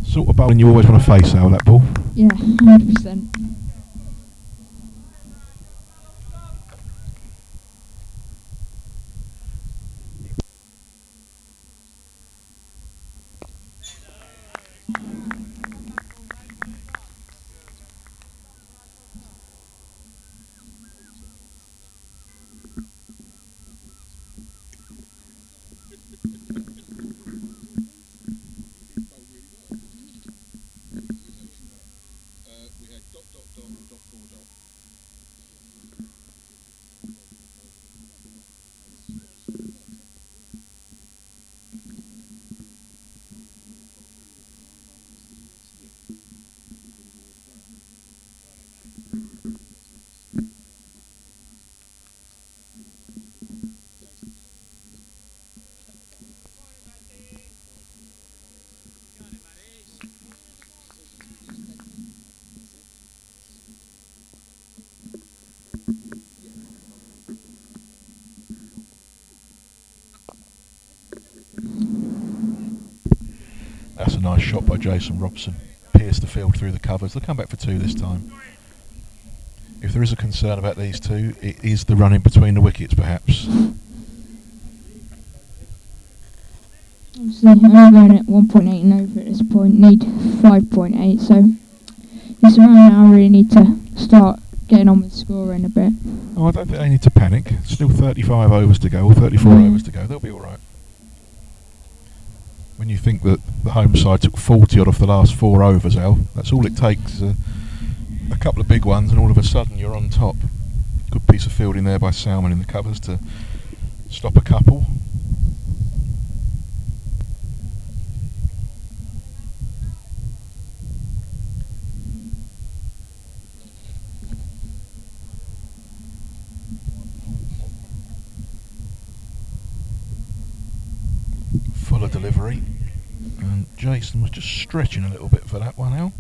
Sort of bowling you always want to face, Al, that ball. Yeah, 100%. That's a nice shot by Jason Robson. Pierced the field through the covers. They'll come back for 2 this time. If there is a concern about these two, it is the run in between the wickets, perhaps. Obviously, only going at 1.8 over at this point, need 5.8, so it's around now I really need to start getting on with scoring a bit. Oh, I don't think they need to panic. Still 35 overs to go, or 34 overs to go. They'll be all right. When you think that the home side took 40 odd off the last 4 overs, Al, that's all it takes. A couple of big ones, and all of a sudden you're on top. Good piece of fielding there by Salmon in the covers to stop a couple. Fuller delivery, and Jason was just stretching a little bit for that one, Al.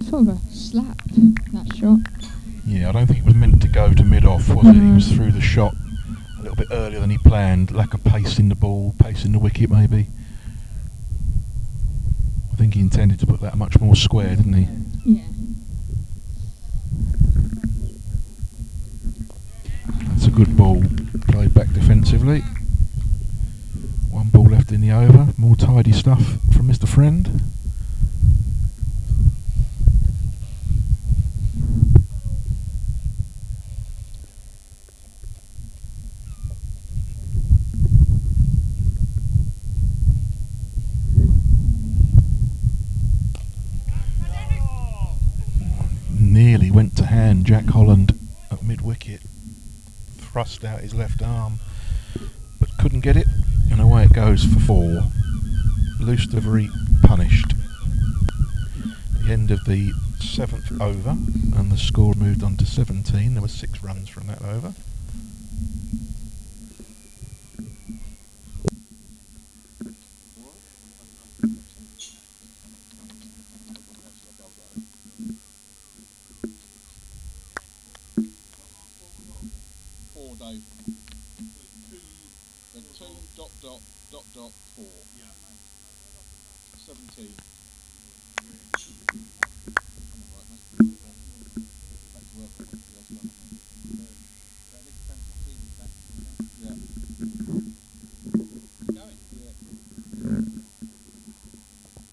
Sort of a slap, that shot. Yeah, I don't think it was meant to go to mid-off, was it? He was through the shot a little bit earlier than he planned. Lack of pace in the ball, pace in the wicket maybe. I think he intended to put that much more square, didn't he? Yeah. That's a good ball, played back defensively. 1 ball left in the over, more tidy stuff from Mr. Friend. Nearly went to hand. Jack Holland at mid-wicket thrust out his left arm but couldn't get it, and away it goes for 4. Loose delivery punished. The end of the 7th over, and the score moved on to 17. There were 6 runs from that over. Dave. The 2.4. 17.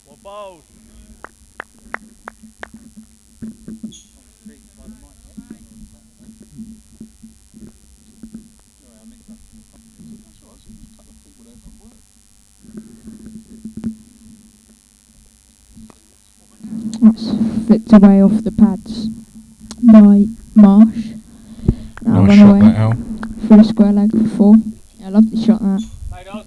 Well bowled. That's flicked away off the pads by Marsh. Now Nice run shot away that, Al. for a square leg for 4. Yeah, I love the shot that. Hey, Dawes.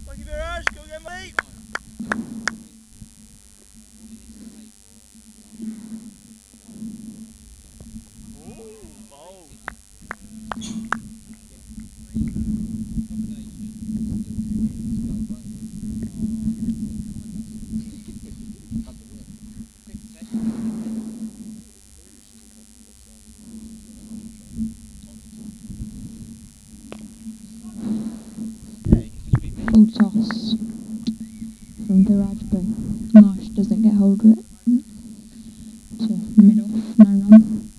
Thank you very much. Go again, mate. Full toss from Viraj, but Marsh doesn't get hold of it. So mid off, no run.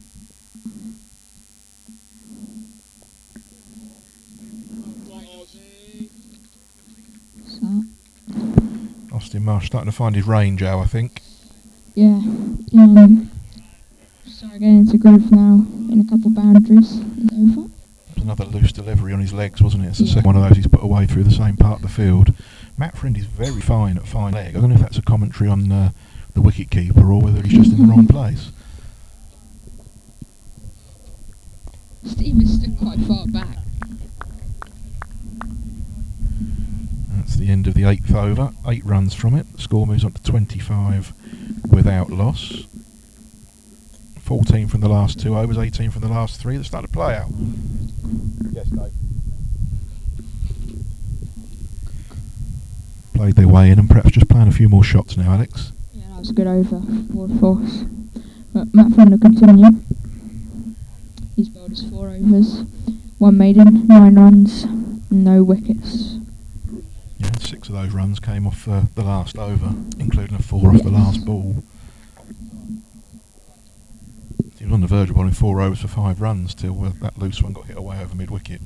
So Austin Marsh starting to find his range, Al, I think. yeah, start getting into groove now in a couple boundaries. It's over. Another loose delivery on his legs, wasn't it? It's the Yeah. second one of those he's put away through the same part of the field. Matt Friend is very fine at fine leg. I don't know if that's a commentary on the wicket keeper or whether he's just in the wrong place. Steve is still quite far back. That's the end of the 8th over. 8 runs from it. The score moves on to 25 without loss. 14 from the last 2 overs, 18 from the last 3. They started play out. Yes, Dave. Played their way in and perhaps just playing a few more shots now, Alex. Yeah, that was a good over for the force. But Matt Friend will continue. He's bowled his 4 overs, 1 maiden, 9 runs, no wickets. Yeah, 6 of those runs came off the last over, including a 4 off the last ball. He was on the verge of bowling 4 overs for 5 runs till that loose one got hit away over mid-wicket.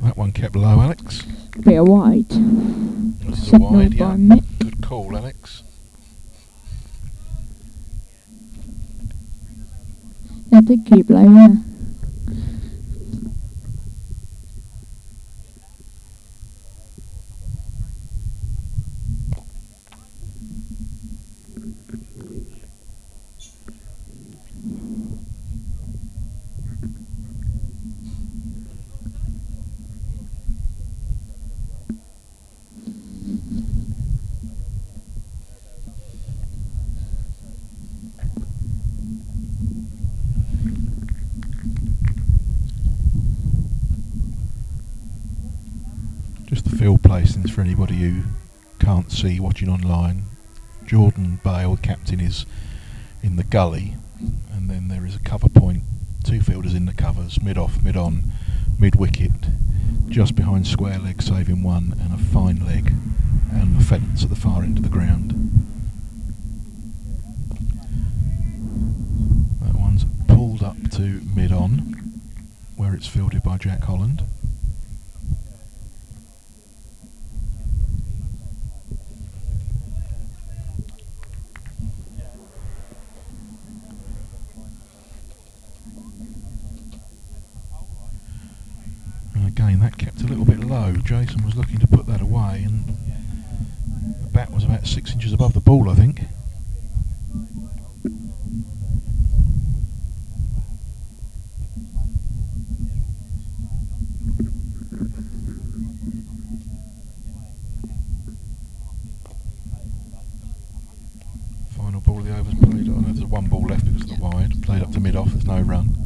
That one kept low, Alex. Bit of wide. This is a Signalled wide, by yeah. Mick. Good call, Alex. It did keep low, yeah. Just the field placings for anybody who can't see watching online. Jordan Bale, captain, is in the gully, and then there is a cover point, 2 fielders in the covers, mid-off, mid-on, mid-wicket, just behind square leg, saving 1, and a fine leg, and the fence at the far end of the ground. That one's pulled up to mid-on, where it's fielded by Jack Holland. Again, that kept a little bit low. Jason was looking to put that away, and the bat was about 6 inches above the ball, I think. Final ball of the overs played. Oh no, there's 1 ball left because of the wide. Played up to mid-off, there's no run.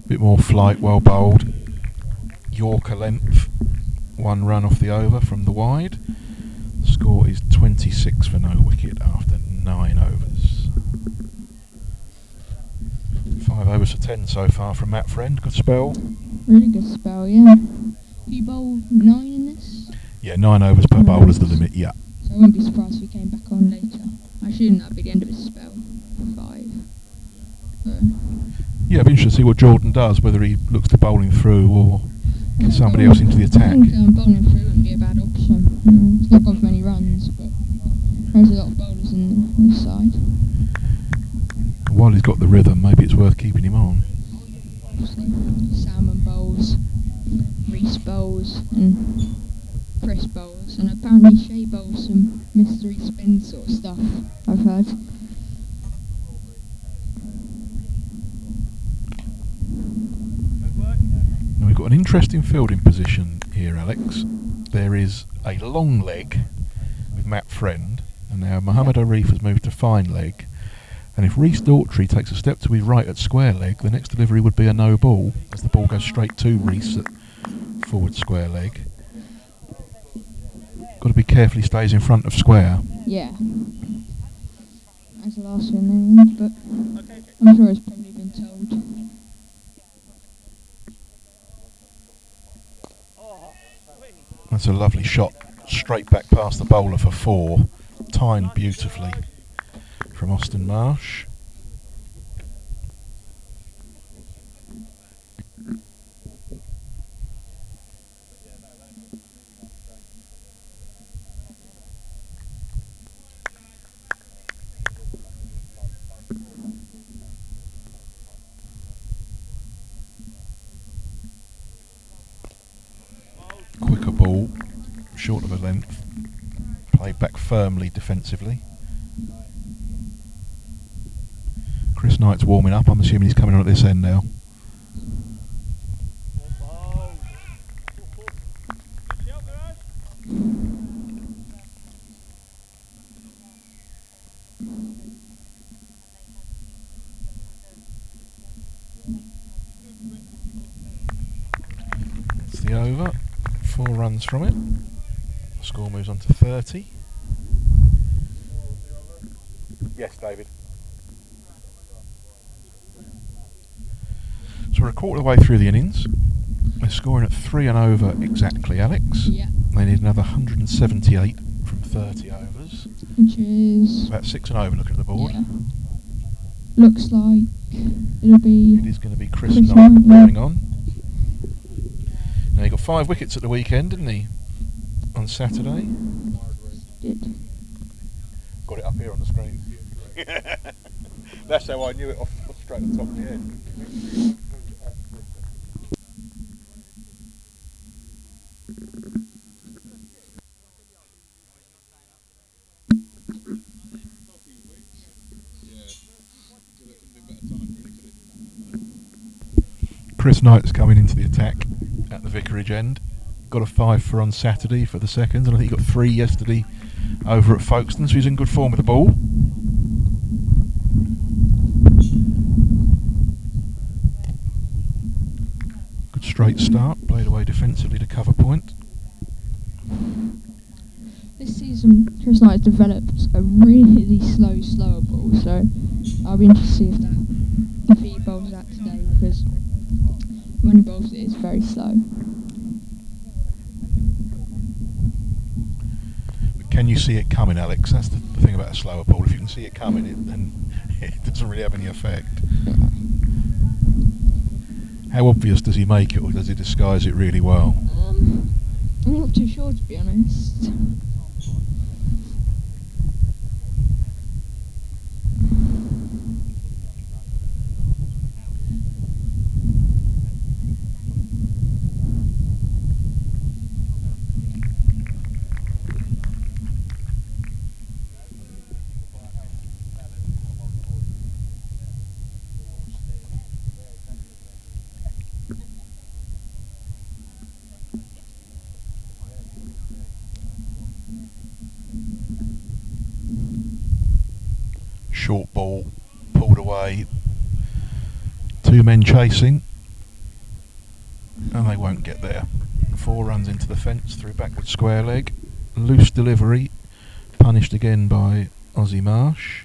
Bit more flight, well bowled. Yorker length, 1 run off the over from the wide. The score is 26 for no wicket after 9 overs. 5 overs for 10 so far from Matt Friend. Good spell. Really good spell, yeah. You bowled 9 in this? Yeah, 9 overs per bowl is the limit, yeah. So I wouldn't be surprised if he came back on later. I assume that'd be the end of his spell. 5. Yeah, it'd be interesting to see what Jordan does, whether he looks to bowling through or get somebody else into the attack. I think bowling through wouldn't be a bad option. It's not gone for many runs, but there's a lot of bowlers in this side. While he's got the rhythm, maybe it's worth keeping him on. Obviously, Salmon bowls, Reese bowls, and Chris bowls, and apparently Shea bowls some mystery spin sort of stuff, I've heard. Now we've got an interesting fielding position here, Alex. There is a long leg with Matt Friend, and now Mohammed Arif has moved to fine leg. And if Reece Daughtry takes a step to his right at square leg, the next delivery would be a no ball, as the ball goes straight to Reece at forward square leg. Got to be careful he stays in front of square. Yeah. That's the last one there, but I'm sure it's probably been told. That's a lovely shot, straight back past the bowler for 4, timed beautifully from Austin Marsh. ball, short of a length, played back firmly defensively. Chris Knight's warming up. I'm assuming he's coming on at this end now. It's the over. 4 runs from it. The score moves on to 30. Yes, David. So we're a quarter of the way through the innings. We're scoring at 3 and over exactly, Alex. Yeah. They need another 178 from 30 overs. Which is... About 6 and over looking at the board. Yeah. Looks like it'll be... It is going to be Chris Chris Knight Knight, yeah. going on. Now he got 5 wickets at the weekend, didn't he? On Saturday. Did. Got it up here on the screen. That's how I knew it off straight at the top of the head. Chris Knight's coming into the attack at the Vicarage end. Got a 5 for on Saturday for the seconds, and I think he got 3 yesterday over at Folkestone, so he's in good form with the ball. Good straight start, played away defensively to cover point. This season, Chris Knight has developed a really slower ball, so I'll be interested to see if he bowls that today, because when he bowls it, it's very slow. But can you see it coming, Alex? That's the thing about a slower ball. If you can see it coming, then it doesn't really have any effect. How obvious does he make it, or does he disguise it really well? I'm not too sure, to be honest. Short ball, pulled away. 2 men chasing, and they won't get there. 4 runs into the fence through backward square leg. Loose delivery, punished again by Ozzie Marsh.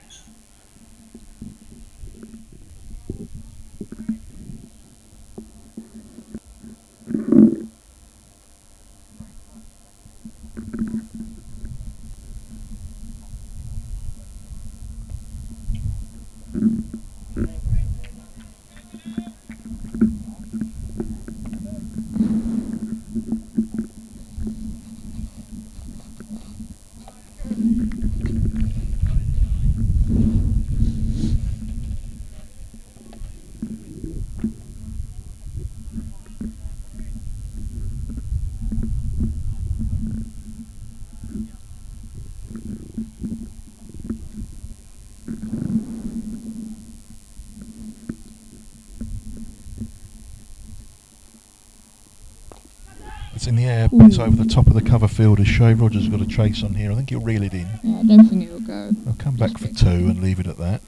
It's in the air, bats over the top of the cover field as Shay Rogers has got a chase on here. I think he'll reel it in. Yeah, I don't think it'll go. I'll come back for 2 and leave it at that.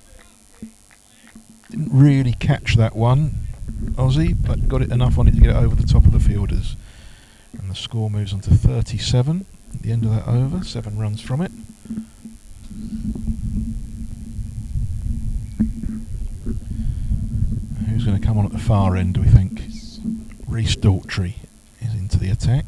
Didn't really catch that one, Ozzie, but got it enough on it to get it over the top of the fielders. And the score moves on to 37 at the end of that over, 7 runs from it. Who's going to come on at the far end, do we think? Rhys Daughtry is into the attack.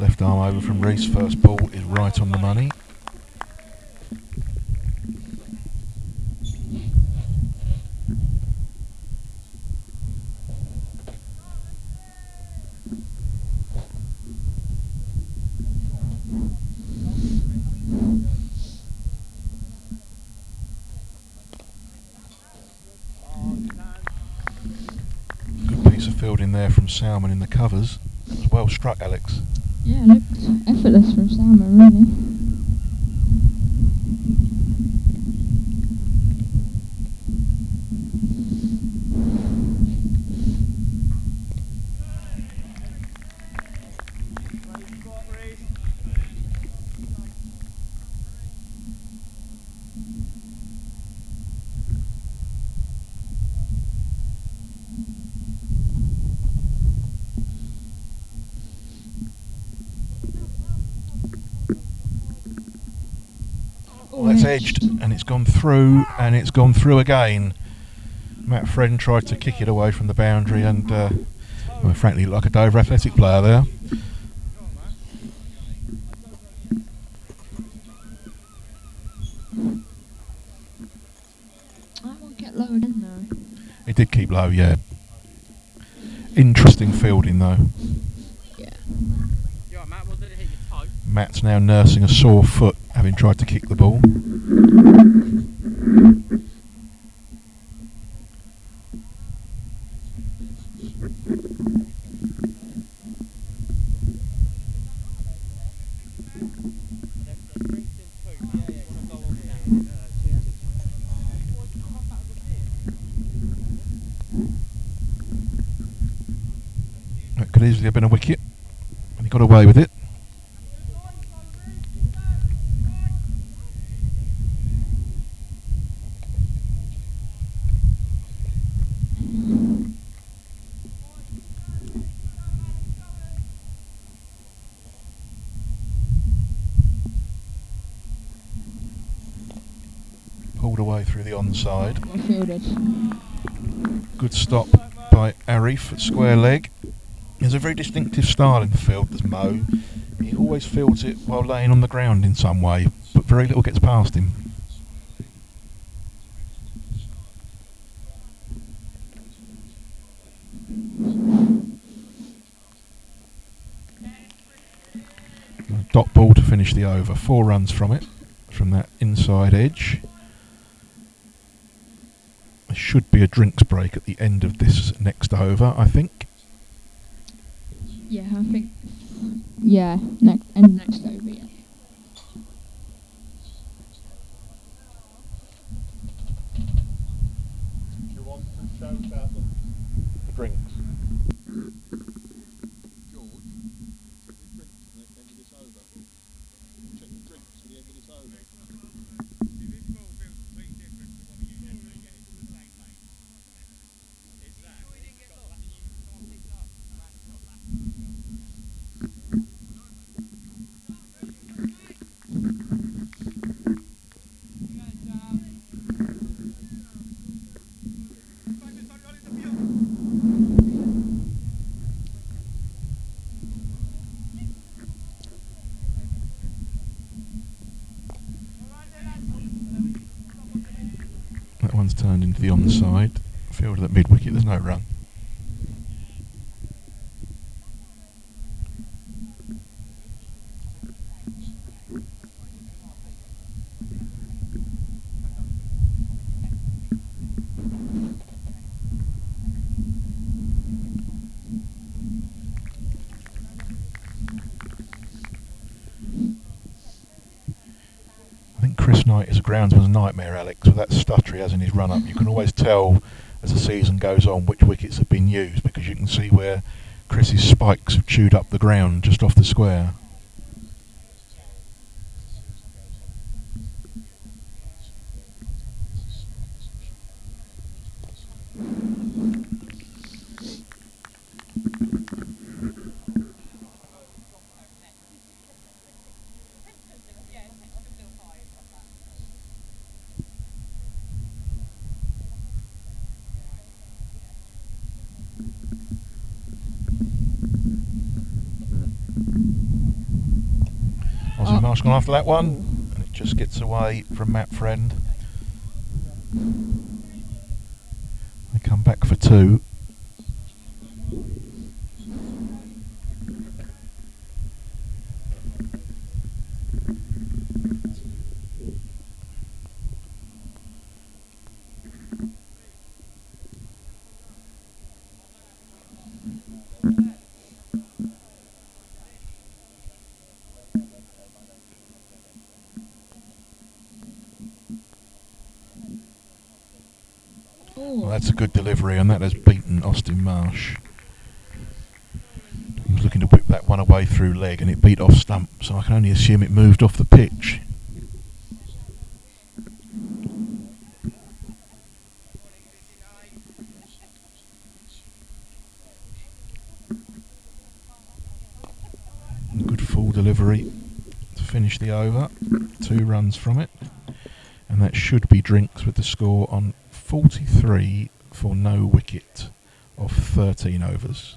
Left arm over from Reese. First ball is right on the money. Good piece of fielding there from Salmon in the covers. That was well struck, Alex. Yeah, it looked effortless from Salmon, really. Well, that's edged, and it's gone through, and it's gone through again. Matt Fredden tried to kick it away from the boundary, and well, frankly, like a Dover Athletic player there. That won't get low again, though. It did keep low, yeah. Interesting fielding, though. Yeah. You alright, Matt? Well, did it hit your toe? Matt's now nursing a sore foot, having tried to kick the ball. That could easily have been a wicket, and he got away with it. Pulled away through the onside. Well fielded. Good stop by Arif at square leg. He has a very distinctive style in the field, there's Mo. He always fields it while laying on the ground in some way, but very little gets past him. Dot ball to finish the over. 4 runs from it, from that inside edge. There should be a drinks break at the end of this next over, I think. Yeah, I think. Yeah, next over, yeah. Do you want to shout out the Drinks. George? The drinks at the end of this over. Check the drinks at the end of this over. That one's turned into the onside. Fielded at mid-wicket, there's no run. I think Chris Knight is a groundsman's nightmare, Alex, with that stutter he has in his run-up. You can always tell as the season goes on which wickets have been used, because you can see where Chris's spikes have chewed up the ground just off the square. Marsh gone after that one, and it just gets away from Matt Friend. They come back for 2. Well, that's a good delivery, and that has beaten Austin Marsh. He was looking to whip that one away through leg, and it beat off stump, so I can only assume it moved off the pitch. Good full delivery to finish the over. 2 runs from it, and that should be drinks with the score on 43 for no wicket of 13 overs.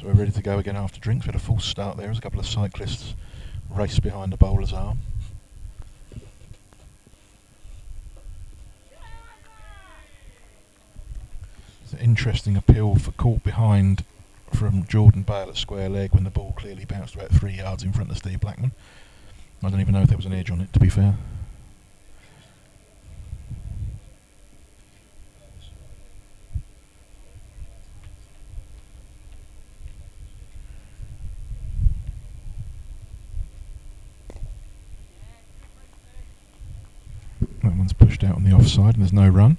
So we're ready to go again after drinks. We had a full start there as a couple of cyclists race behind the bowler's arm. It's an interesting appeal for caught behind from Jordan Bale at square leg when the ball clearly bounced about 3 yards in front of Steve Blackman. I don't even know if there was an edge on it, to be fair. That one's pushed out on the offside and there's no run.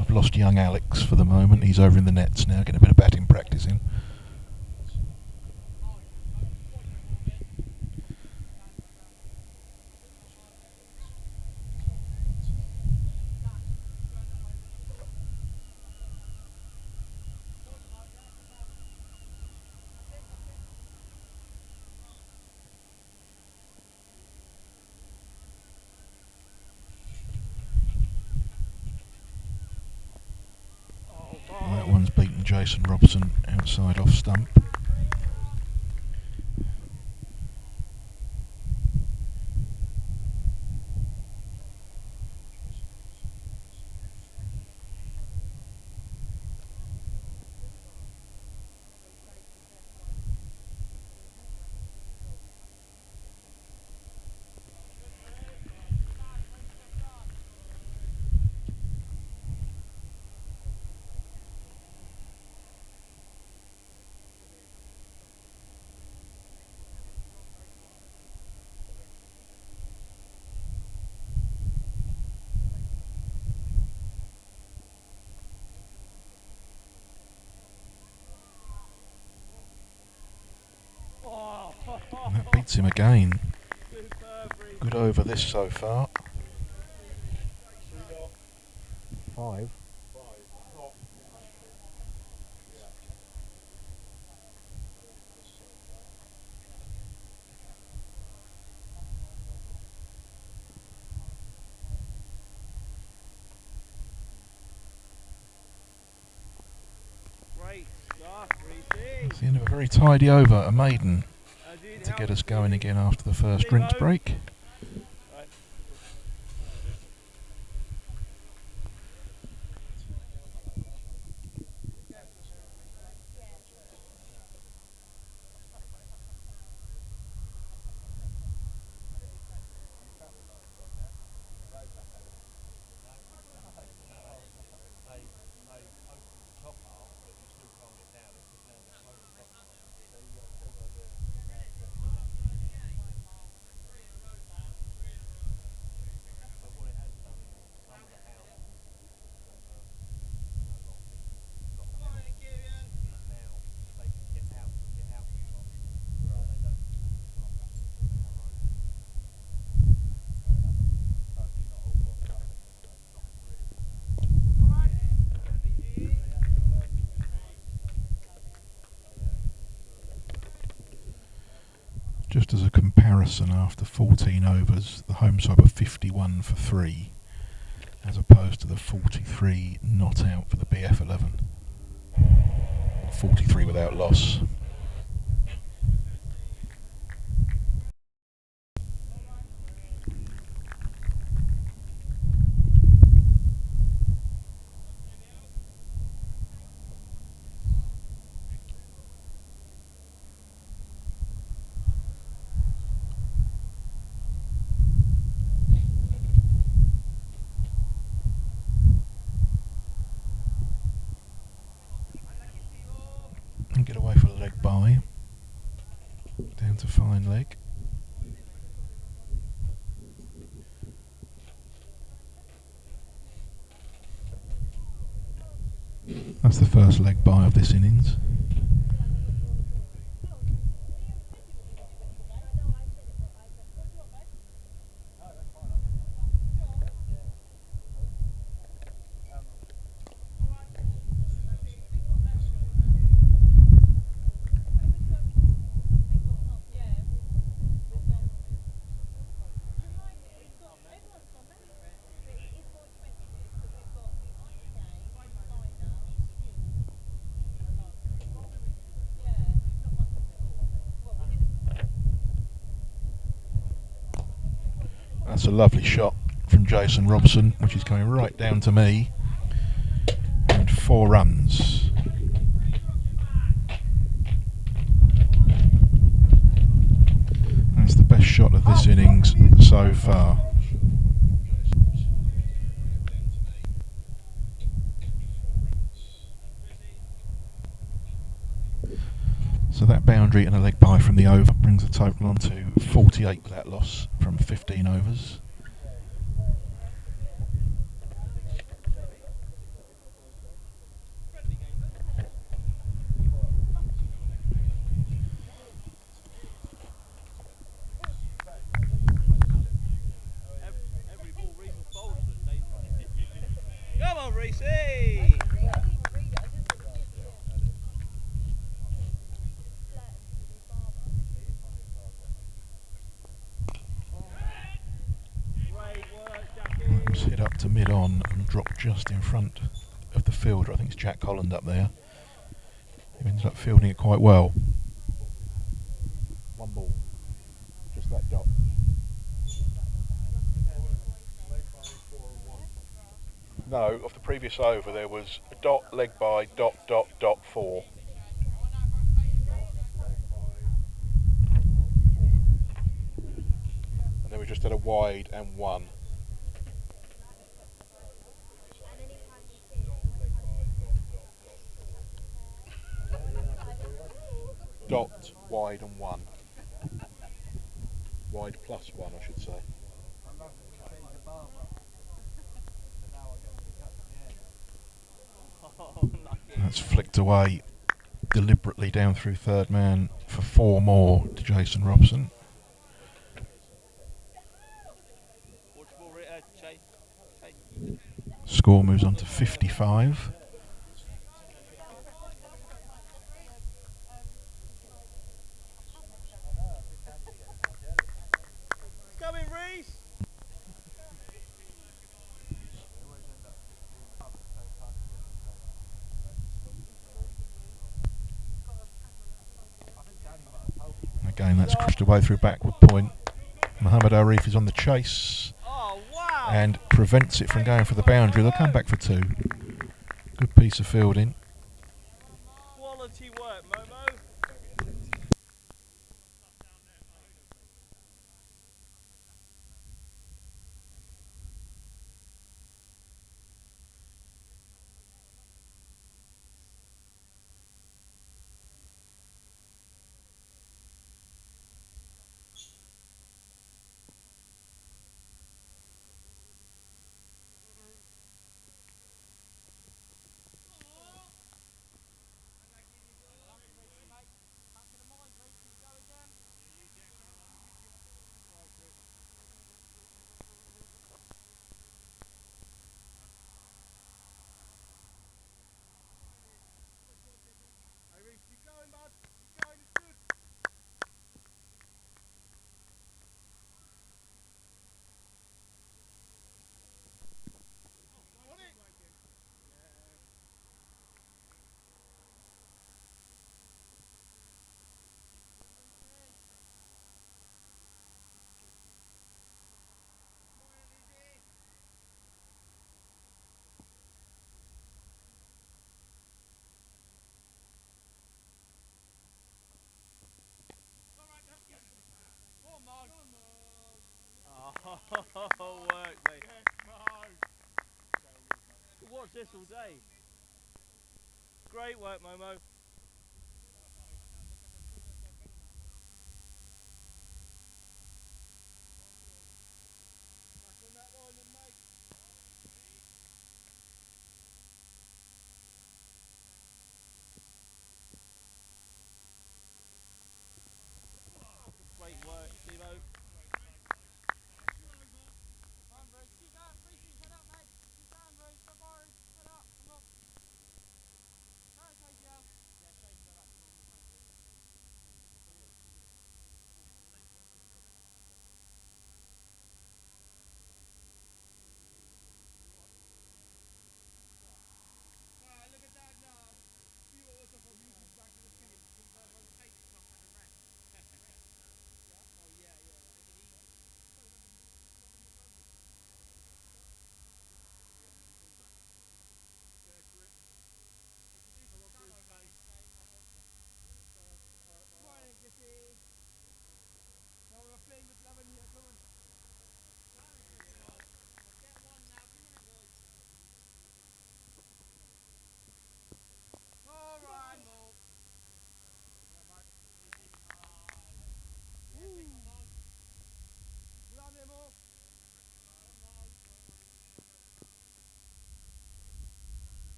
I've lost young Alex for the moment. He's over in the nets now, getting a bit of batting practice in. That one's beaten Jason Robson outside off stump. And that beats him again. Good over this so far. 5. It's the end of a very tidy over, a maiden, to get us going again after the first drinks break. Just as a comparison, after 14 overs, the home side were 51 for 3, as opposed to the 43 not out for the BF11. 43 without loss. And get away for the leg by. Down to fine leg. That's the first leg by of this innings. That's a lovely shot from Jason Robson, which is coming right down to me. And 4 runs. That's the best shot of this innings so far. So that boundary and a leg bye from the over brings the total on to 48 without loss from 15 overs. Every ball Reese has bowled us at Daisy. Come on, Reese! It was hit up to mid-on and dropped just in front of the fielder. I think it's Jack Holland up there. He ended up fielding it quite well. 1 ball. Just that dot. No, off the previous over there was a dot, leg by, dot, dot, dot, 4. And then we just had a wide and 1. Dot, wide and 1. Wide plus 1, I should say. That's flicked away deliberately down through third man for 4 more to Jason Robson. Score moves on to 55. Coming, Reese! Again, that's crushed away through backward point. Mohammed Arif is on the chase. Oh, wow! And prevents it from going for the boundary. They'll come back for 2. Good piece of fielding. Quality work, Momo. Oh, work, mate. Could watch this all day. Great work, Momo. Great work, Timo.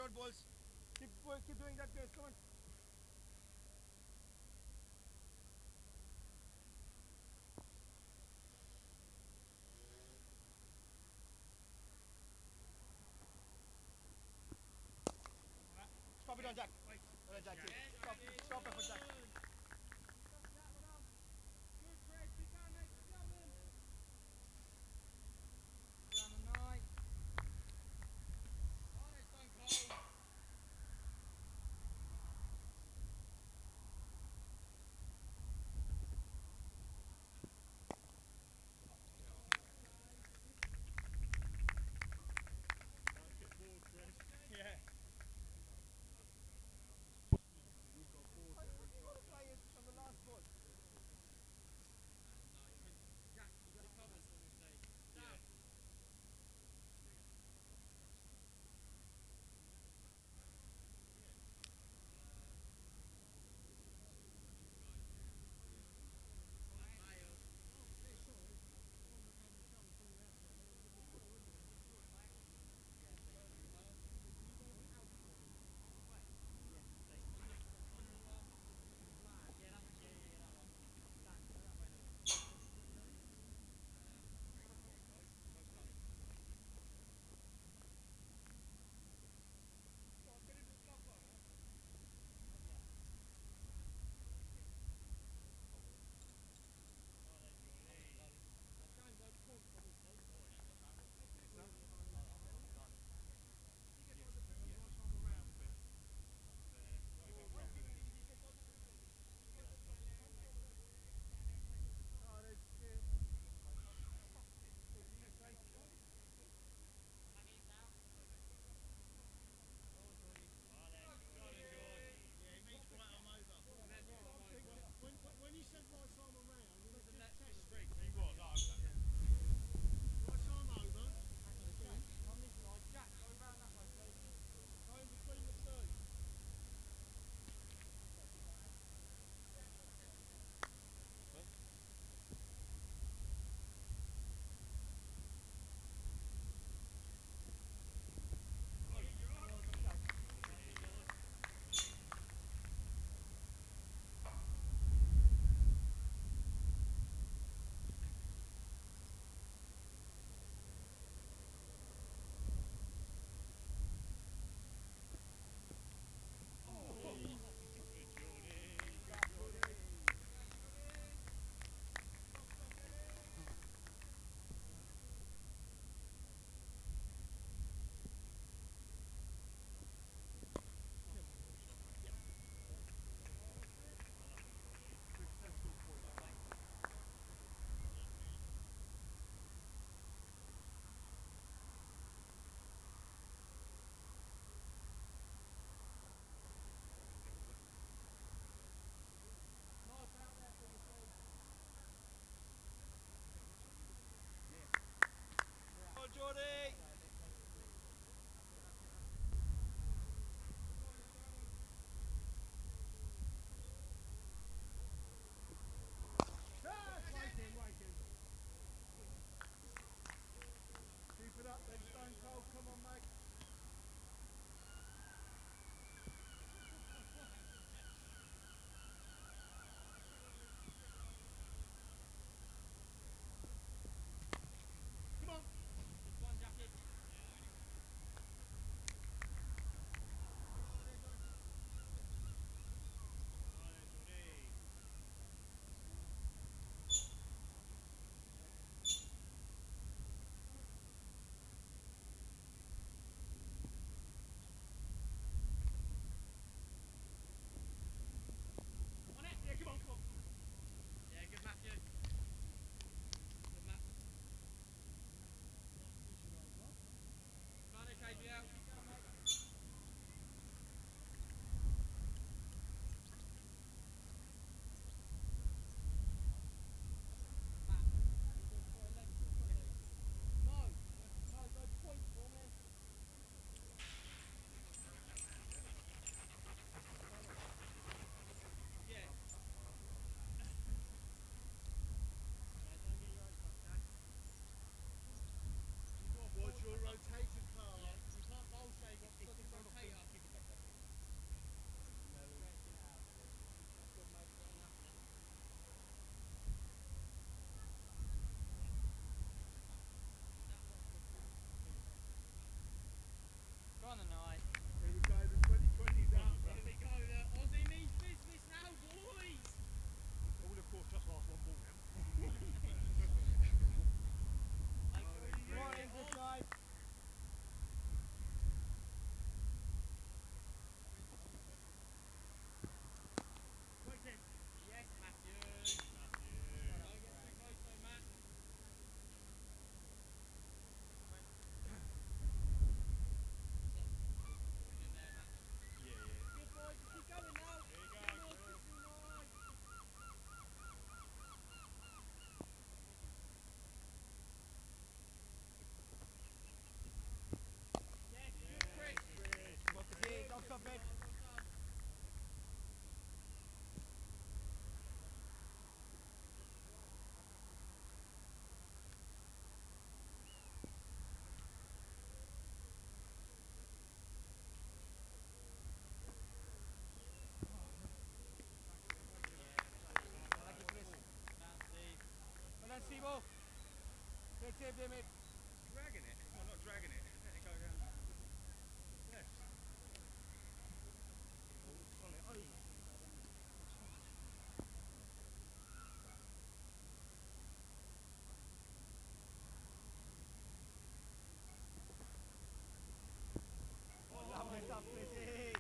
dot balls. Keep doing that, guys. Come on. Stop it on Jack. Well done, Jack. Stop it for Jack. Good, Chris. We can make it going. Down the night. Oh, it's so cold. Yeah. escape there, mate. Dragging it. Well, not dragging it. Let it go down. Left. Lovely stuff, Chrissy.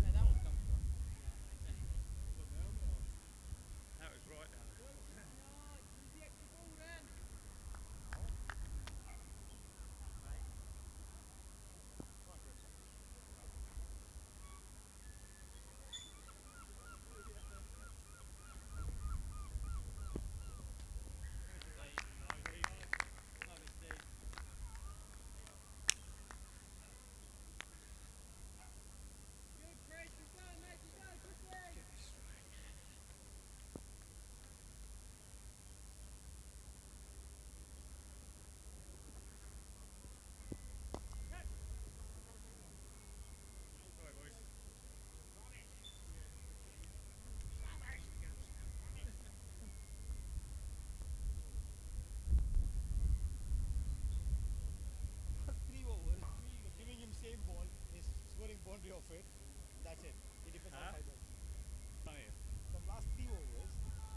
Where that one comes from? That was right. Use the extra ball then. Lovely, Steve. Good, Chris. Keep going, mate. Keep going quickly. Sorry, boys. Three overs, you're giving him same ball, he's scoring boundary of it. That's it. He defends all Huh? five balls. Oh, yeah. From last 3 overs,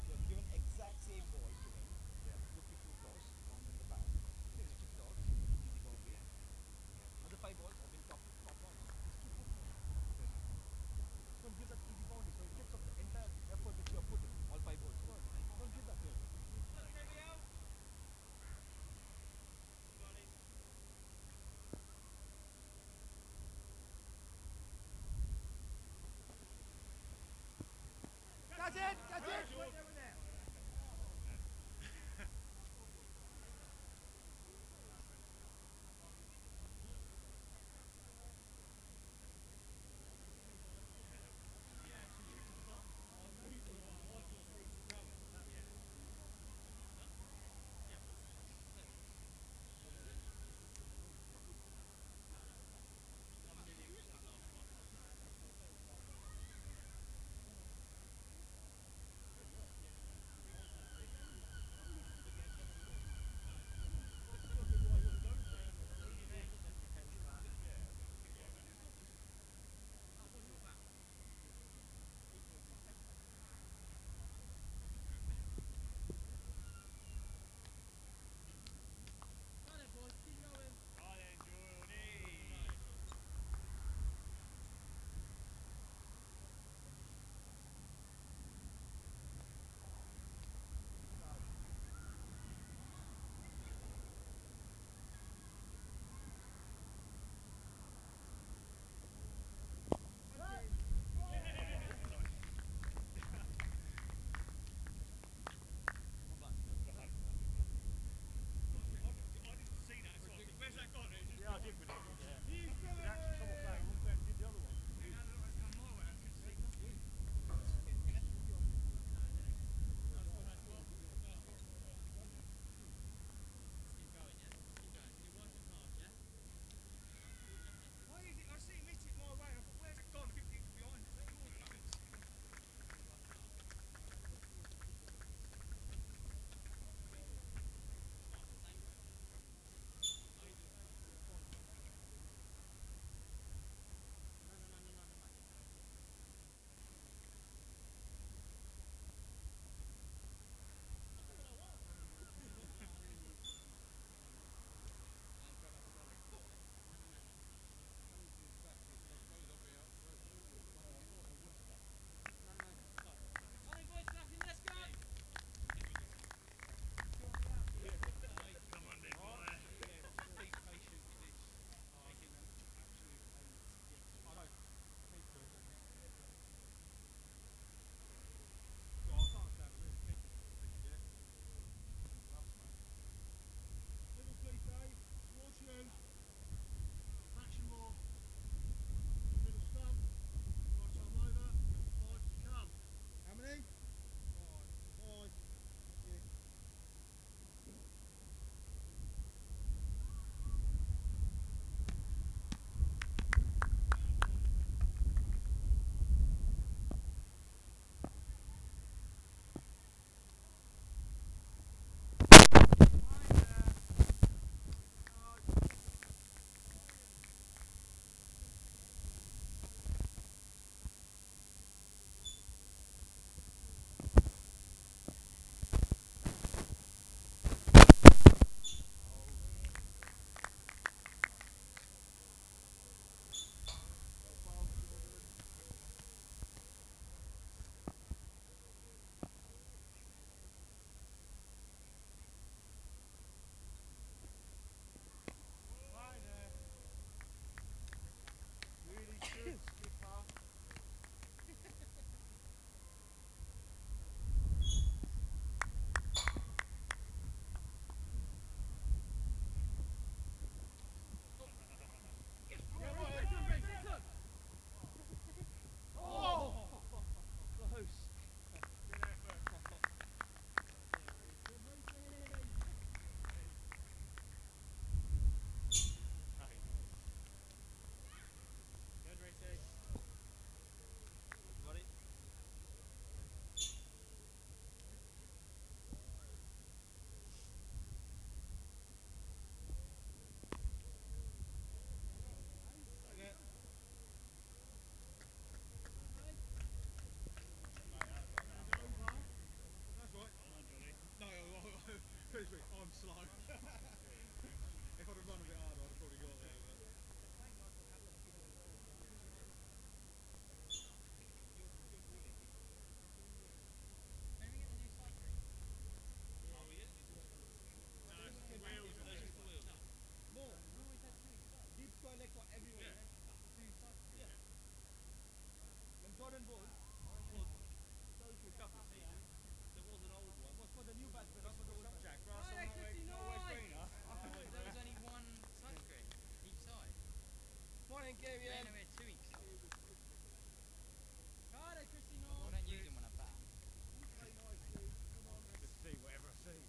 you have given exact same ball to him. Yeah. You pick 2 toss, found in the back. He has 6 dots, easy boundary. Other 5 balls have been top ones. Just keep putting it. Don't give that easy boundary, so it takes up the entire effort which you are putting. All 5 balls. Don't give that to him. Catch it! Catch it! Thank you, yeah. Here 2 weeks. Carter, Christine, I don't use him when I bat. Just see whatever I see.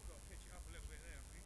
Got to pitch it up a little bit there, I think.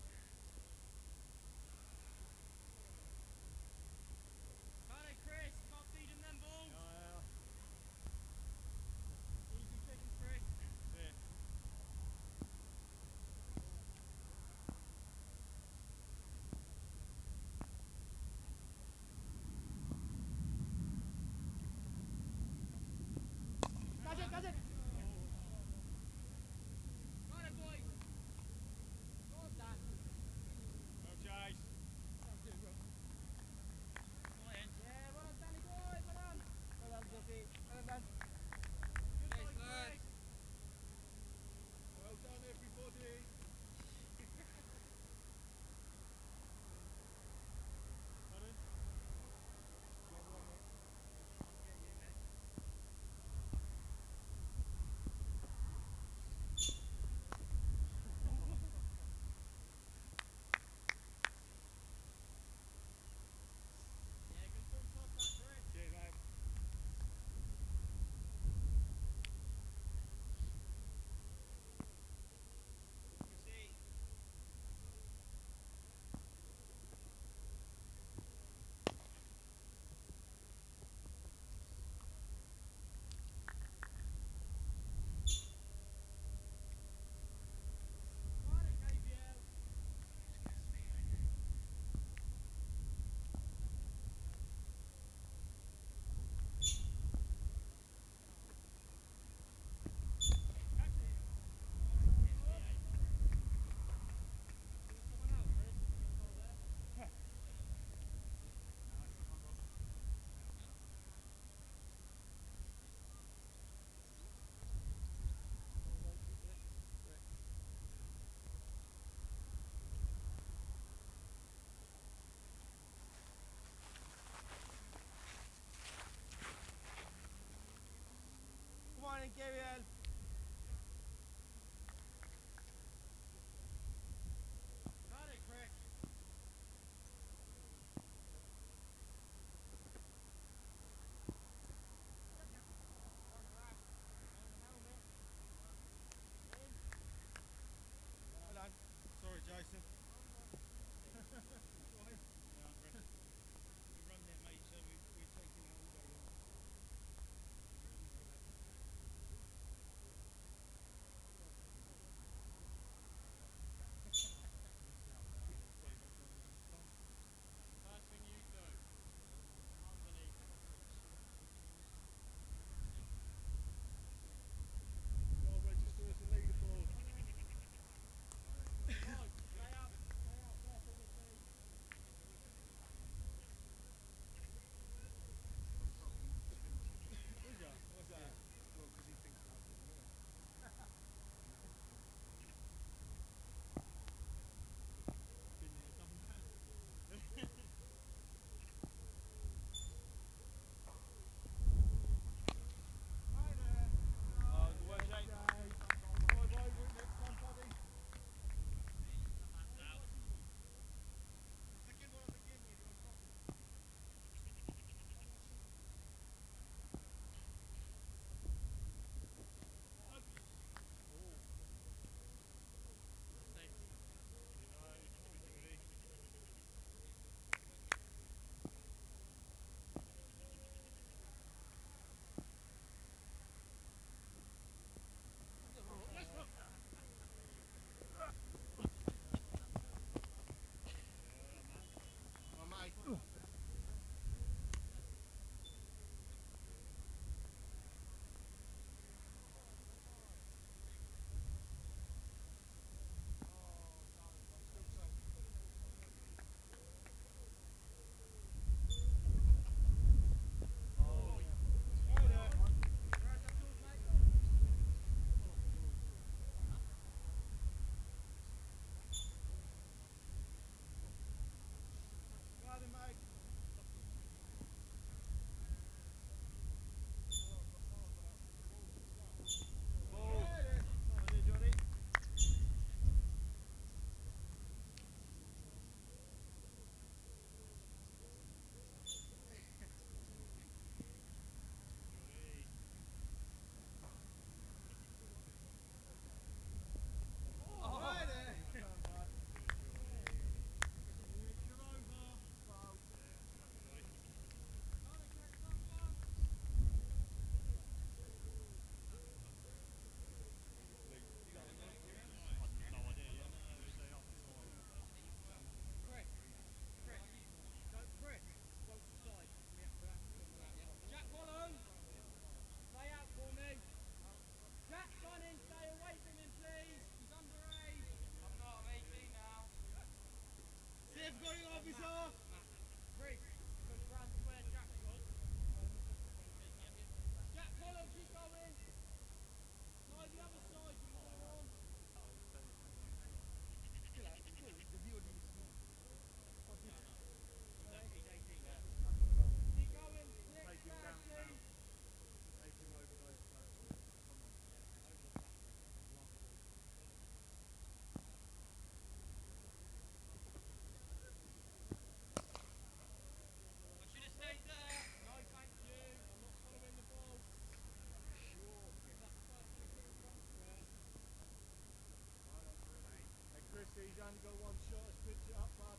can go one shot, switch it up, bud.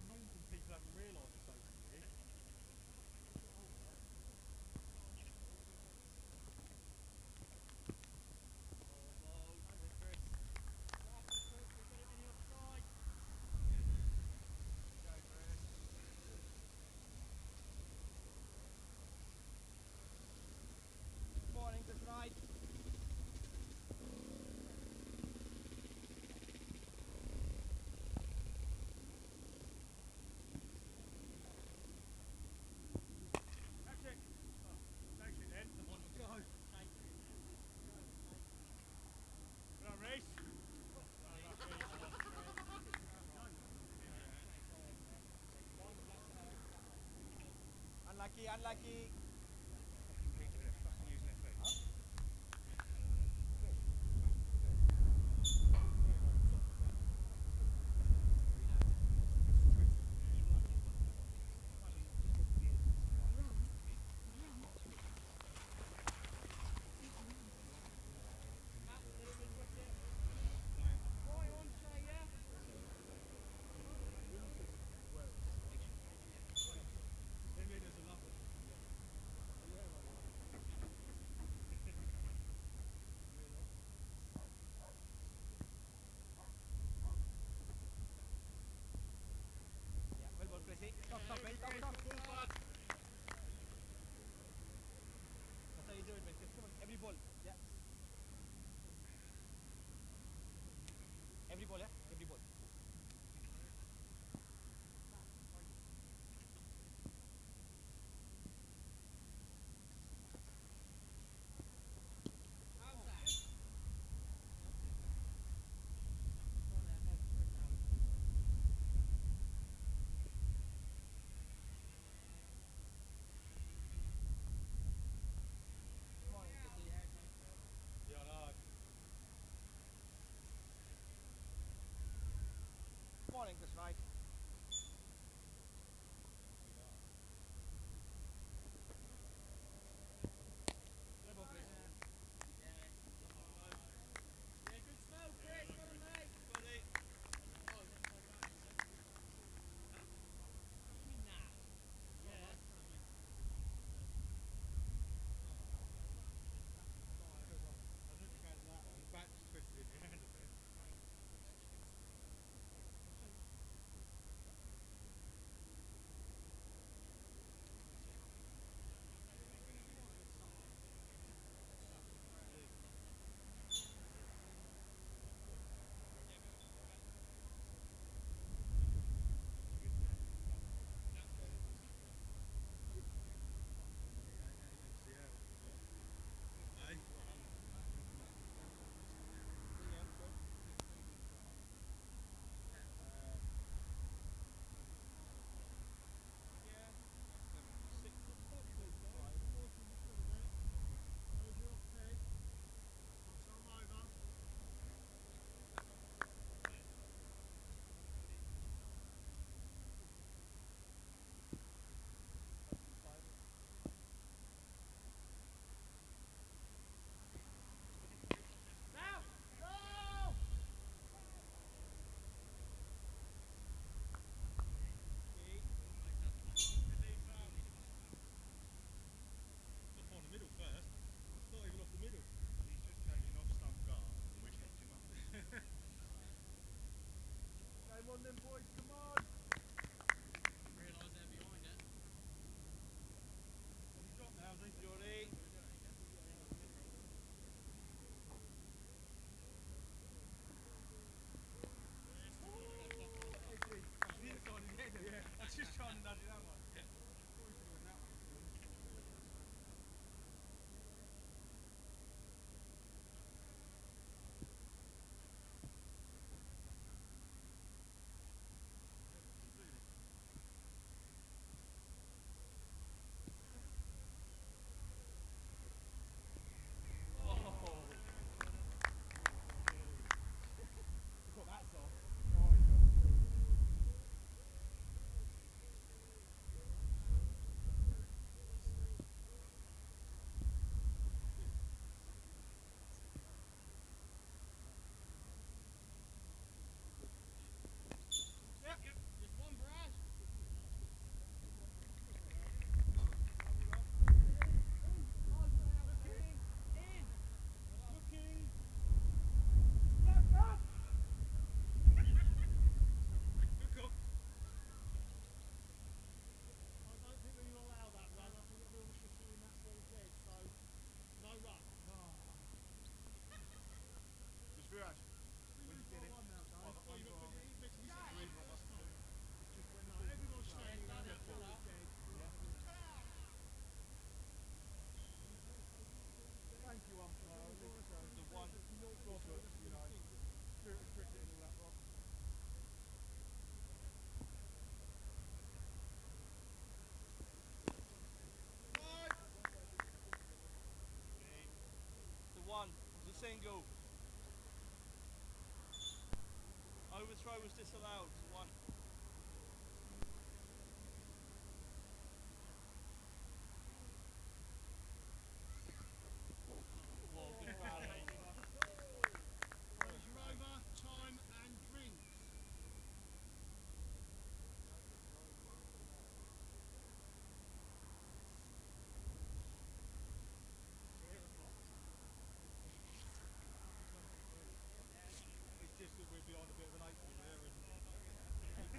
Amazing people haven't realised it's over here. Morning, Chris Wright. That's it. Oh, that's it then. Come on, go. Come on, Reece. Unlucky, unlucky. was disallowed. One. Well, good foul. What is your over? Time and drinks. It's just that we're behind a bit of an 8 ball there and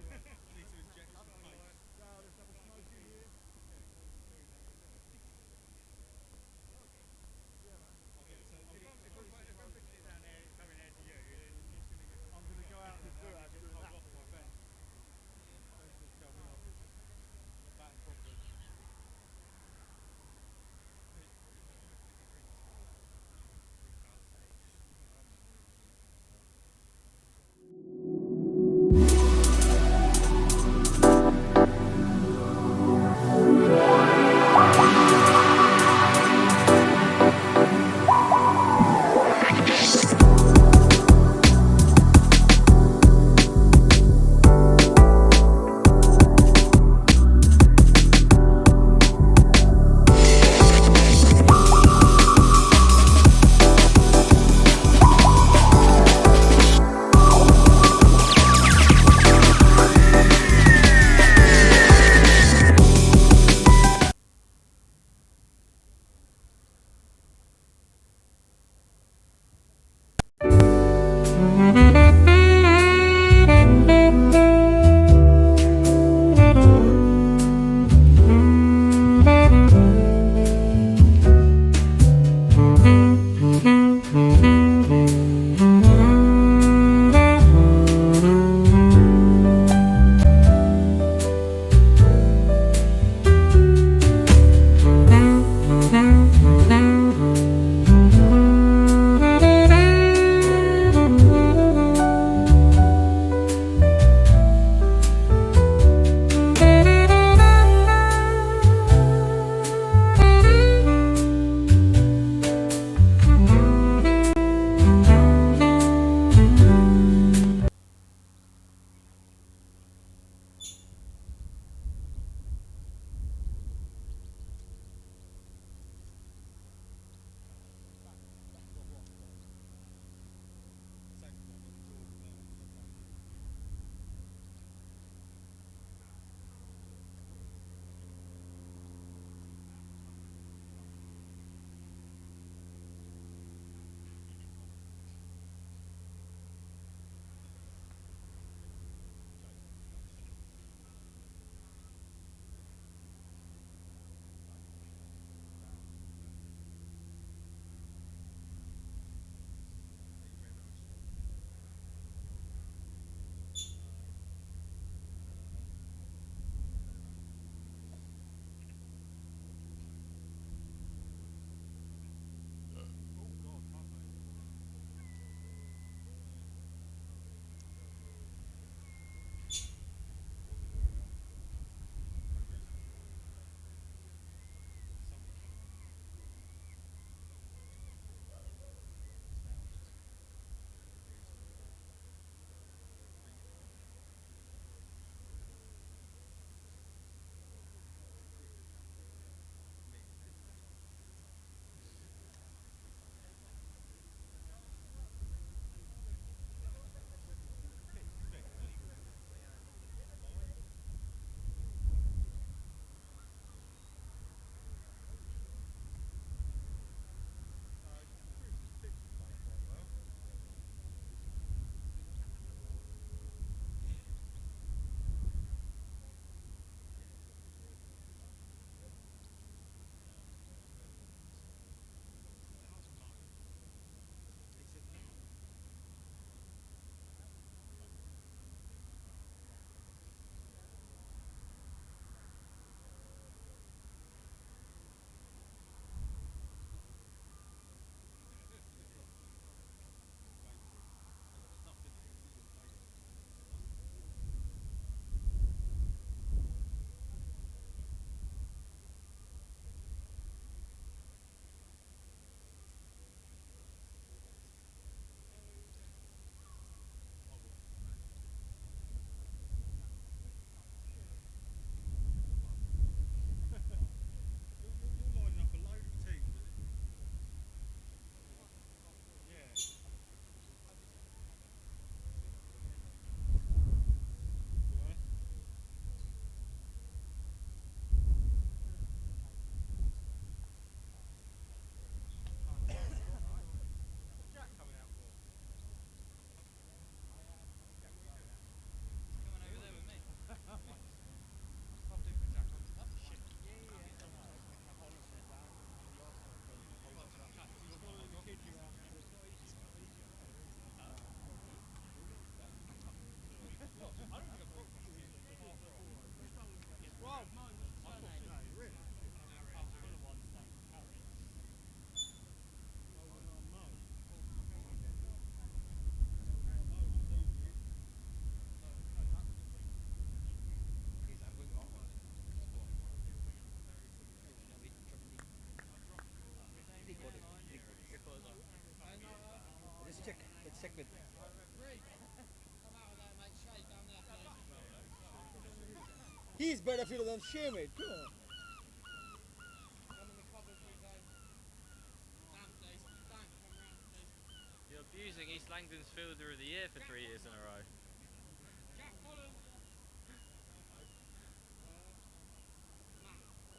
good. He's better fielder than Sherman. Come on. You're abusing East Langdon's Fielder of the Year for 3 years in a row.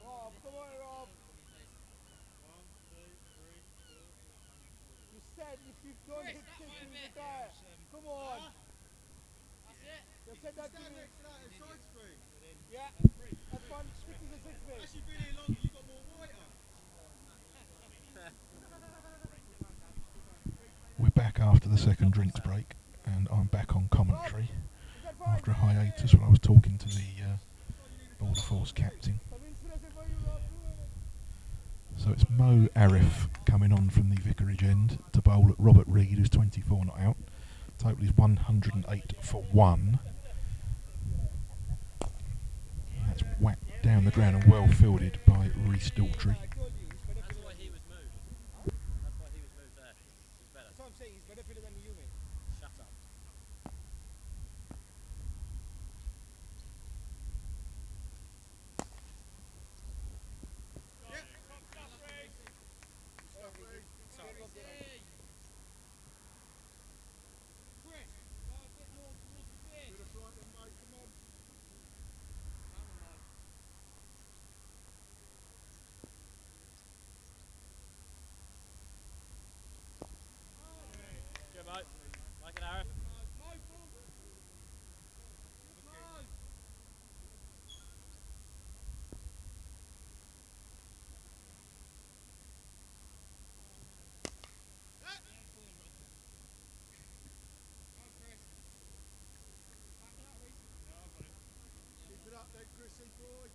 Rob, come on, Rob. You said if you don't hit this, you retire. Come on. That's it. You said that to me. Yeah, that's one strict as a 6 feet. Actually been here longer, you got more white on. We're back after the second drinks break, and I'm back on commentary after a hiatus when I was talking to the Border Force captain. So it's Mo Arif coming on from the Vicarage end to bowl at Robert Reed, who's 24 not out. Total is 108 for 1. And that's whacked down the ground and well fielded by Reece Daltrey. That's why he was moved. That's why he was moved there. He's better. That's what I'm saying, he's better fielder than you, mate. Shut up. Good, mate. Like an arrow. Keep it up then, Chrissy boy.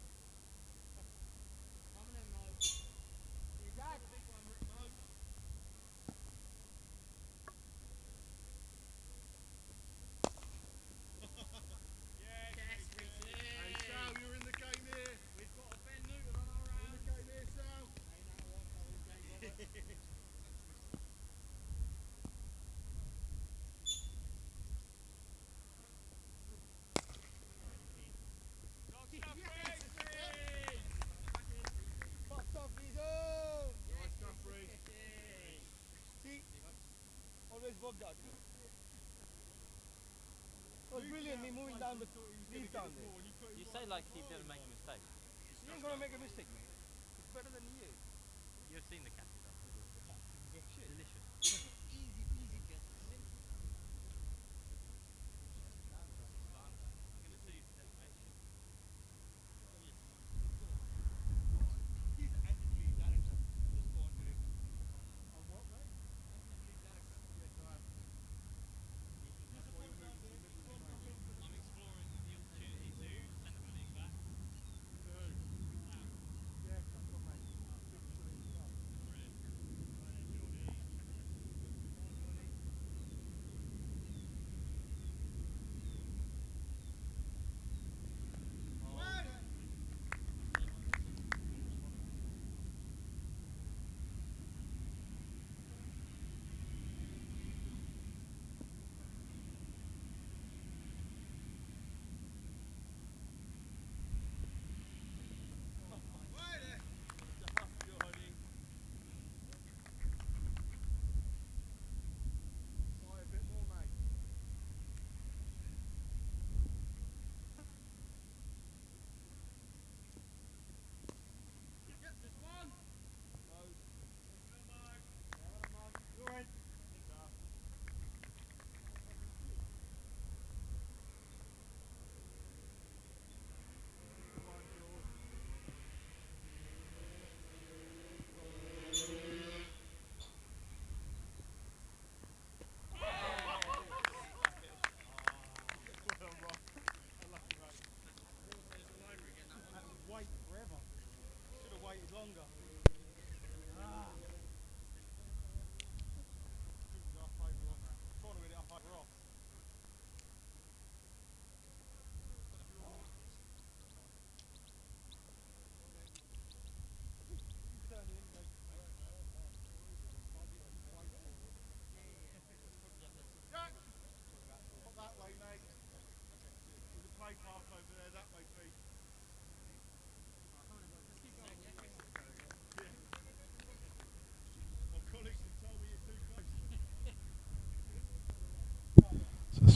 Hey Sal, you're in the game here. We've got a Ben Newton on our hands. In the game here, Sal. Fucked off his own. Nice stuff, Reece. See? Always worked out. It was brilliant, me moving down the leaf down there. You say like he didn't make a mistake. He ain't gonna make a mistake, mate. It's better than he is. You've seen the catches up. Delicious. Easy peasy, guess. He's the lead director. Just go on to him. On what, mate? Lead director. Yes, I have. That's why you're moving to the middle of the game. I'm exploring the opportunity to send the bullying back. Yeah, that's what, mate. Big bullying stuff. Brilliant.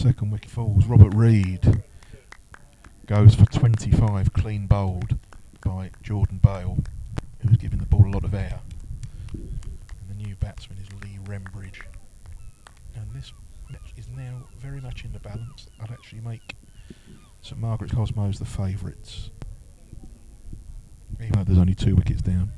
second wicket falls, Robert Reed goes for 25 clean bowled by Jordan Bale, who was giving the ball a lot of air. And the new batsman is Lee Rembridge. And this match is now very much in the balance. I'd actually make St Margaret's Cosmos the favourites, even though there's only 2 wickets down.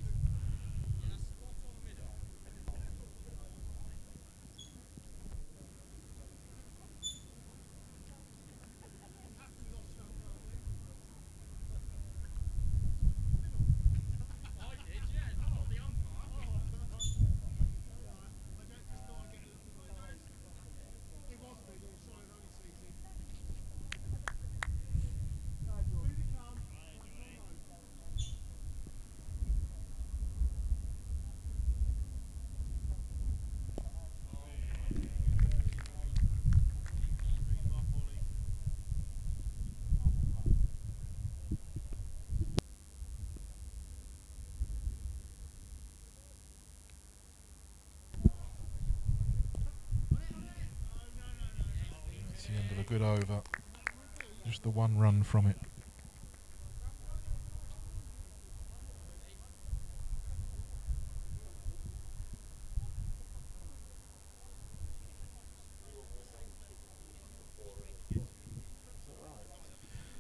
It's the end of a good over. Just the 1 run from it.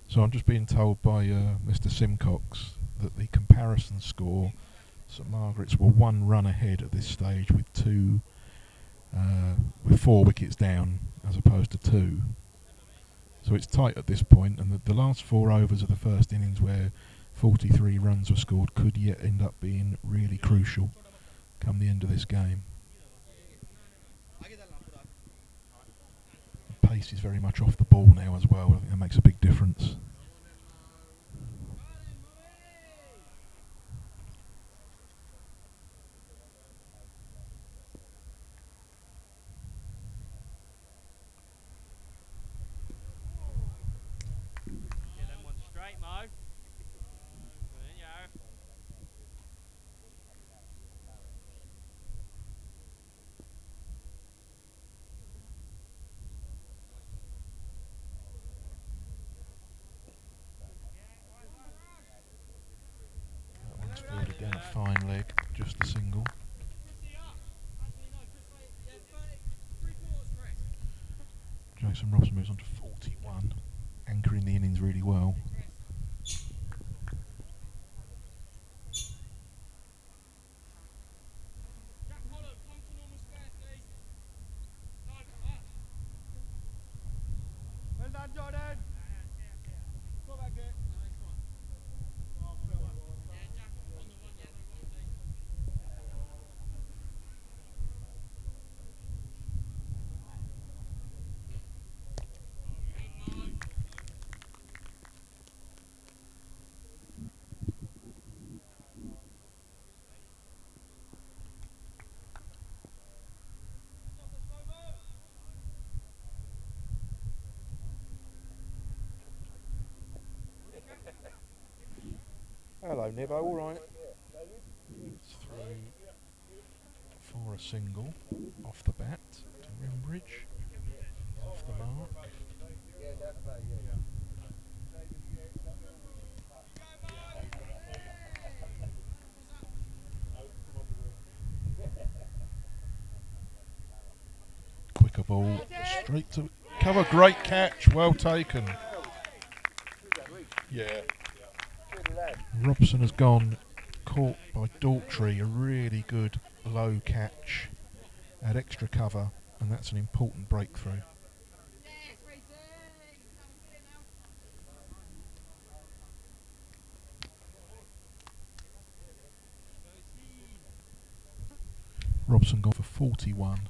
So I'm just being told by Mr Simcox that the comparison score, St Margaret's were 1 run ahead at this stage with 4 wickets down as opposed to 2. So it's tight at this point, and the last 4 overs of the first innings where 43 runs were scored could yet end up being really crucial come the end of this game. The pace is very much off the ball now as well. I think that makes a big difference. Get them one straight, Mo. There you go. That one's fielded down a fine leg, just a single. Jason Robson moves on to 41, anchoring the innings really well. Well done, Jordan. Go back there. Hello, Nibbo, all right? It's through for a single off the bat to Rembridge. Off the mark. Quicker ball straight to cover. Great catch, well taken. Yeah. Robson has gone, caught by Daltrey, a really good low catch at extra cover, and that's an important breakthrough. Robson gone for 41.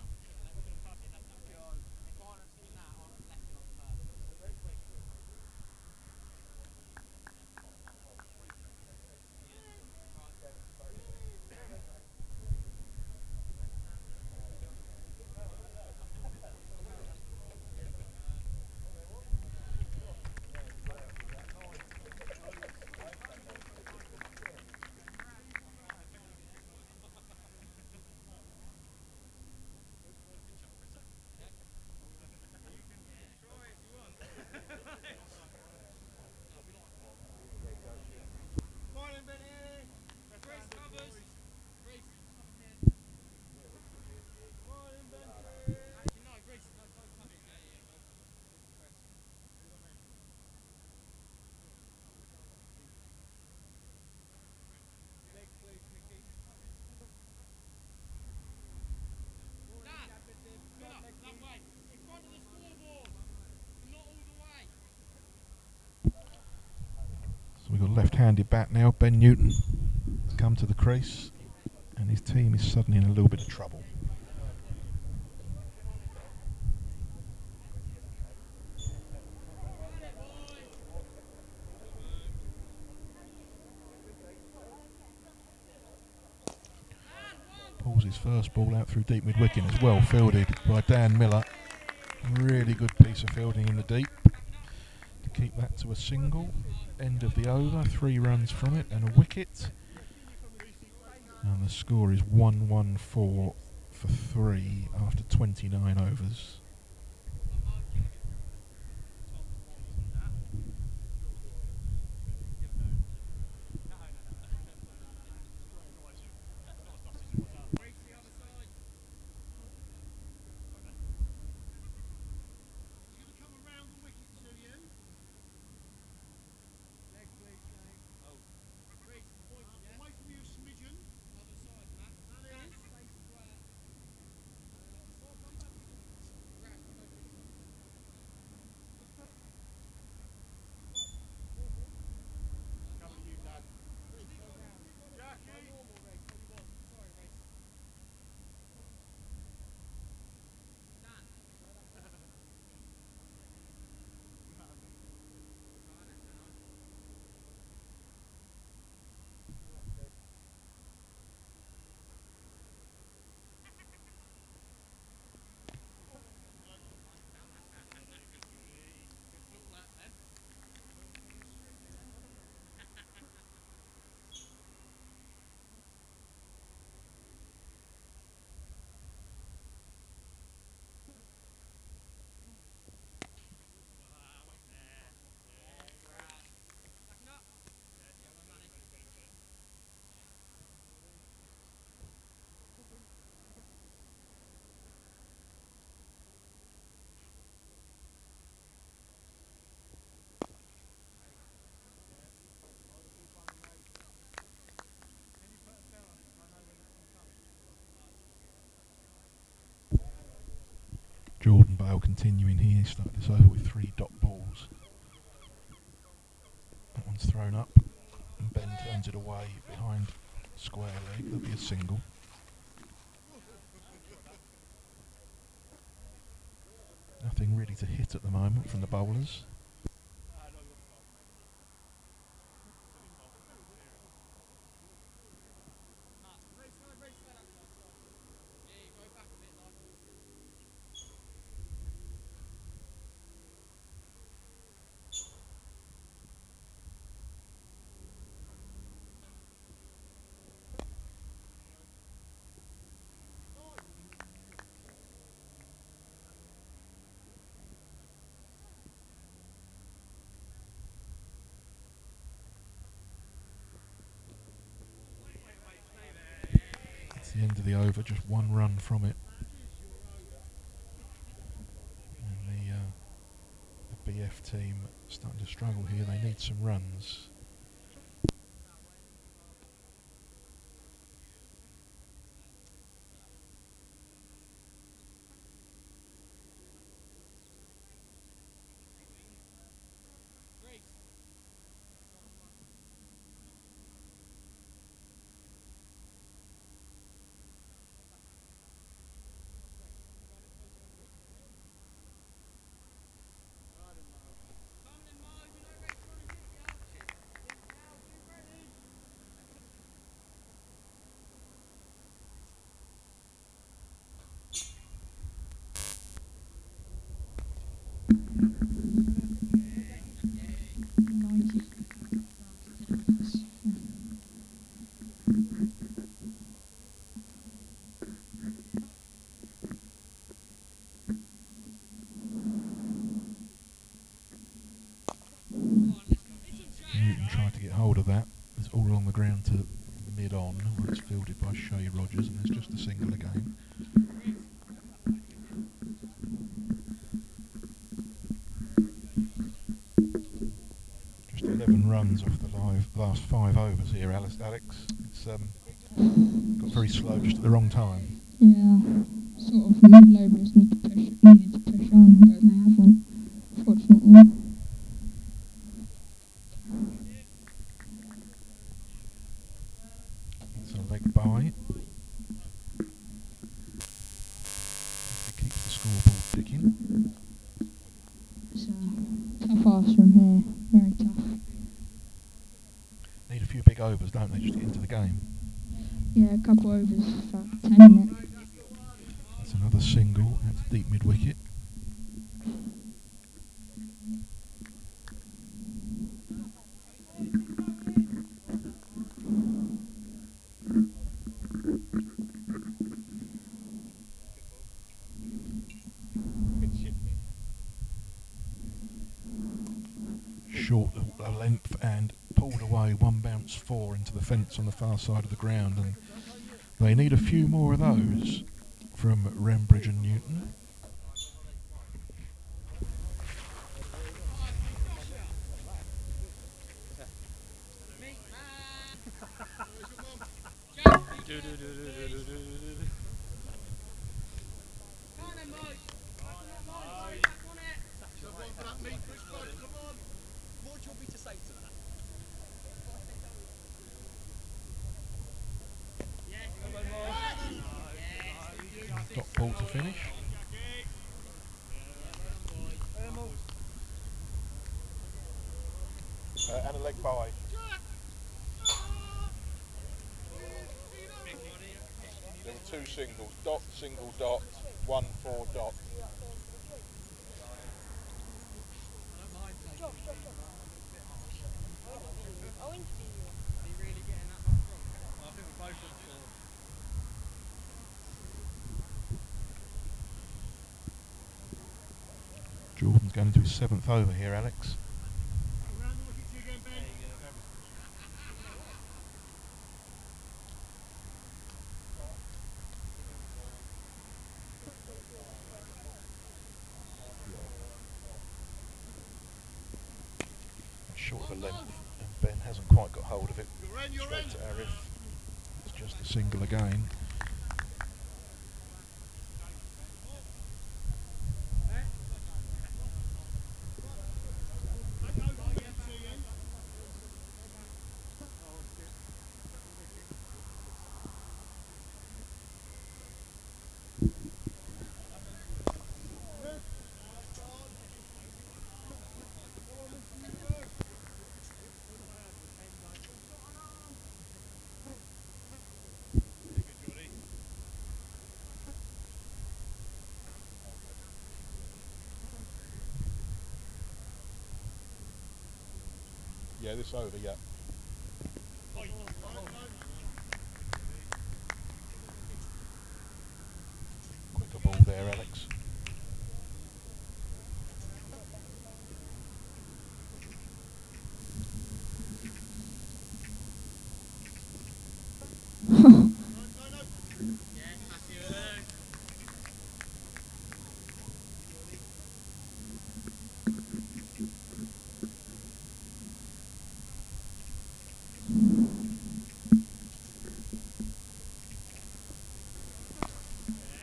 left-handed bat now, Ben Newton, has come to the crease, and his team is suddenly in a little bit of trouble. Pulls his first ball out through deep mid-wicket, as well fielded by Dan Miller. Really good piece of fielding in the deep to keep that to a single. End of the over, 3 runs from it and a wicket. And the score is 1-1-4 for 3 after 29 overs. Jordan Bale continuing here, he started this over with 3 dot balls. That one's thrown up, and Ben turns it away behind square leg. There'll be a single. Nothing really to hit at the moment from the bowlers. The end of the over, just 1 run from it. And the BF team starting to struggle here. They need some runs. Newton tried to get hold of that. It's all along the ground to mid-on, where it's fielded by Shea Rogers, and there's just a single again. Just 11 runs off the last 5 overs here, Alex. It's got very slow just at the wrong time. Yeah, sort of middle overs needed to push on, but they haven't, fortunately. pass from here. Very tough. Need a few big overs, don't they, just to get into the game? Yeah, a couple overs for 10 minutes. That's another single at deep mid wicket. Short length and pulled away, one bounce 4 into the fence on the far side of the ground, and they need a few more of those from Rembridge and Newton. Dot ball to finish. And a leg by. There were 2 singles. Dot, single, dot. 1, 4, dot. Jordan's going into his 7th over here, Alex. Short of a length, and Ben hasn't quite got hold of it. Straight to Arif. It's just a single again. Yeah, this over, yeah. Quicker ball there, Alex.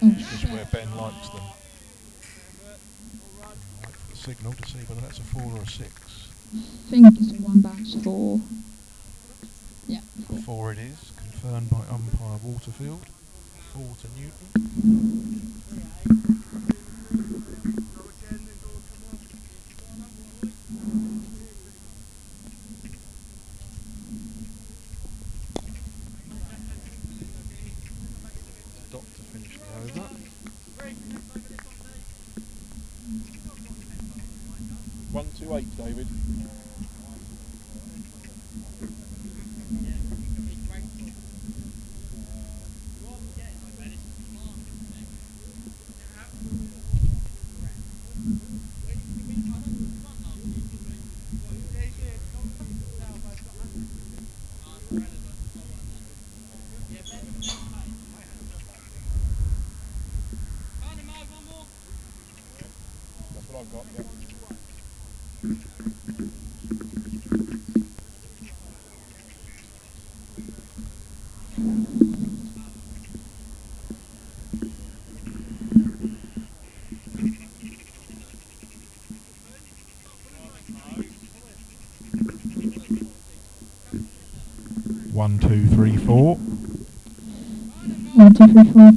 Just where Ben likes them. Wait for the signal to see whether that's a 4 or a 6. I think it's a 1 bounce 4. Yeah. 4 it is, confirmed by umpire Waterfield. 4 to Newton. Dot to finish the over. 1, 2, 8, David. That's what I've got, yeah. 1, 2, 3, 4. 1, 2, 3, 4.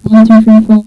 1, 2, 3, 4.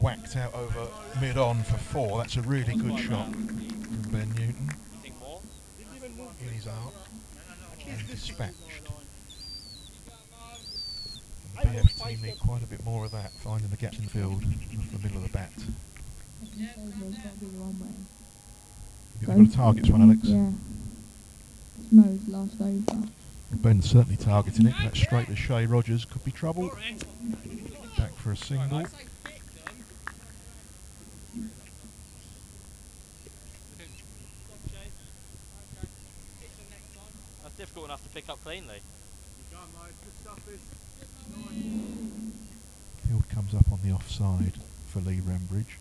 whacked out over mid-on for 4. That's a really good shot from Ben Newton. Think more? In his art and dispatched. And the BF team need quite a bit more of that, finding the gaps in the field off the middle of the bat. It's got to be the one way. You've got a targets one, Alex? Yeah. It's Mo's last over. Well, Ben's certainly targeting it. That's straight to Shay Rogers. Could be trouble. Back for a single. That's difficult enough to pick up cleanly. Field comes up on the offside for Lee Rembridge.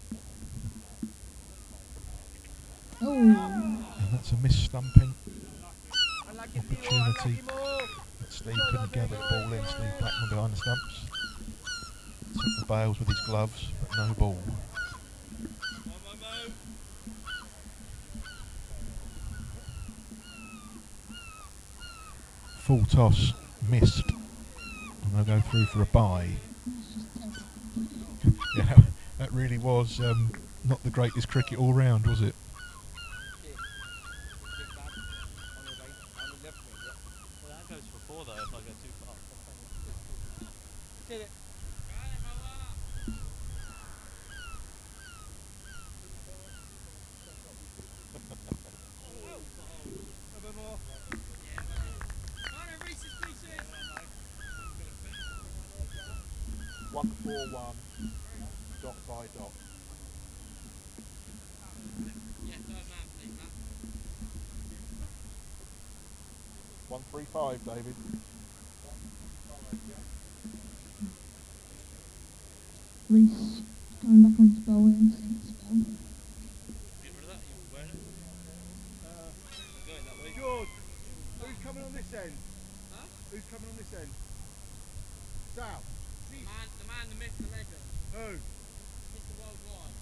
Oh. And that's a miss-stumping opportunity. But Steve couldn't gather the ball in. Steve Blackman behind the stumps. Took the bails with his gloves, but no ball. Full toss, missed. And they'll go through for a bye. Yeah, that really was not the greatest cricket all round, was it? Well, that goes for 4 though if I go too far. Did it. One, 4, 1, dot by dot. Yeah, third man, please, Matt. 135, David. Reece going back onto bowling. Spell. Get rid of that, you wearing it? Going that way. George, who's coming on this end? Huh? Who's coming on this end? Sal. The man, the myth, the legend. Who? Mr. Worldwide.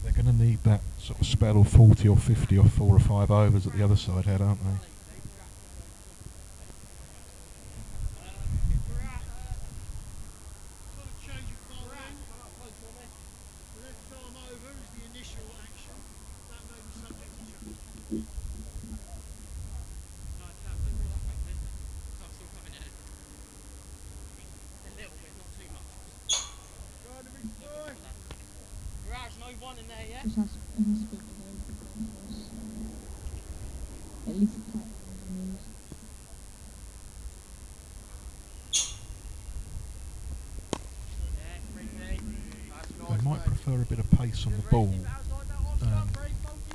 They're going to need that sort of spell of 40 or 50 or 4 or 5 overs at the other side head, aren't they? Just has to be below for us. At least attack the knees. They might prefer a bit of pace on the ball.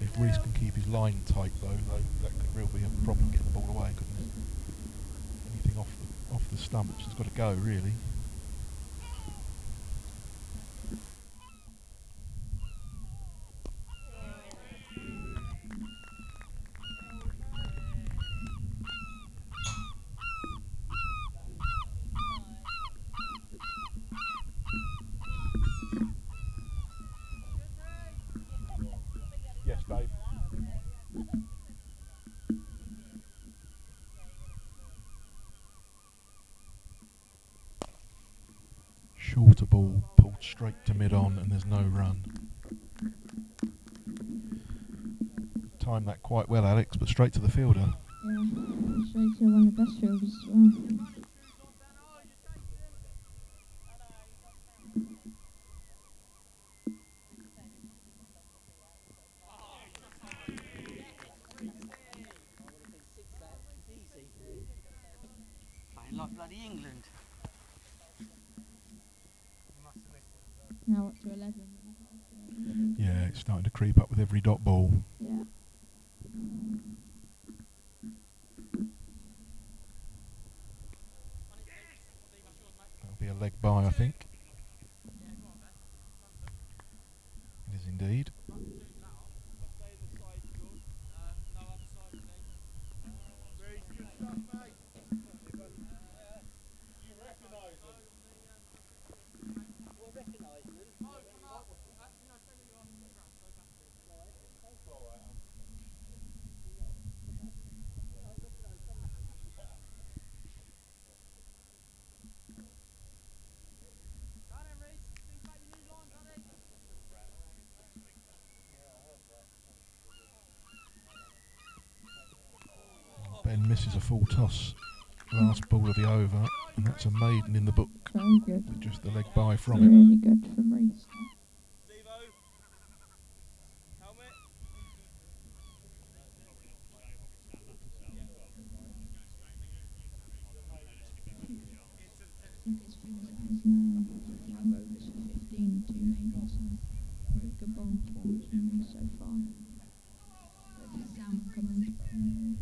If Reece can keep his line tight though, that could really be a problem getting the ball away, couldn't it? Anything off the stumps has got to go, really. Yes, Dave. Shorter ball pulled straight to mid-on and there's no run. Timed that quite well, Alex, but straight to the fielder. Yeah, straight to one of the best fielders as well. Playing like bloody England. Now up to 11. Yeah, it's starting to creep up with every dot ball. Yeah. That'll be a leg bye, I think. It is indeed. this is a full toss. Last ball of the over, and that's a maiden in the book Very good. with just the leg by from it. Really good for restart. Devo. Helmet. Wicket's finisher has now 5 overs for 15, 2 maidens, so really good bowling performance from him so far. But Salmon coming to bowling.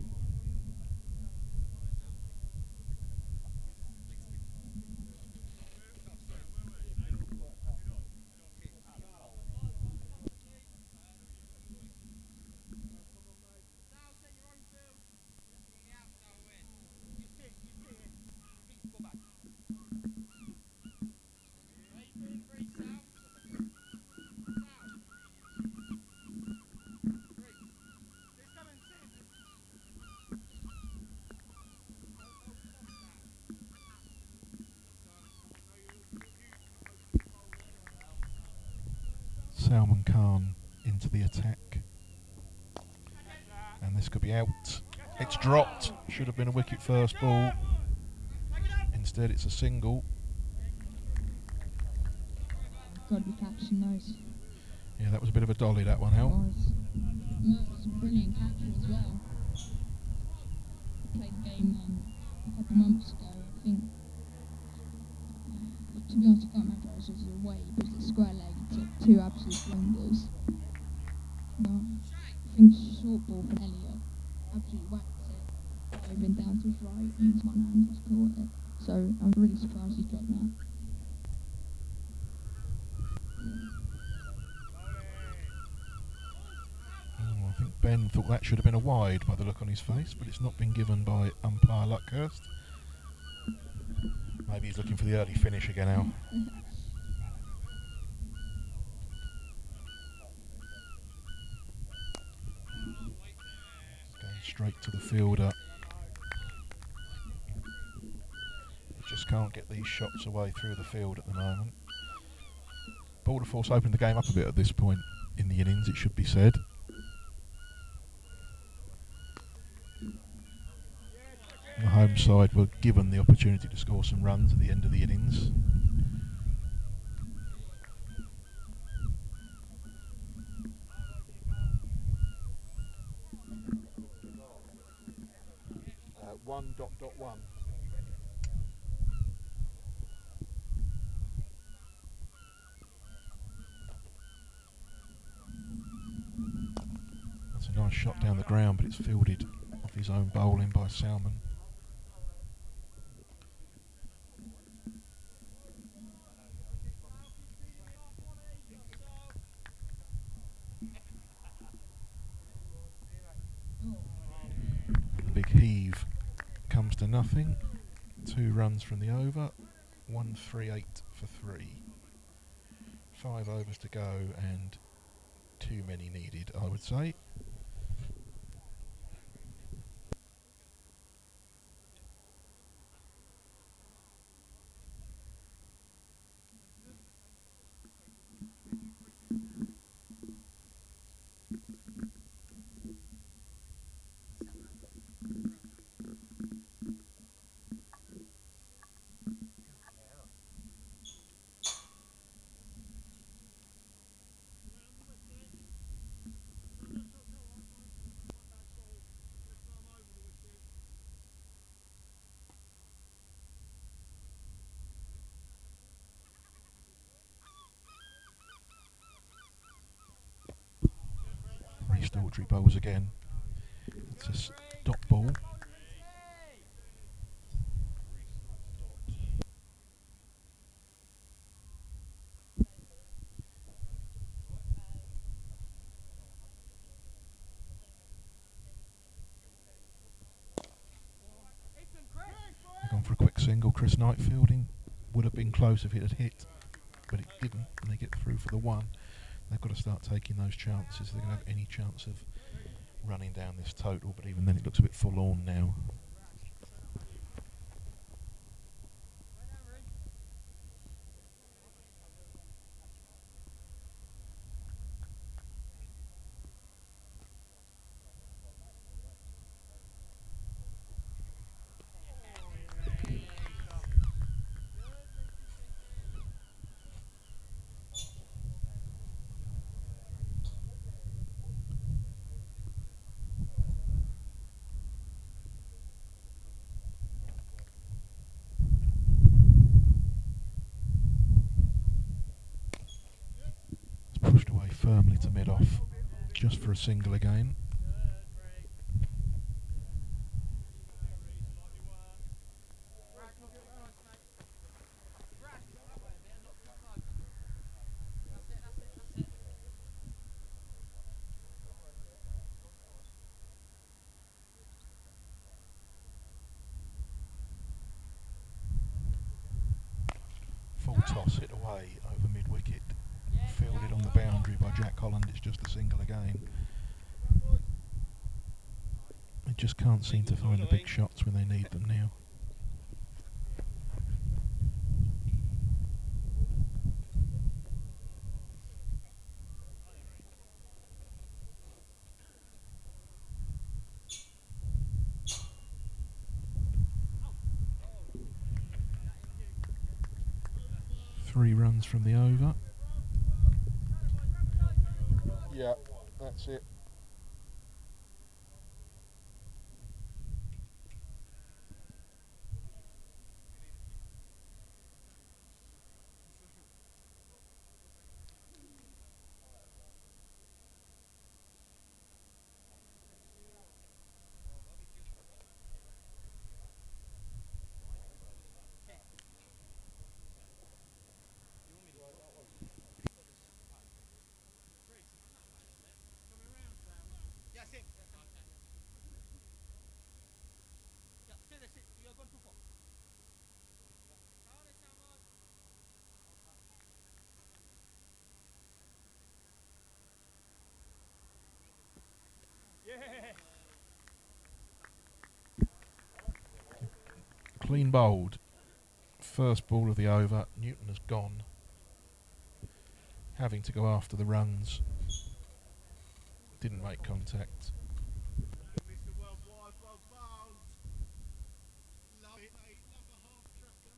Salman Khan into the attack, and this could be out. It's dropped. Should have been a wicket first ball. Instead it's a single. Got to be catching those. Yeah, that was a bit of a dolly, that one out. It was a brilliant catcher as well. Played the game a couple months ago, I think. To be honest, I can't remember if it was away, but it was a square leg. He took 2 absolute blunders. But I think short ball from Elliot absolutely whacked it over and down to his right, and his one hand just caught it. So I'm really surprised he dropped that. Oh, I think Ben thought that should have been a wide by the look on his face, but it's not been given by umpire Luckhurst. Maybe he's looking for the early finish again now. It's going straight to the fielder. He just can't get these shots away through the field at the moment. Border Force opened the game up a bit at this point in the innings, it should be said. The home side were given the opportunity to score some runs at the end of the innings. One. That's a nice shot down the ground, but it's fielded off his own bowling by Salmon. Big heave comes to nothing. 2 runs from the over. 138 for 3. 5 overs to go and too many needed, I would say. Daughtry bowls again. It's a stop ball. They've gone for a quick single. Chris Knight fielding. Would have been close if it had hit, but it didn't, and they get through for the 1. They've got to start taking those chances. They're going to have any chance of running down this total, but even then it looks a bit forlorn now. firmly to mid-off, just for a single again. Full toss hit away over mid-wicket, fielded on the boundary by Jack Holland. It's just a single again. They just can't seem to find the big shots when they need them now. Three runs from the over. Yeah, that's it. Clean bowled. First ball of the over. Newton has gone, having to go after the runs. Didn't make contact. Mr. Worldwide for bold. Love it, mate. Number half trucker.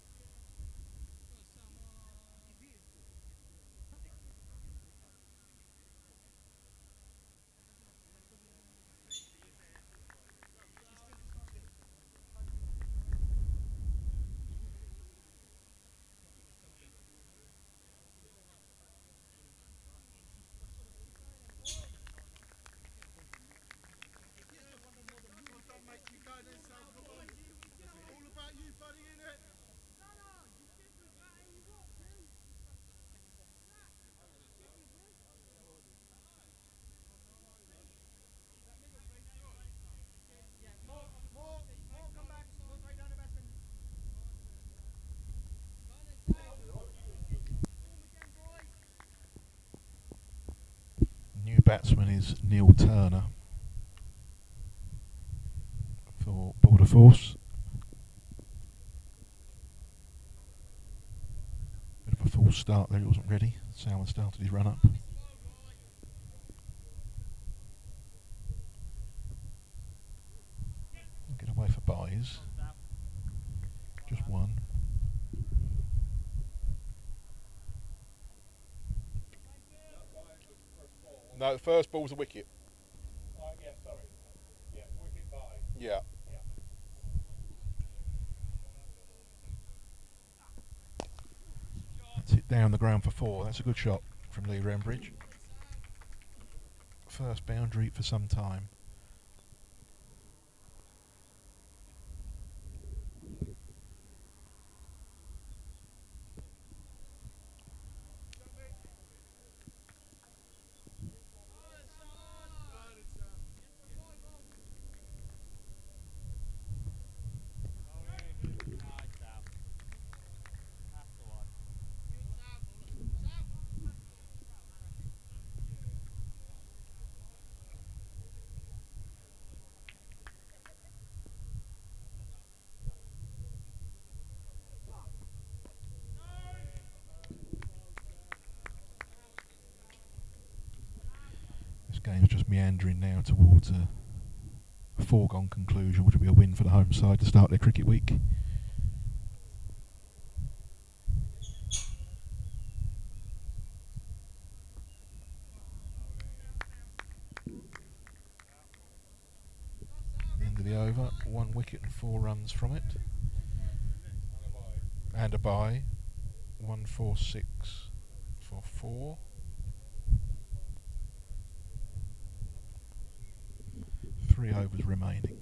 Got some all about you, buddy, innit? More, come back. More play down the batsman. New batsman is Neil Turner for Border Force. Bit of a false start there, he wasn't ready. Sauer started his run up. Get away for buys. Just one. No, the first ball's a wicket. Yeah, sorry. Yeah, wicket by. Yeah. That's it down the ground for four. That's a good shot from Lee Rembridge. First boundary for some time. This game's just meandering now towards a foregone conclusion, which will be a win for the home side to start their cricket week. End of the over, 1 wicket and 4 runs from it. And a bye. 1-4-6 for 4. 3 overs remaining.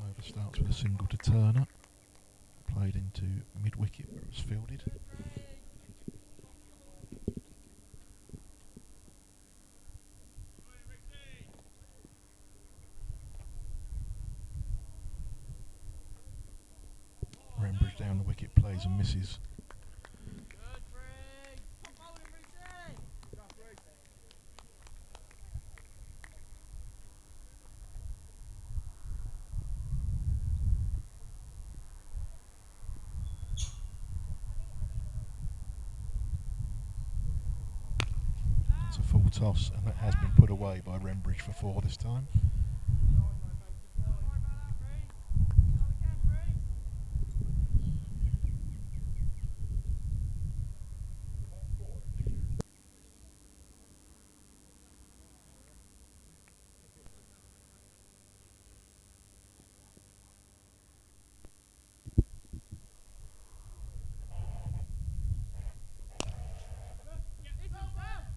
Over starts with a single to Turner, played into mid-wicket where it was fielded. Rembridge down the wicket, plays and misses. It's a full toss, and that has been put away by Rembridge for 4 this time.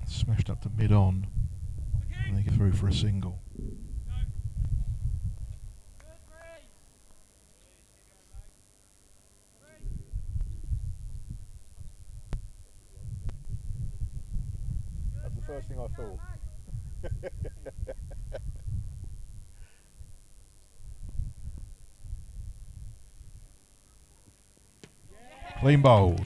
Smashed up to mid-on, and they get through for a single. That's the first thing I thought. Clean bowled.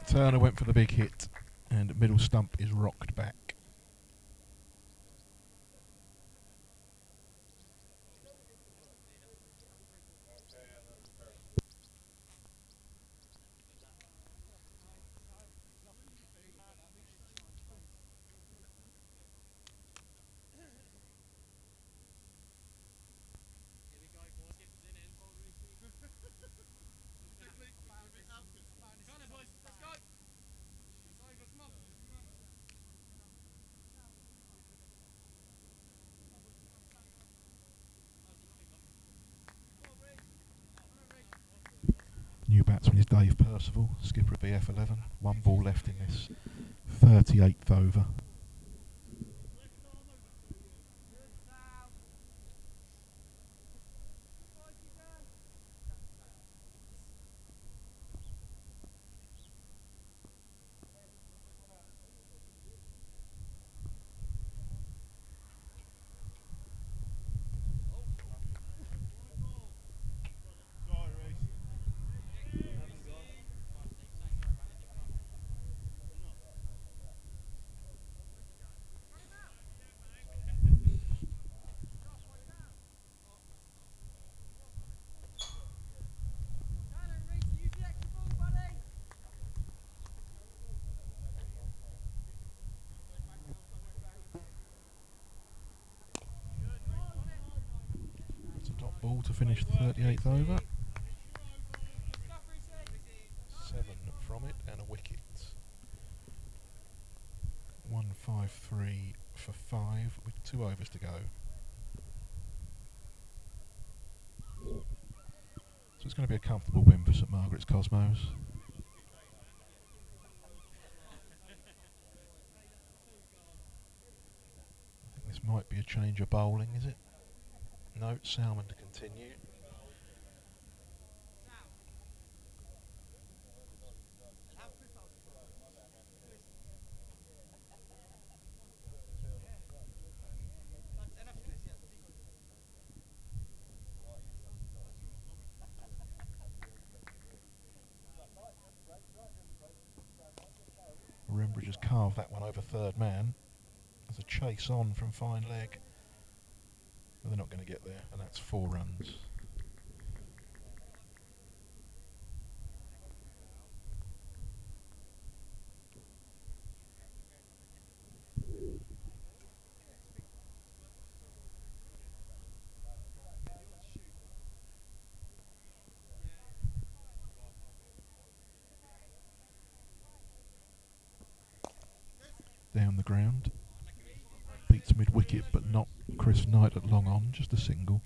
Turner went for the big hit, and middle stump is rocked back. New batsman is Dave Percival, skipper of BF11. 1 ball left in this 38th over. It's a dot ball to finish the 38th over. 7 from it and a wicket. 153 for 5 with 2 overs to go. So it's going to be a comfortable win for St Margaret's Cosmos. I think this might be a change of bowling, is it? No, Salmon to continue. carve that one over third man. There's a chase on from fine leg, but they're not going to get there, and that's 4 runs. Down the ground, beats mid-wicket, but not Chris Knight at long on, just a single.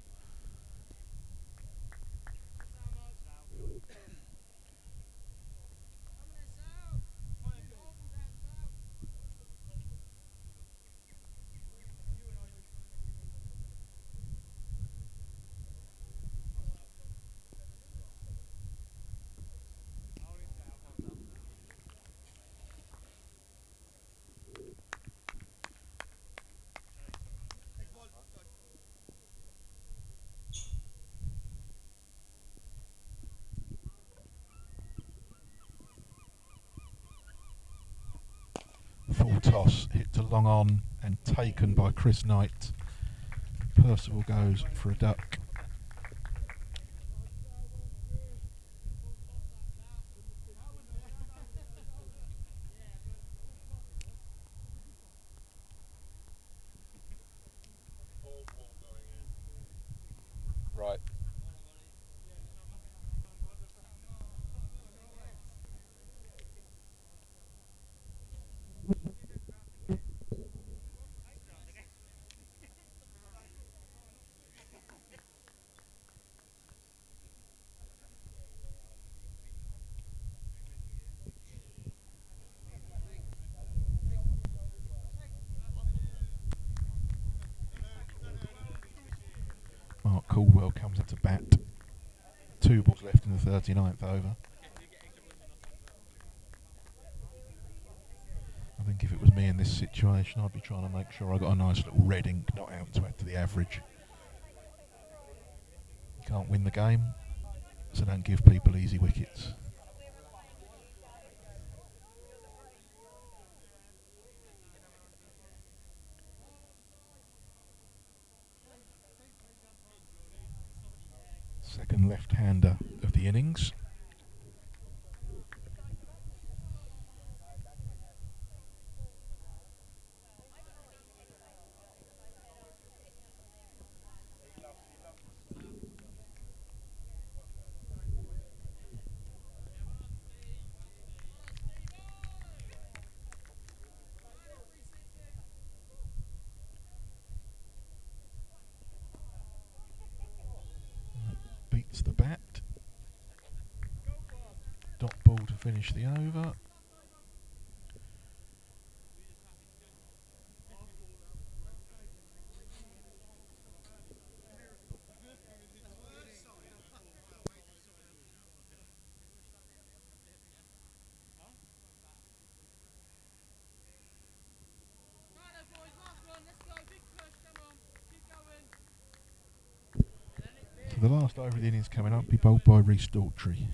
Full toss, hit to long on and taken by Chris Knight. Percival goes for a duck. Right. Mark Caldwell comes up to bat. 2 balls left in the 39th over. I think if it was me in this situation, I'd be trying to make sure I got a nice little red ink not out to add to the average. You can't win the game, so don't give people easy wickets. Second left-hander of the innings. Beats the bat. Dot ball to finish the over. So the last over of the innings coming up, be bowled by Reece Daughtry.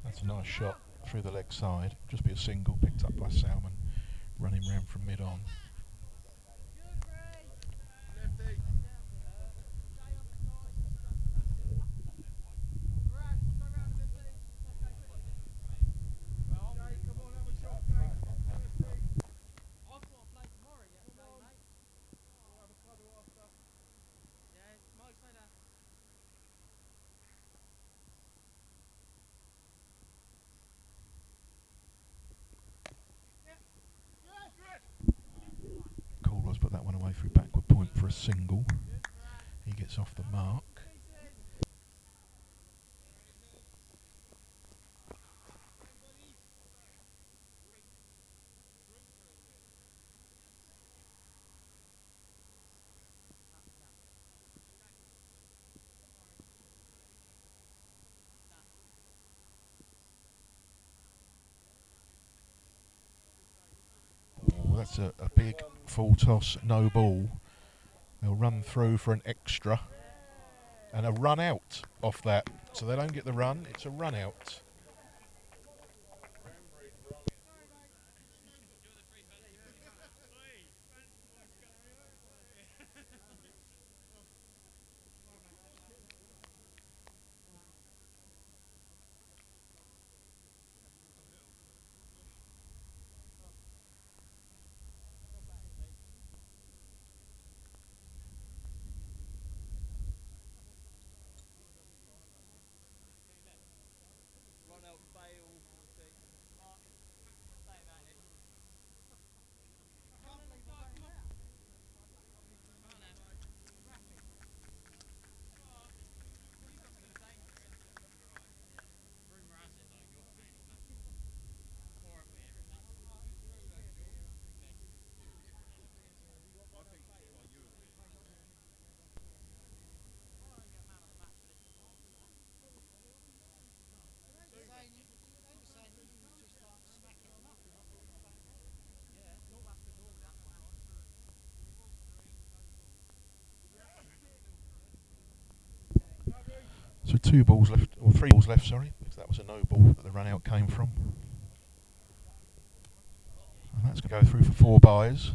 That's a nice shot through the leg side. Just be a single picked up by Salmon, running round from mid-on. that's a big full toss, no ball. They'll run through for an extra and a run out off that. So they don't get the run, it's a run out. Run out fail for the team. Rumour has it though, you're playing horribly every match. So 2 balls left, or 3 balls left, sorry, because that was a no ball that the run out came from. And that's going to go through for 4 byes.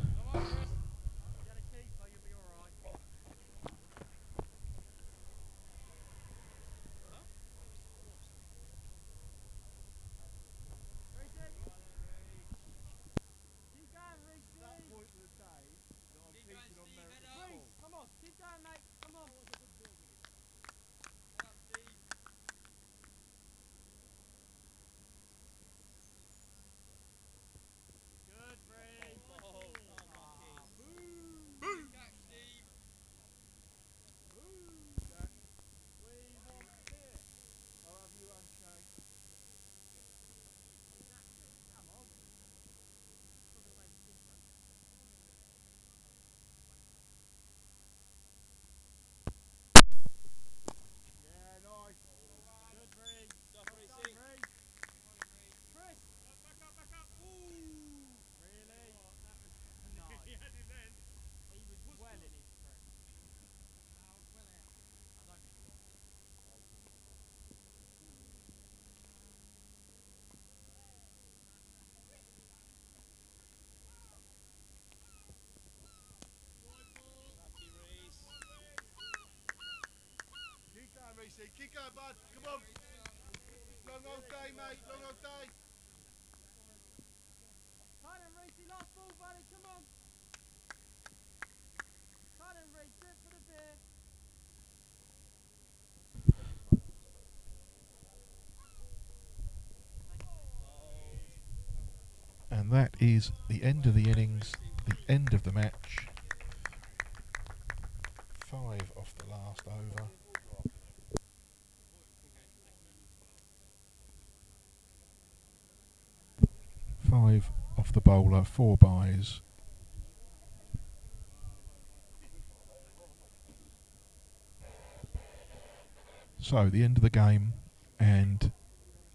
Keep going, bud. Come on. Long old day, mate. Long old day. Cut him, Reese. Last ball, buddy. Come on. Cut him, Reese. Do it for the beer. And that is the end of the innings, the end of the match. 5 off the last over. Five off the bowler, 4 byes. So the end of the game, and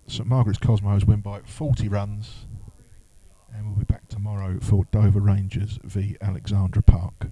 St Margaret's Cosmos win by 40 runs, and we'll be back tomorrow for Dover Rangers v Alexandra Park.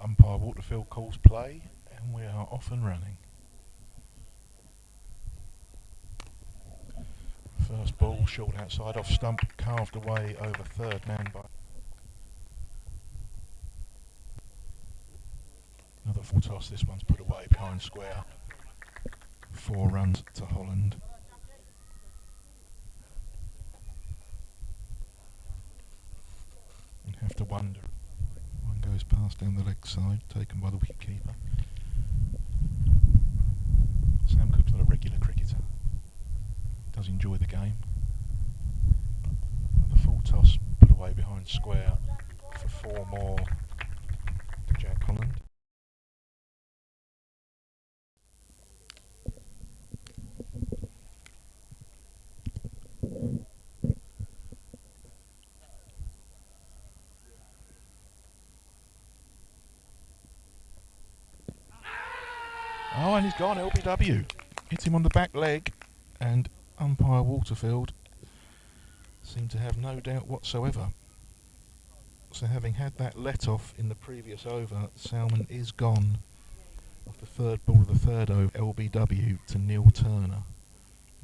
Umpire Waterfield calls play, and we are off and running. First ball, short outside, off stump, carved away over third man by another full toss. This one's put away behind square. 4 runs to Holland. You have to wonder. One goes past down the leg side, taken by the wicketkeeper. Sam Cook's not a regular cricketer. Does enjoy the game. Another full toss put away behind square for 4 more to Jack Holland. Oh, and he's gone, LBW. Hit him on the back leg, and umpire Waterfield seemed to have no doubt whatsoever. So having had that let-off in the previous over, Salmon is gone off the third ball of the third over, LBW to Neil Turner.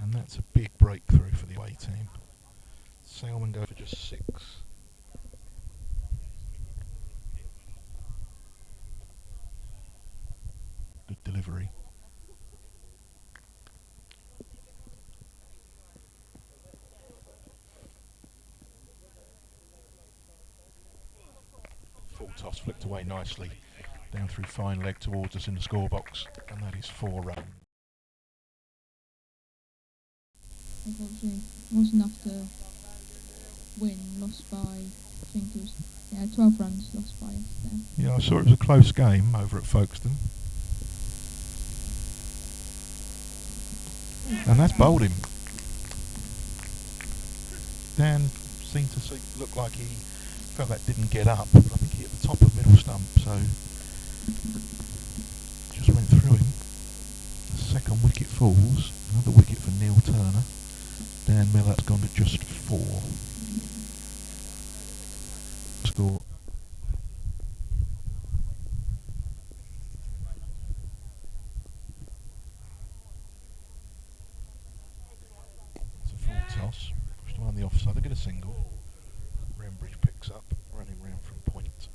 And that's a big breakthrough for the away team. Salmon go for just 6. Good delivery. Full toss flicked away nicely, down through fine leg towards us in the scorebox, and that is 4 runs. Unfortunately, wasn't enough to win, lost by, I think it was, 12 runs lost by yesterday. Yeah, I saw it was a close game over at Folkestone. And that's bowled him. Dan seemed to look like he felt that didn't get up, but I think he hit the top of middle stump, so just went through him. The second wicket falls, another wicket for Neil Turner. Dan Miller's gone to just 4. Score. It's a full toss, pushed around the offside, they get a single. Rembridge picks up, running round from point.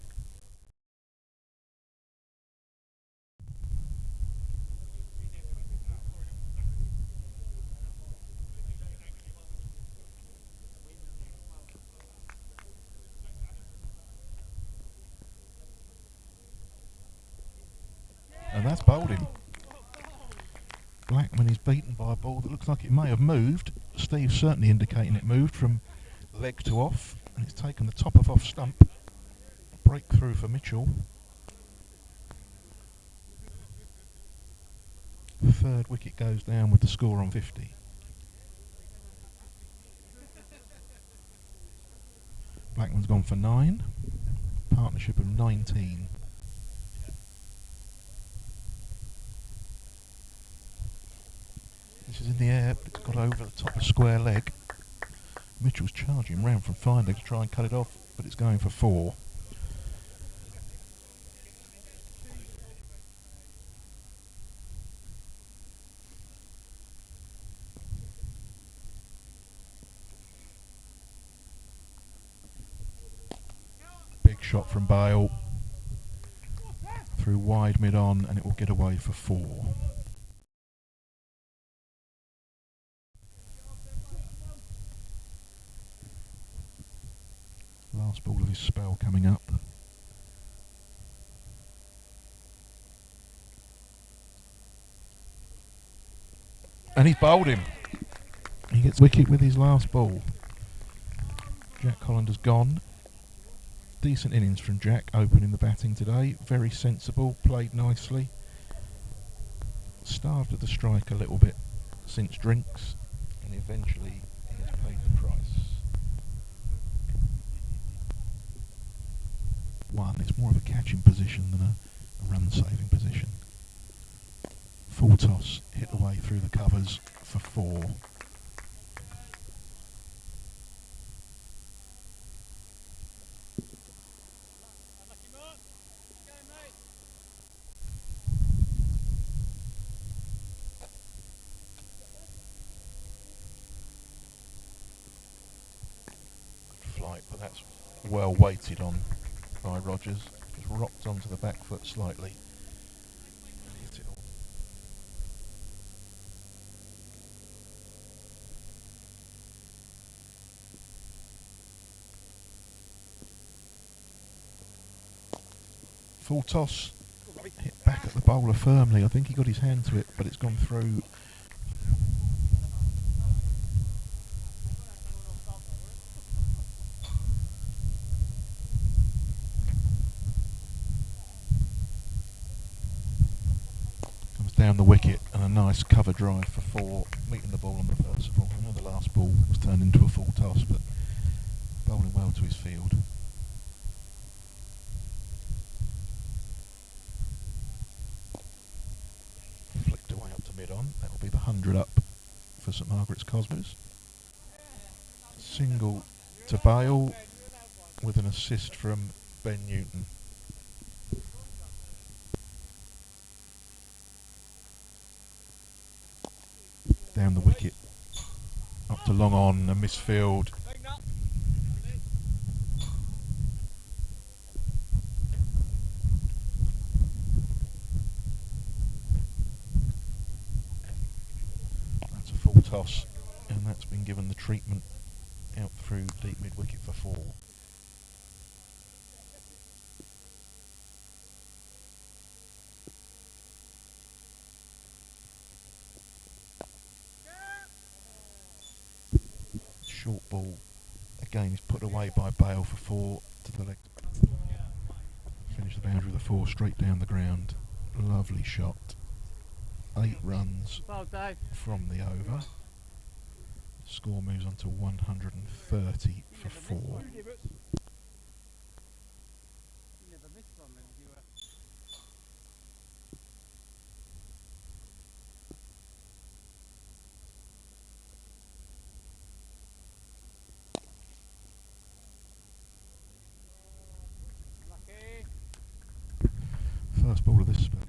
And that's bowled him. Blackman is beaten by a ball that looks like it may have moved. Steve's certainly indicating it moved from leg to off, and it's taken the top of off stump. Breakthrough for Mitchell. The third wicket goes down with the score on 50. Blackman's gone for 9. Partnership of 19. This is in the air, but it's got over the top of square leg. Mitchell's charging round from fine leg to try and cut it off, but it's going for 4. Big shot from Bale. Through wide mid-on, and it will get away for 4. Last ball of his spell coming up. And he's bowled him. He gets wicket with his last ball. Jack Holland has gone. Decent innings from Jack, opening the batting today. Very sensible, played nicely. Starved of the strike a little bit since drinks, and eventually he has paid the price. 1, it's more of a catching position than a run-saving position. Full toss, hit away through the covers for 4. Unlucky mark. Go, mate. right, but that's well weighted on by Rogers. Just rocked onto the back foot slightly. Hit it all. Full toss, hit back at the bowler firmly. I think he got his hand to it, but it's gone through. Comes down the wicket and a nice cover drive for 4, meeting the ball on the first ball. I know the last ball was turned into a full toss, but bowling well to his field. Flicked away up to mid-on. That will be the 100 up for St Margaret's Cosmos. Single to Bale with an assist from Ben Newton. Down the wicket, up to long on, a misfield. That's a full toss, and that's been given the treatment out through deep mid wicket for 4. Short ball again is put away by Bale for 4 to the leg. Finish the boundary with a 4 straight down the ground. Lovely shot. 8 runs from the over. Score moves on to 130 for 4. First ball of this spell.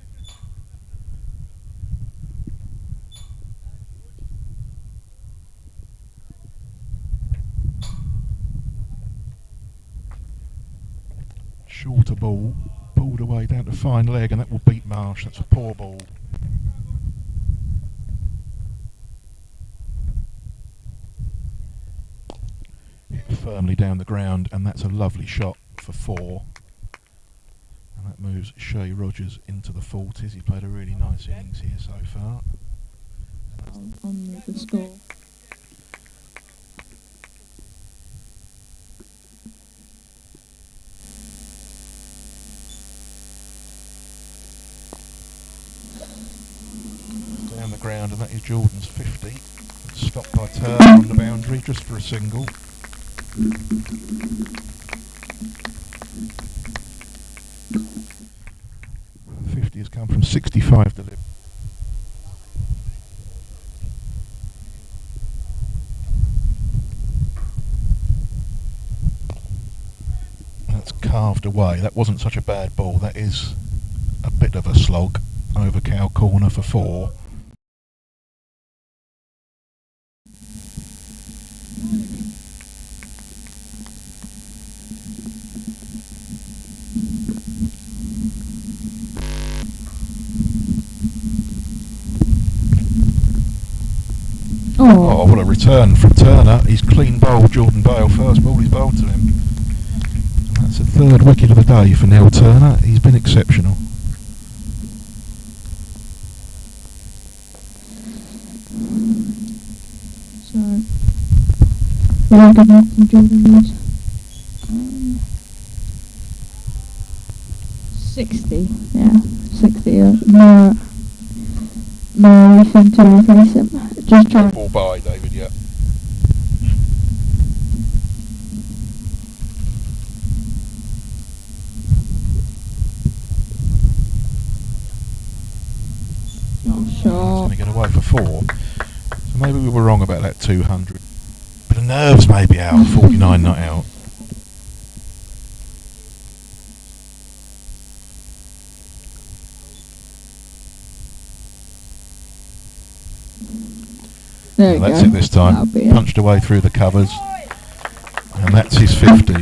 Shorter ball, pulled away down to fine leg, and that will beat Marsh. That's a poor ball. Hit firmly down the ground, and that's a lovely shot for 4. And that moves Shea Rogers into the 40s. He's played a really nice innings here so far. On the score. Down the ground, and that is Jordan's 50. Stopped by Turner on the boundary just for a single. The 50 has come from 65 delivered. That's carved away. That wasn't such a bad ball. That is a bit of a slog over cow corner for 4. Oh, what a return from Turner. He's clean bowled Jordan Bale. First ball he's bowled to him. And that's the 3rd wicket of the day for Neil Turner. He's been exceptional. So, very good knock from Jordan Lewis. 60, yeah, 60. More anything to replace him. Just try. Ball by David, yeah. Not sure. Going to get away for 4. So maybe we were wrong about that 200. But the nerves may be out. 49 not out. There we That's go. it this time. Punched away through the covers. And that's his 50.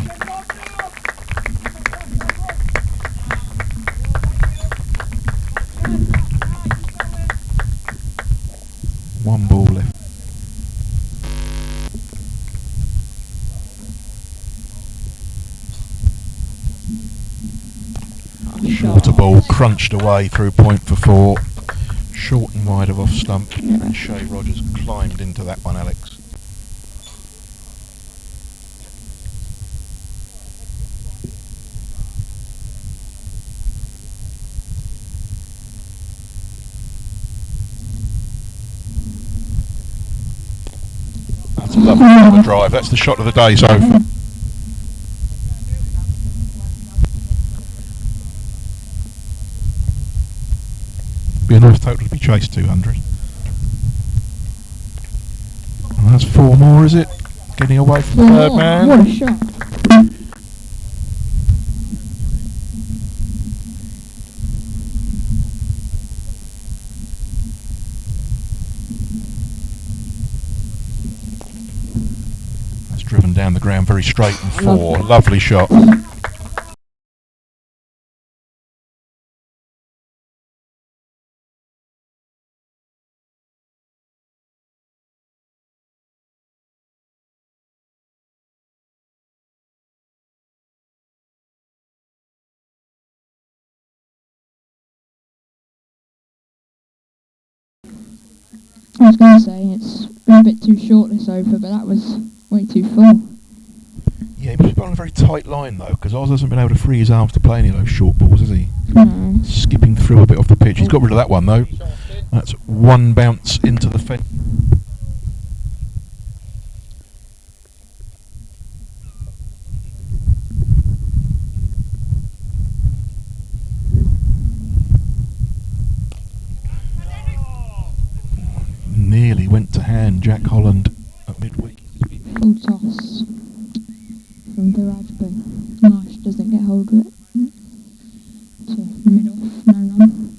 One ball left. Shorter ball crunched away through point for 4. Short and wide of off stump, and Shay Rogers climbed into that one, Alex. That's a lovely shot of the drive. That's the shot of the day so far. Be a nice total to be chased 200. And that's 4 more, is it? Getting away from the third man. What a shot. That's driven down the ground very straight and 4. Lovely shot. I was going to say it's been a bit too short this over, but that was way too full. Yeah, he must be on a very tight line though, because Oz hasn't been able to free his arms to play any of those short balls, has he? No. Skipping through a bit off the pitch. He's got rid of that one though. That's one bounce into the fence. Nearly went to hand Jack Holland at midweek. Full toss from Viraj, but Marsh doesn't get hold of it. So mid off, no run.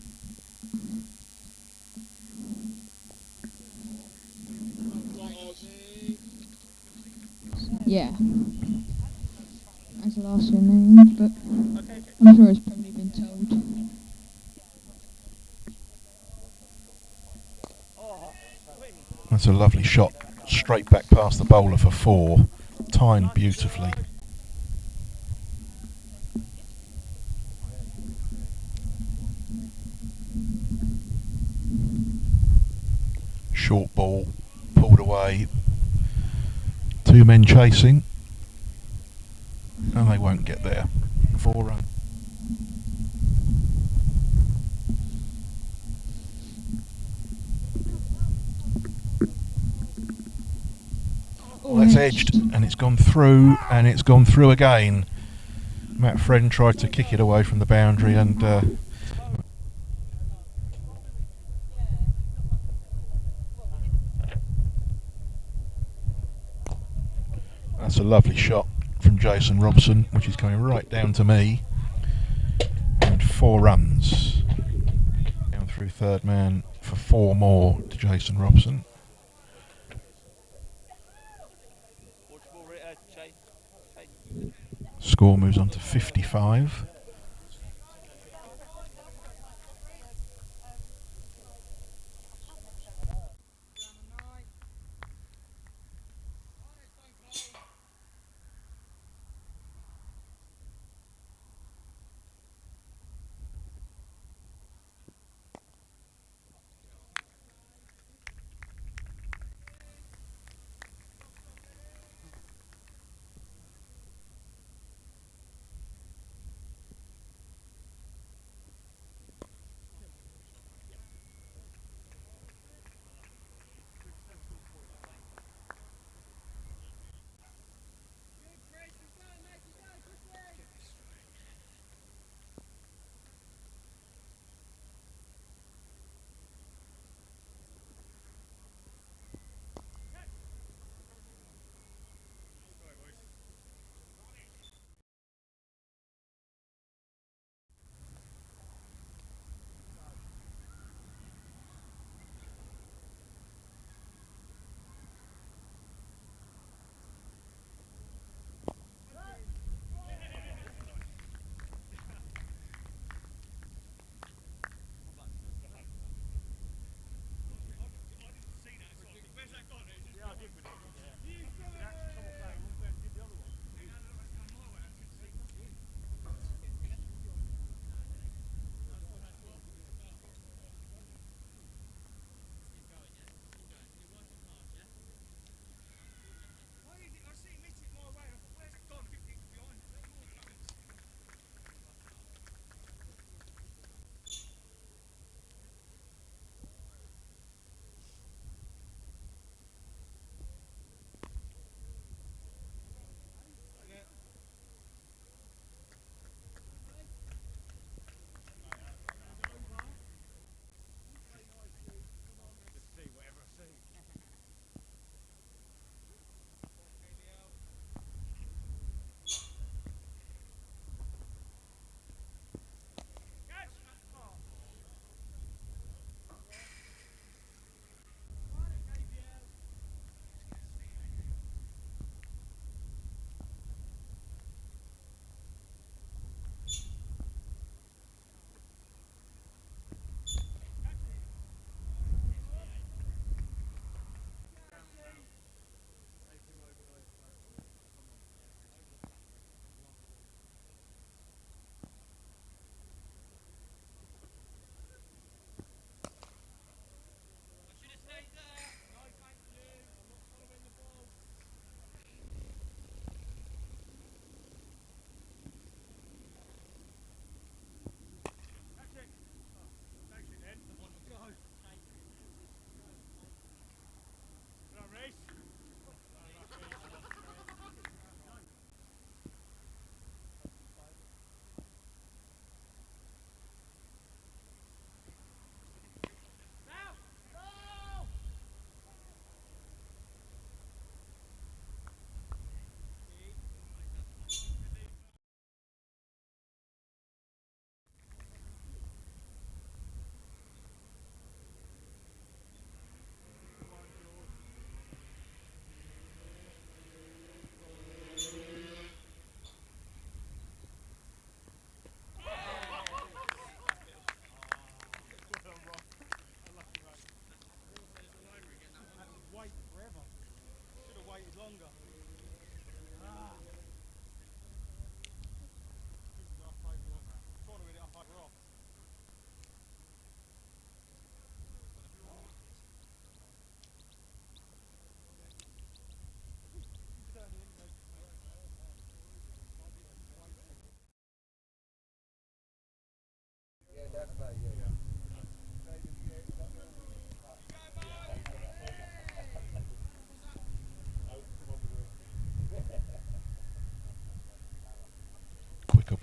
Yeah. That's the last one there, but I'm sure it's probably been told. That's a lovely shot, straight back past the bowler for 4, timed beautifully. Short ball, pulled away, 2 men chasing, and they won't get there. 4 runs. Well, that's edged, and it's gone through, and it's gone through again. Matt Friend tried to kick it away from the boundary, and that's a lovely shot from Jason Robson, which is coming right down to me, and 4 runs. Down through third man for 4 more to Jason Robson. Score moves on to 55.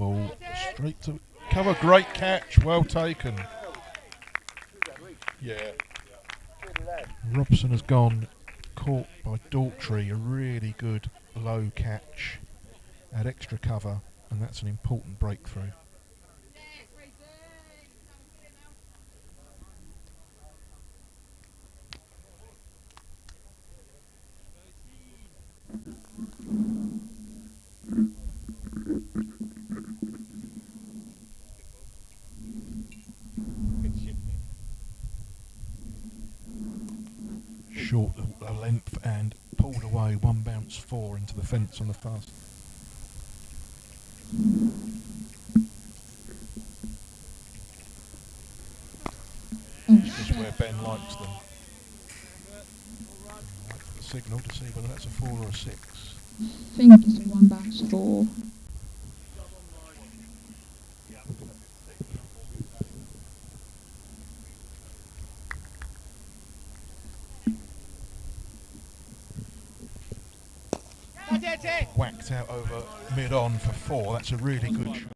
ball straight to cover. Great catch, well taken. Yeah. Robson has gone, caught by Daughtry, a really good low catch, had extra cover, and that's an important breakthrough. Short a length and pulled away, one bounce 4 into the fence on the fast. This is where Ben likes them. The signal to see whether that's a 4 or a 6. I think it's a 1 bounce 4. Whacked out over mid-on for 4. That's a really good shot.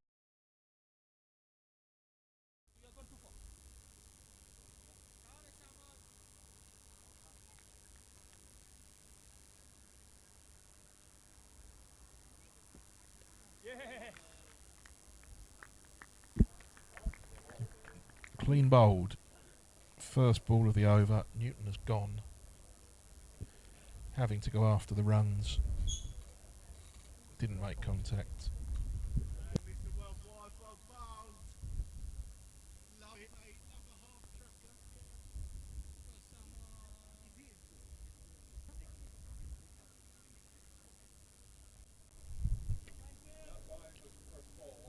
Clean bowled. First ball of the over. Newton has gone, having to go after the runs. Didn't make contact.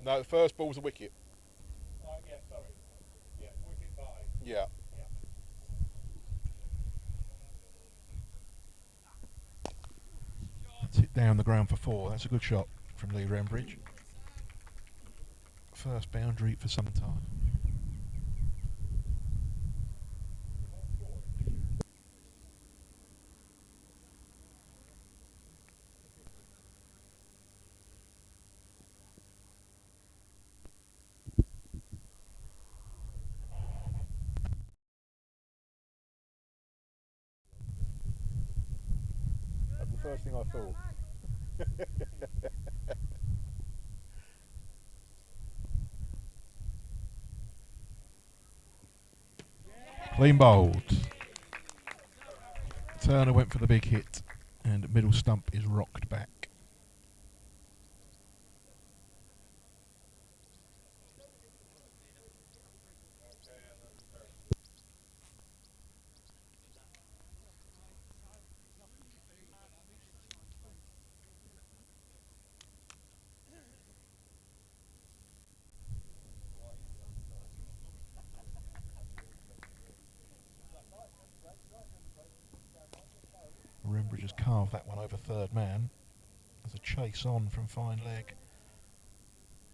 No, the first ball's a wicket. Yeah, sorry. Yeah, wicket by. Yeah. It's hit down the ground for 4. That's a good shot from Lee Rembridge. First boundary for some time. That's the first thing I thought. Clean bowled. Turner went for the big hit, and middle stump is rocked back. Rembridge has carved that one over third man. There's a chase on from fine leg.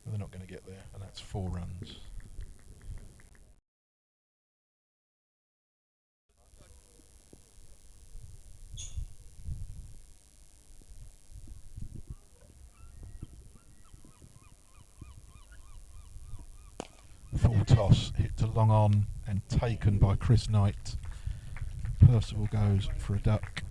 But they're not going to get there, and that's 4 runs. Full toss, hit to long on and taken by Chris Knight. Percival goes for a duck.